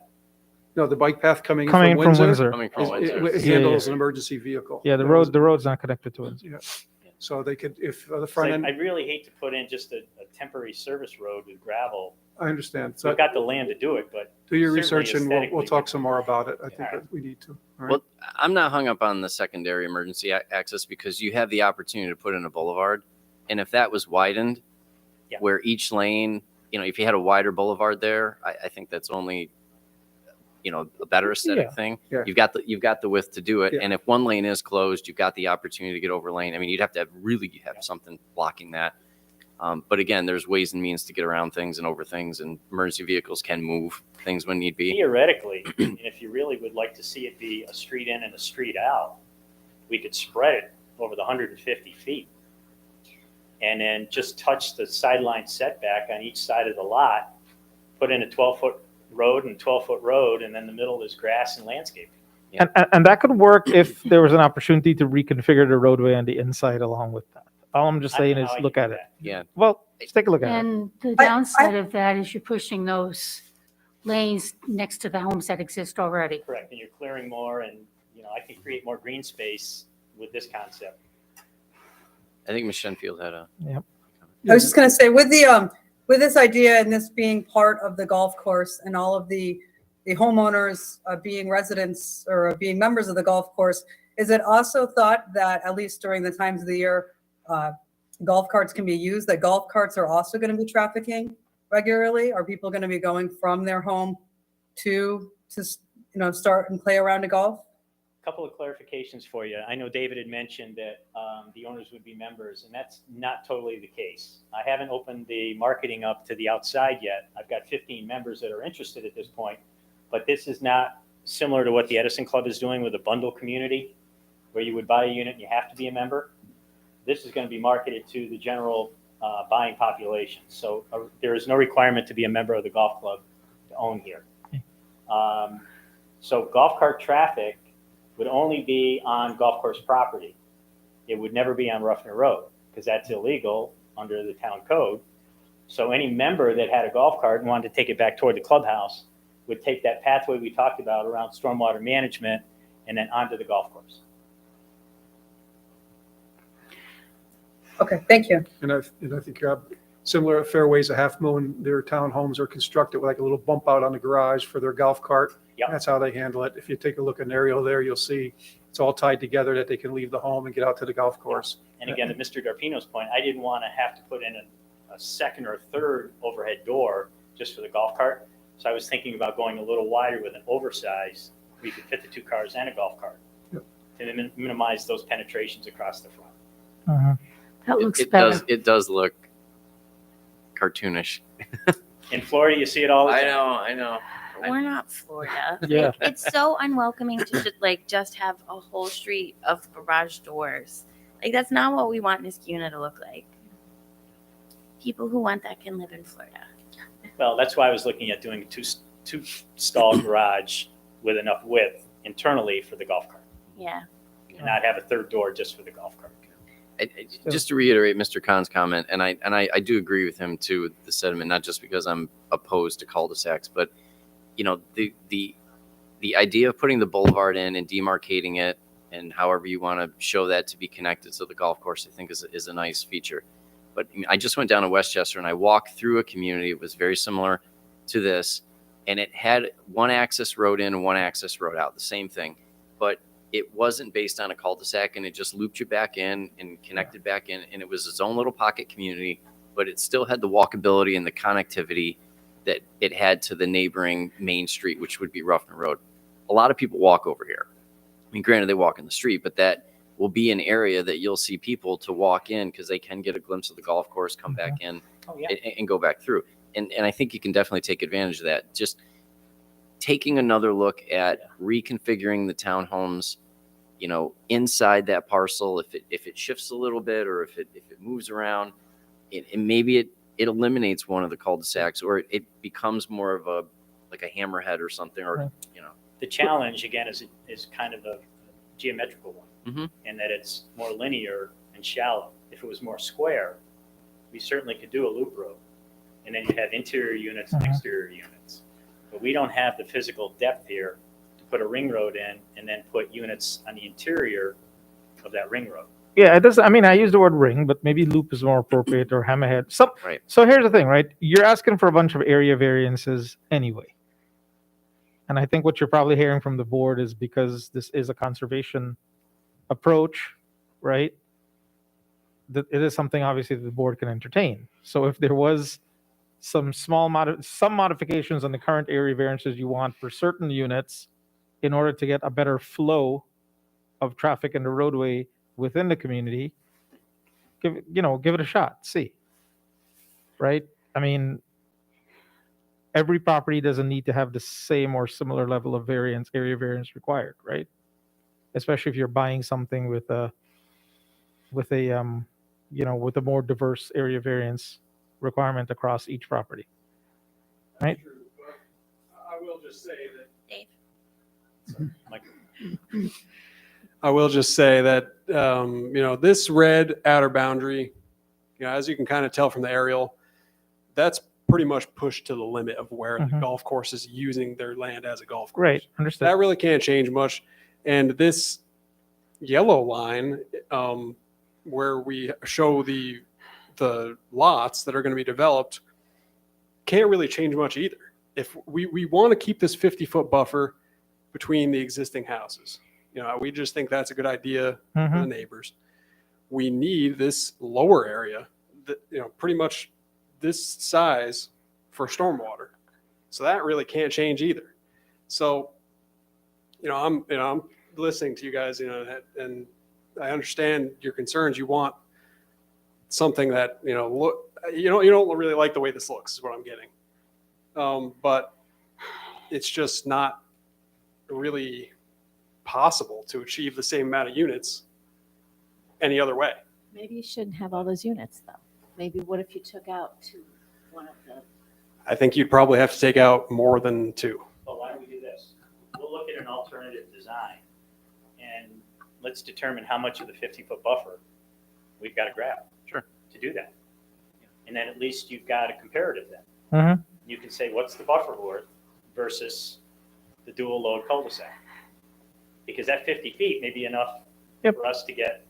no, the bike path coming coming from in from Windsor. Windsor. Coming It from Windsor. handles an emergency vehicle. Yeah, the road's not connected to Windsor. Yeah. So they could, if the it's front like, end, I'd really hate to put in just a temporary service road with gravel. I understand. So So we've got the land to do it, but do your certainly research and we'll aesthetically- talk some more about it. I think All right. that we need to. All right. Well, I'm not hung up on the secondary emergency access because you have the opportunity to put in a boulevard. And if that was widened, Yeah. where each lane, if you had a wider boulevard there, I think that's only, a better aesthetic Yeah. thing. Yeah. You've got the width to do it. Yeah. And if one lane is closed, you've got the opportunity to get over lane. I mean, you'd have to really have something blocking that. But again, there's ways and means to get around things and over things, and emergency vehicles can move things when need be. theoretically, and if you really would like to see it be a street in and a street out, we could spread it over the 150 feet. And then just touch the sideline setback on each side of the lot, put in a 12-foot road and 12-foot road, and then the middle is grass and landscaping. And that could work if there was an opportunity to reconfigure the roadway on the inside along with that. All I'm just I don't saying know is how you look do at it. that. Yeah. Well, just take a look at it. And the I- downside of that is you're pushing those lanes next to the homes that exist already. Correct, and you're clearing more, and, I can create more green space with this concept. I think Ms. Shenfield had a. I was just gonna say, with the with this idea and this being part of the golf course and all of the homeowners being residents or being members of the golf course, is it also thought that at least during the times of the year, golf carts can be used, that golf carts are also going to be trafficking regularly? Are people going to be going from their home to start and play around a golf? Couple of clarifications for you. I know David had mentioned that the owners would be members, and that's not totally the case. I haven't opened the marketing up to the outside yet. I've got 15 members that are interested at this point, but this is not similar to what the Edison Club is doing with a bundle community, where you would buy a unit and you have to be a member. This is going to be marketed to the general buying population. So there is no requirement to be a member of the golf club to own here. So golf cart traffic would only be on golf course property. It would never be on Ruffner Road because that's illegal under the town code. So any member that had a golf cart and wanted to take it back toward the clubhouse would take that pathway we talked about around stormwater management and then onto the golf course. Okay, thank you. And I think similar at Fairways of Half Moon, their townhomes are constructed with like a little bump out on the garage for their golf cart. Yep. That's how they handle it. If you take a look at an aerial there, you'll see it's all tied together that they can leave the home and get out to the golf course. And again, to Mr. Garpino's point, I didn't want to have to put in a second or a third overhead door just for the golf cart. So I was thinking about going a little wider with an oversized, we could fit the 2 cars and a golf cart to minimize those penetrations across the front. That looks It better. it does look cartoonish. In Florida, you see it all the time. I know. We're not Florida. Yeah. It's so unwelcoming to just have a whole street of garage doors. Like that's not what we want Niskuna to look like. People who want that can live in Florida. Well, that's why I was looking at doing a two stall garage with enough width internally for the golf cart, Yeah. and not have a third door just for the golf cart. Just to reiterate Mr. Khan's comment, and I do agree with him too with the sentiment, not just because I'm opposed to cul-de-sacs, but the idea of putting the boulevard in and demarcating it and however you want to show that to be connected to the golf course, I think is a nice feature. But I just went down to Westchester and I walked through a community. It was very similar to this, and it had one access road in and one access road out, the same thing, but it wasn't based on a cul-de-sac, and it just looped you back in and connected back in, and it was its own little pocket community, but it still had the walkability and the connectivity that it had to the neighboring main street, which would be Ruffner Road. A lot of people walk over here. I mean, granted, they walk in the street, but that will be an area that you'll see people to walk in because they can get a glimpse of the golf course, come back in, and go back through. And I think you can definitely take advantage of that. Just taking another look at reconfiguring the townhomes, inside that parcel, if it shifts a little bit or if it moves around, and maybe it eliminates one of the cul-de-sacs, or it becomes more of a hammerhead or something, or The challenge again is kind of a geometrical one, Mm-hmm. in that it's more linear and shallow. If it was more square, we certainly could do a loop road, and then you have interior units and exterior units. But we don't have the physical depth here to put a ring road in and then put units on the interior of that ring road. Yeah, it does. I mean, I use the word ring, but maybe loop is more appropriate, or hammerhead. Right. So here's the thing, right? You're asking for a bunch of area variances anyway. And I think what you're probably hearing from the board is because this is a conservation approach, right? That it is something obviously that the board can entertain. So if there was some some modifications on the current area variances you want for certain units in order to get a better flow of traffic in the roadway within the community, give it a shot, see. Right? I mean, every property doesn't need to have the same or similar level of area variance required, right? Especially if you're buying something with a more diverse area variance requirement across each property. Right? True, but I will just say that. Dave. I will just say that, this red outer boundary, as you can kind of tell from the aerial, that's pretty much pushed to the limit of where the golf course is using their land as a golf course. Right, understood. That really can't change much. And this yellow line, where we show the lots that are going to be developed, can't really change much either. If we want to keep this 50-foot buffer between the existing houses, we just think that's a good idea for the neighbors. We need this lower area that, pretty much this size for stormwater. So that really can't change either. So, I'm listening to you guys, and I understand your concerns. You want something that, you don't really like the way this looks is what I'm getting. But it's just not really possible to achieve the same amount of units any other way. Maybe you shouldn't have all those units though. Maybe what if you took out one of the, I think you'd probably have to take out more than 2. Well, why don't we do this? We'll look at an alternative design and let's determine how much of the 50-foot buffer we've got to grab. Sure. To do that. And then at least you've got a comparative then. Mhm. You can say, what's the buffer worth versus the dual load cul-de-sac? Because that 50 feet may be enough for us to get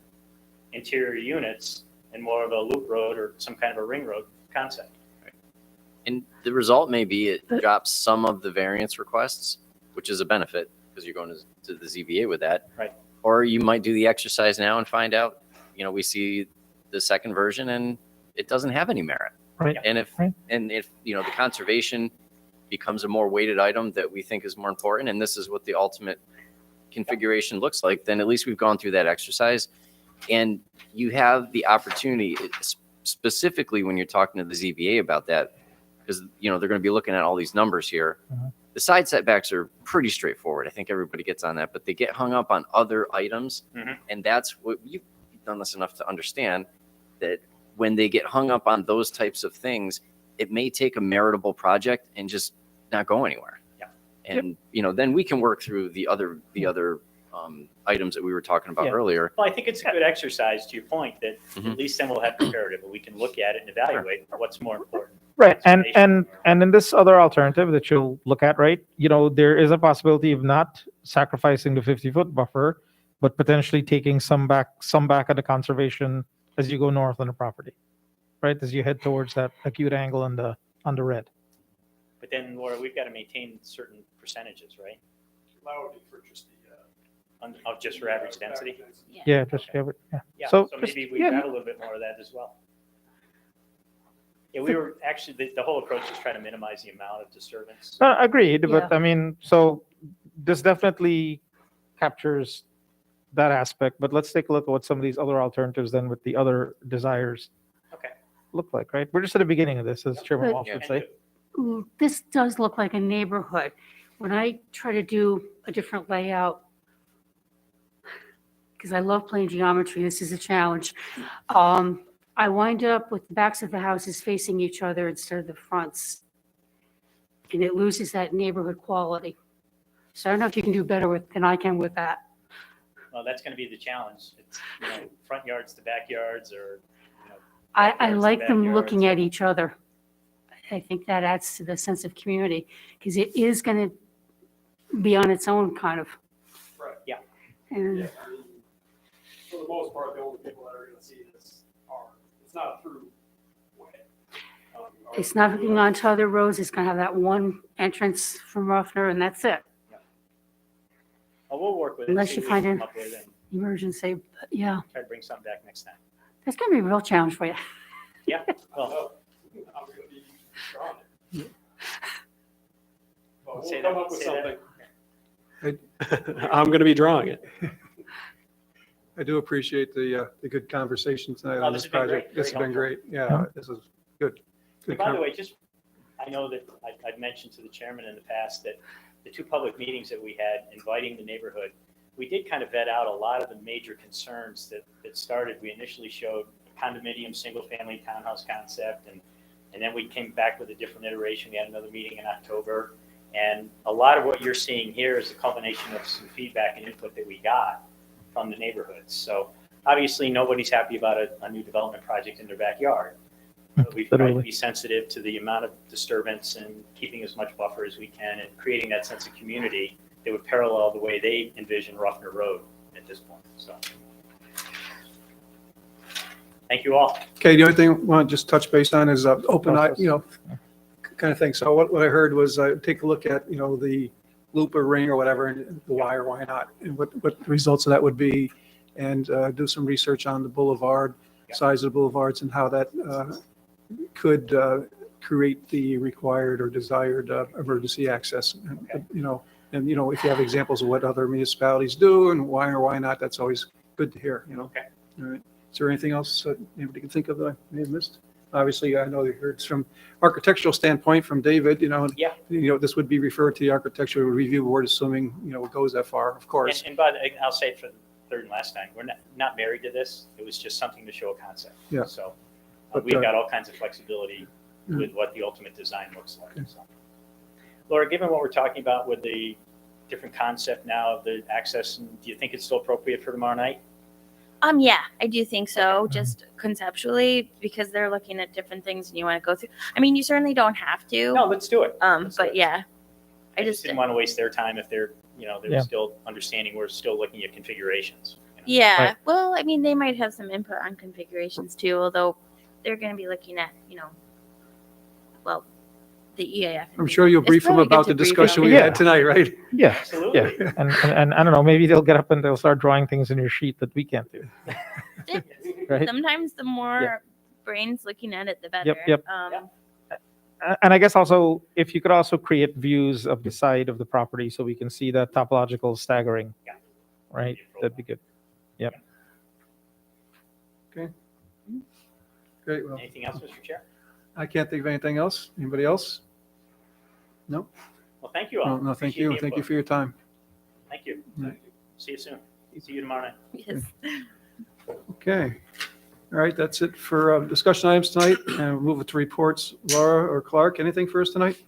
interior units and more of a loop road or some kind of a ring road concept. And the result may be it drops some of the variance requests, which is a benefit because you're going to the ZBA with that. Right. Or you might do the exercise now and find out, we see the second version and it doesn't have any merit. Right. And if the conservation becomes a more weighted item that we think is more important, and this is what the ultimate configuration looks like, then at least we've gone through that exercise. And you have the opportunity, specifically when you're talking to the ZBA about that, because they're going to be looking at all these numbers here. The side setbacks are pretty straightforward. I think everybody gets on that, but they get hung up on other items. And that's what you've done this enough to understand, that when they get hung up on those types of things, it may take a meritable project and just not go anywhere. Yeah. And, then we can work through the other items that we were talking about Yeah. earlier. Well, I think it's a good exercise to your point that at least then we'll have comparative and we can look at it and evaluate what's more important. Right. And in this other alternative that you'll look at, right, there is a possibility of not sacrificing the 50-foot buffer, but potentially taking some back at the conservation as you go north on the property, right? As you head towards that acute angle on the red. But then, Laura, we've got to maintain certain percentages, right? That would be for just Of just for average density? Yeah, just yeah. Yeah, So so just- maybe we yeah. got a little bit more of that as well. Yeah, we were actually, the whole approach is trying to minimize the amount of disturbance. Agreed, but Yeah. I mean, so this definitely captures that aspect, but let's take a look at what some of these other alternatives then with the other desires Okay. look like, right? We're just at the beginning of this, as Chairman But- Walsh would say. Ooh, this does look like a neighborhood. When I try to do a different layout, because I love playing geometry, this is a challenge. I wind up with the backs of the houses facing each other instead of the fronts. And it loses that neighborhood quality. So I don't know if you can do better than I can with that. Well, that's going to be the challenge. It's, front yards to backyards or, I backyards to like them backyards. looking at each other. I think that adds to the sense of community, because it is going to be on its own kind of. Right. Yeah. And Yeah, I mean, for the most part, the only people that are going to see this it's not a through way. it's not hooking onto other roads. It's going to have that one entrance from Ruffner, and that's it. Well, we'll work with it. Unless see you what we find can an come up with and emergency, but yeah, try to bring something back next time. that's going to be a real challenge for you. Yeah, well, I'm going to be drawing it. But Say we'll come that- up with say that. something. I'm going to be drawing it. I do appreciate the good conversation tonight Oh, on this this has been great, project. This has very been great. Yeah, Yeah. this is good. And Good by the way, I know that I've mentioned to the chairman in the past that the 2 public meetings that we had inviting the neighborhood, we did kind of vet out a lot of the major concerns that started. We initially showed a condominium, single-family townhouse concept, and then we came back with a different iteration. We had another meeting in October. And a lot of what you're seeing here is a culmination of some feedback and input that we got from the neighborhoods. So obviously, nobody's happy about a new development project in their backyard. But we've tried to Literally. be sensitive to the amount of disturbance and keeping as much buffer as we can and creating that sense of community that would parallel the way they envision Ruffner Road at this point. So thank you all. Okay, the only thing I want to just touch base on is open, kind of thing. So what I heard was take a look at, the loop or ring or whatever, and why or why not, and what the results of that would be, and do some research on the boulevard, size of the boulevards, and how that could create the required or desired emergency access. And, if you have examples of what other municipalities do and why or why not, that's always good to hear, Okay. All right. Is there anything else that anybody can think of that I may have missed? Obviously, I know you heard from architectural standpoint from David, Yeah. this would be referred to the architectural review board, assuming, it goes that far, of course. And Bud, I'll say it for the third and last time, we're not married to this. It was just something to show a concept. Yeah. So But, we've got all kinds of flexibility with what the ultimate design looks like. So. Laura, given what we're talking about with the different concept now of the access, do you think it's still appropriate for tomorrow night? Yeah, I do think so, just conceptually, because they're looking at different things and you want to go through. I mean, you certainly don't have to. No, let's do it. But yeah, I just didn't want to waste their time if they're, they're Yeah. still understanding, we're still looking at configurations. Yeah, Right. well, I mean, they might have some input on configurations too, although they're going to be looking at, well, the EAF. I'm sure you'll It's brief them probably good about to the brief discussion them. we Yeah. had tonight, right? Yeah, Absolutely. yeah. And I don't know, maybe they'll get up and they'll start drawing things in your sheet that we can't do. Right? Sometimes the more brains looking at it, the better. Yep. And I guess also, if you could also create views of the side of the property so we can see that topological staggering, Yeah. right? That'd be good. Yep. Okay. Great, well, Anything else, Mr. Chair? I can't think of anything else. Anybody else? No? Well, thank you all. No, thank Appreciate you. the Thank you input. for your time. Thank you. Right. See you soon. See you tomorrow night. Yes. Okay. All right, that's it for discussion items tonight, and we'll move it to reports. Laura or Clark, anything for us tonight?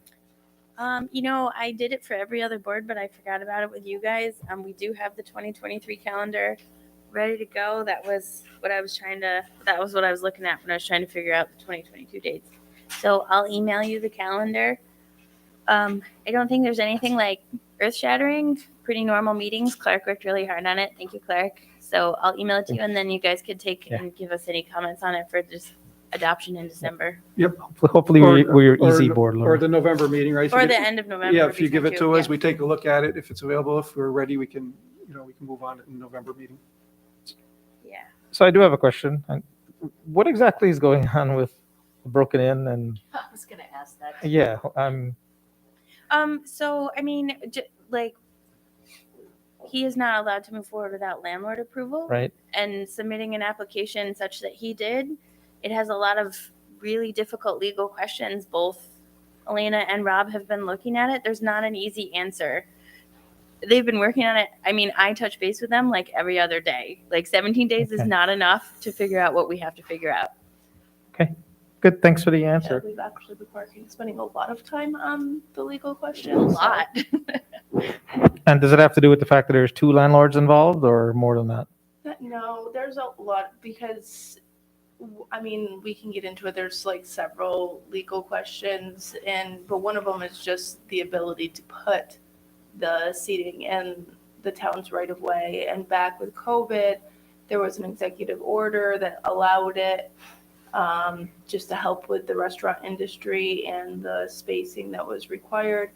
I did it for every other board, but I forgot about it with you guys. We do have the 2023 calendar ready to go. That was what I was looking at when I was trying to figure out the 2022 dates. So I'll email you the calendar. I don't think there's anything like earth shattering, pretty normal meetings. Clark worked really hard on it. Thank you, Clark. So I'll email it to you and then you guys could take and give us any comments on it for just adoption in December. Yep. Hopefully we're your easy board, Or Laura. the November meeting, right? If you Or get- the end of November. Yeah, would if be you give fine it too. to us, Yeah. we take a look at it. If it's available, if we're ready, we can, we can move on in the November meeting. Yeah. So I do have a question. And what exactly is going on with Broken In and, I was gonna ask that. yeah, So, I mean, he is not allowed to move forward without landlord approval. right? And submitting an application such that he did, it has a lot of really difficult legal questions. Both Elena and Rob have been looking at it. There's not an easy answer. They've been working on it. I mean, I touch base with them like every other day. Like 17 days is Okay. not enough to figure out what we have to figure out. Good, thanks for the Yeah, answer. we've actually been spending a lot of time on the legal A questions. lot. And does it have to do with the fact that there's two landlords involved or more than that? No, there's a lot because, I mean, we can get into it. There's like several legal questions but one of them is just the ability to put the seating in the town's right of way. And back with COVID, there was an executive order that allowed it just to help with the restaurant industry and the spacing that was required.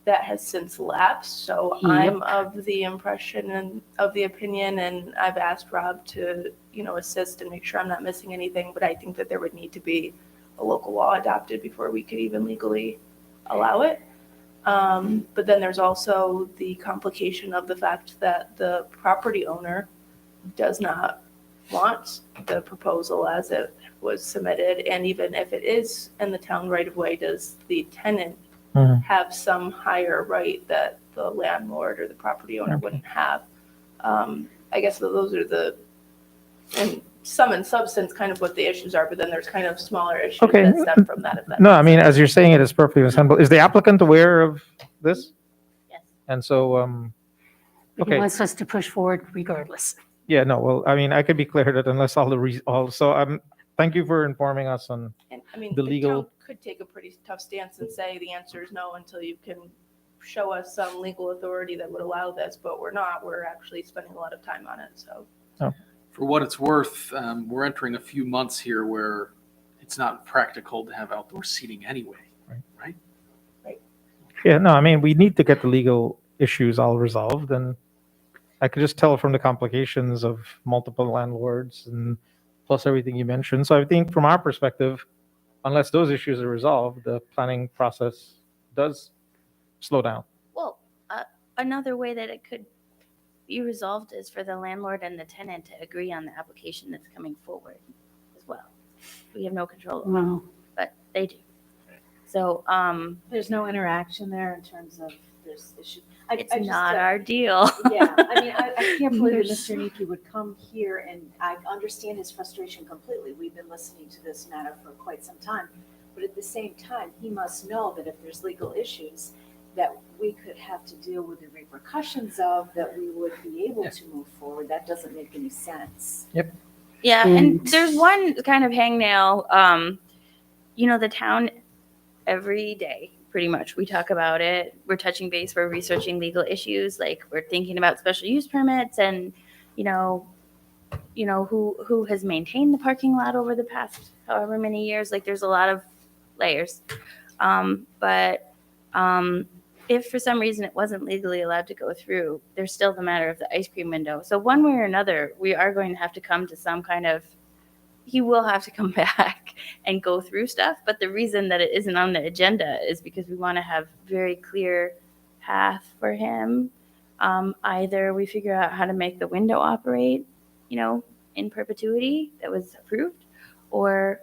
That has since lapsed. So I'm of the impression and of the opinion, and I've asked Rob to, assist and make sure I'm not missing anything. But I think that there would need to be a local law adopted before we could even legally allow it. But then there's also the complication of the fact that the property owner does not want the proposal as it was submitted. And even if it is in the town right of way, does the tenant have some higher right that the landlord or the property owner wouldn't have? I guess those are in substance, kind of what the issues are, but then there's kind of smaller issues Okay. that stem from that. If that No, makes I mean, sense. as you're saying it, it's perfectly understandable. Is the applicant aware of this? Yes. And so, He okay, wants us to push forward regardless. yeah, no, well, I mean, I could be clear that unless thank you for informing us on, And I mean, the the legal- town could take a pretty tough stance and say the answer is no until you can show us some legal authority that would allow this, but we're not. We're actually spending a lot of time on it, so. For what it's worth, we're entering a few months here where it's not practical to have outdoor seating anyway, right? Yeah, no, I mean, we need to get the legal issues all resolved, and I could just tell from the complications of multiple landlords and plus everything you mentioned. So I think from our perspective, unless those issues are resolved, the planning process does slow down. Well, another way that it could be resolved is for the landlord and the tenant to agree on the application that's coming forward as well. We have no control over it, Well, but they do. So, There's no interaction there in terms of there's issues. it's not our deal. Yeah, I mean, I can't believe that There's- Mr. Niki would come here, and I understand his frustration completely. We've been listening to this matter for quite some time. But at the same time, he must know that if there's legal issues that we could have to deal with the repercussions of, that we would be able to move forward. That doesn't make any sense. Yeah, and And- there's one kind of hangnail. You know, the town every day, pretty much, we talk about it. We're touching base. We're researching legal issues. Like we're thinking about special use permits, and you know who has maintained the parking lot over the past however many years. Like there's a lot of layers. But if for some reason it wasn't legally allowed to go through, there's still the matter of the ice cream window. So one way or another, we are going to have to come to some kind of, he will have to come back and go through stuff. But the reason that it isn't on the agenda is because we want to have very clear path for him. Either we figure out how to make the window operate, in perpetuity that was approved, or,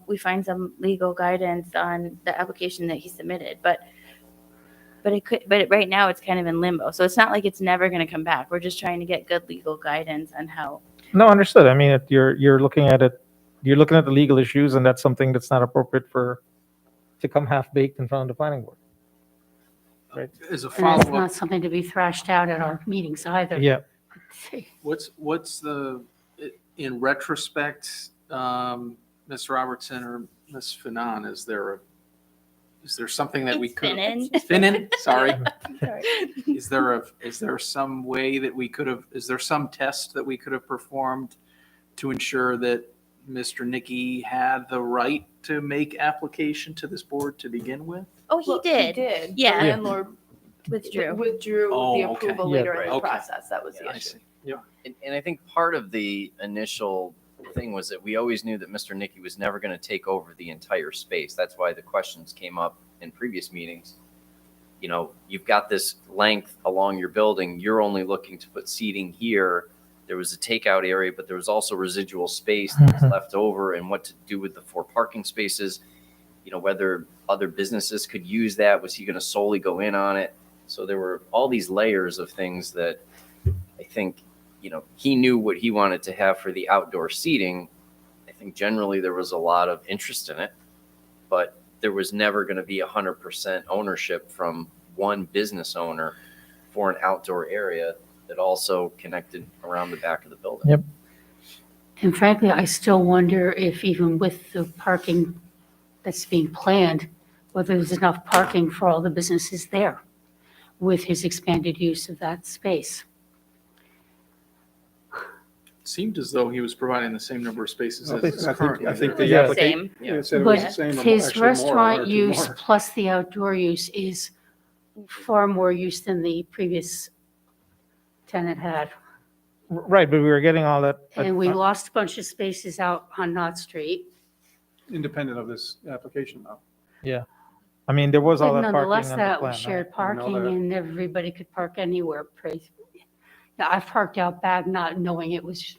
we find some legal guidance on the application that he submitted. But right now it's kind of in limbo. So it's not like it's never going to come back. We're just trying to get good legal guidance on how. No, understood. I mean, you're looking at it, you're looking at the legal issues, and that's something that's not appropriate to come half-baked in front of the planning board. Right? As a And it's follow-up, not something to be thrashed out at our meetings either. Yeah. what's the, in retrospect, Ms. Robertson or Ms. Finan, is there something that we It's could? Finnan. Finnan, sorry. Sorry. Is there some way that we could have, is there some test that we could have performed to ensure that Mr. Nicky had the right to make application to this board to begin with? Oh, he Well, did. did. Yeah. The landlord Withdrew. withdrew Oh, the okay. approval Yeah, later in right. the Okay. process. That was the I issue. see. Yeah. And I think part of the initial thing was that we always knew that Mr. Nicky was never going to take over the entire space. That's why the questions came up in previous meetings. You've got this length along your building. You're only looking to put seating here. There was a takeout area, but there was also residual space that was left over, and what to do with the 4 parking spaces. Whether other businesses could use that. Was he going to solely go in on it? So there were all these layers of things that I think, he knew what he wanted to have for the outdoor seating. I think generally there was a lot of interest in it, but there was never going to be 100% ownership from one business owner for an outdoor area that also connected around the back of the building. Yep. And frankly, I still wonder if even with the parking that's being planned, whether there's enough parking for all the businesses there with his expanded use of that space. Seemed as though he was providing the same number of spaces I as think- is I think- currently I think there. the Yeah. application, Same. it said it was the But same, his actually more, one or restaurant two use more. plus the outdoor use is far more use than the previous tenant had. Right, but we were getting all that. And we lost a bunch of spaces out on Knott Street. Independent of this application, though. I mean, there was all But that parking nonetheless, on the that plan. was shared I know parking that. and everybody could park anywhere. Yeah, I've parked out back not knowing it was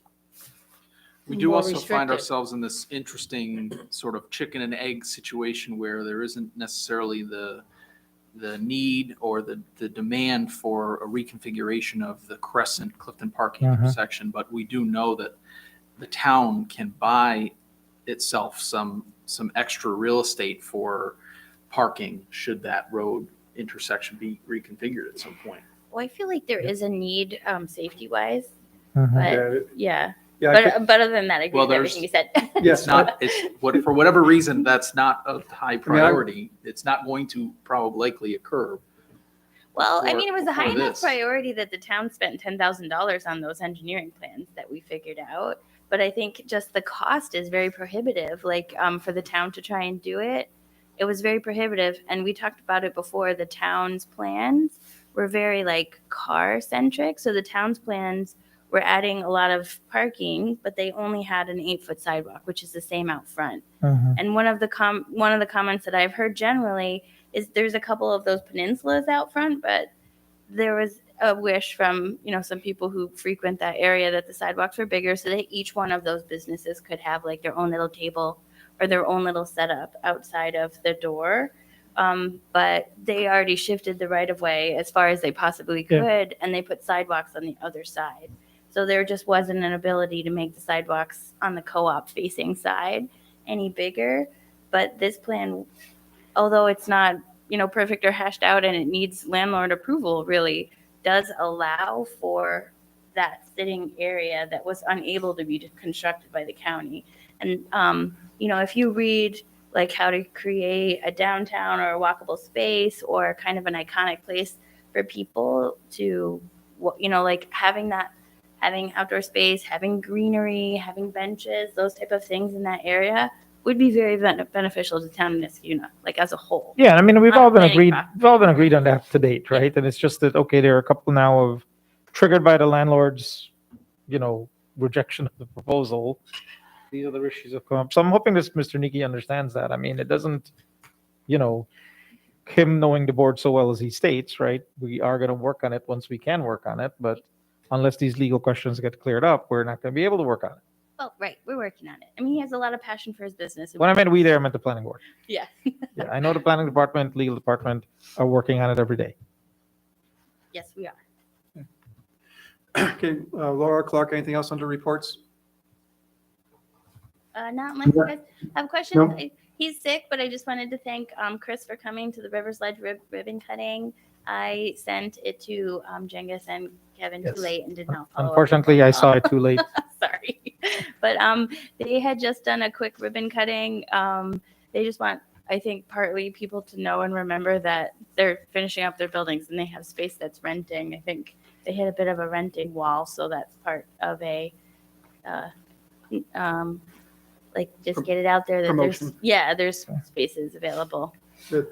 We do more also find restricted. ourselves in this interesting sort of chicken and egg situation where there isn't necessarily the need or the demand for a reconfiguration of the Crescent Clifton Parking Mhm. intersection, but we do know that the town can buy itself some extra real estate for parking should that road intersection be reconfigured at some point. Well, I feel like there is a need, safety-wise, Mhm. but yeah. Yeah, I But other than that, I agree Well, with everything you said. Yes. It's not, for whatever reason, that's not a high I- priority. It's not going to probably likely occur. Well, I for- mean, it was a for high enough this. priority that the town spent $10,000 on those engineering plans that we figured out. But I think just the cost is very prohibitive. Like for the town to try and do it, it was very prohibitive. And we talked about it before. The town's plans were very like car centric. So the town's plans were adding a lot of parking, but they only had an 8-foot sidewalk, which is the same out front. And one of the comments that I've heard generally is there's a couple of those peninsulas out front, but there was a wish from, you know, some people who frequent that area that the sidewalks were bigger so that each one of those businesses could have like their own little table or their own little setup outside of the door. But they already shifted the right of way as far as they possibly could, and they put sidewalks on the other side. So there just wasn't an ability to make the sidewalks on the co-op facing side any bigger. But this plan, although it's not, you know, perfect or hashed out and it needs landlord approval, really does allow for that sitting area that was unable to be constructed by the county. And, you know, if you read like how to create a downtown or a walkable space or kind of an iconic place for people to, you know, like having outdoor space, having greenery, having benches, those type of things in that area would be very beneficial to town of Niskuna, like as a whole. Yeah, I mean, we've all been planning agreed on that to date, right? And it's just that, okay, there are a couple now of triggered by the landlord's, you know, rejection of the proposal. These other issues have come up. So I'm hoping this Mr. Nikki understands that. I mean, it doesn't, you know, him knowing the board so well as he states, right? We are going to work on it once we can work on it, but unless these legal questions get cleared up, we're not going to be able to work on it. Well, right, we're working on it. I mean, he has a lot of passion for his business. When I meant we there, I meant the planning board. Yeah. Yeah, I know the planning department, legal department are working on it every day. Yes, we are. Okay, Laura, Clark, anything else under reports? Not unless you guys have questions. No. He's sick, but I just wanted to thank Chris for coming to the Rivers Ledge ribbon cutting. I sent it to Jengus and Kevin Yes. too late and did not follow up. Unfortunately, I saw it too late. Sorry. But they had just done a quick ribbon cutting. They just want, I think, partly people to know and remember that they're finishing up their buildings and they have space that's renting. I think they hit a bit of a renting wall, so that's part of a like just get it out there that Promotion. there's spaces available. Good.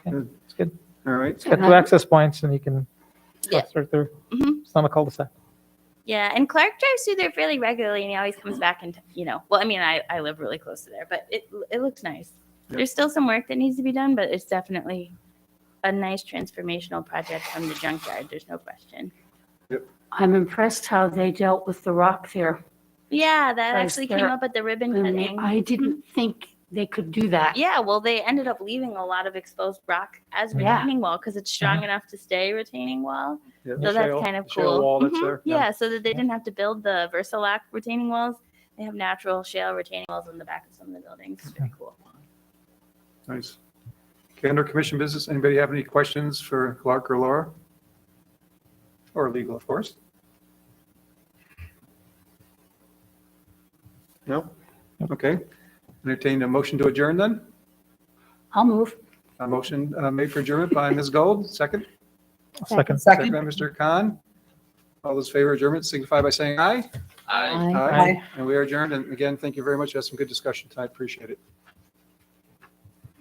Okay, it's good. All right. It's got 2 access points and you can Yeah. cross right through. Mhm. It's not a cul-de-sac. Yeah, and Clark drives through there fairly regularly, and he always comes back and, you know, well, I mean, I live really close to there, but it looks nice. Yep. There's still some work that needs to be done, but it's definitely a nice transformational project from the junkyard. There's no question. I'm impressed how they dealt with the rock there. Yeah, that Because actually came they're- up at the ribbon I mean, cutting. I didn't think they could do that. Yeah, well, they ended up leaving a lot of exposed rock as Yeah. retaining wall because it's strong enough to stay retaining wall. Yeah, So the that's shale- kind of the shale cool. wall that's Mhm. there, Yeah. yeah. So that they didn't have to build the Versalac retaining walls. They have natural shale retaining walls on the back of some of the buildings. It's very cool. Nice. Okay, under commission business, anybody have any questions for Clark or Laura? Or legal, of course. No? Okay. Entertain a motion to adjourn then? I'll move. A motion made for adjournment by Ms. Gold, second. Second. Second by Mr. Khan. All those in favor of adjournment signify by saying aye. Aye. Aye. And we are adjourned. And again, thank you very much. We had some good discussion tonight. Appreciate it.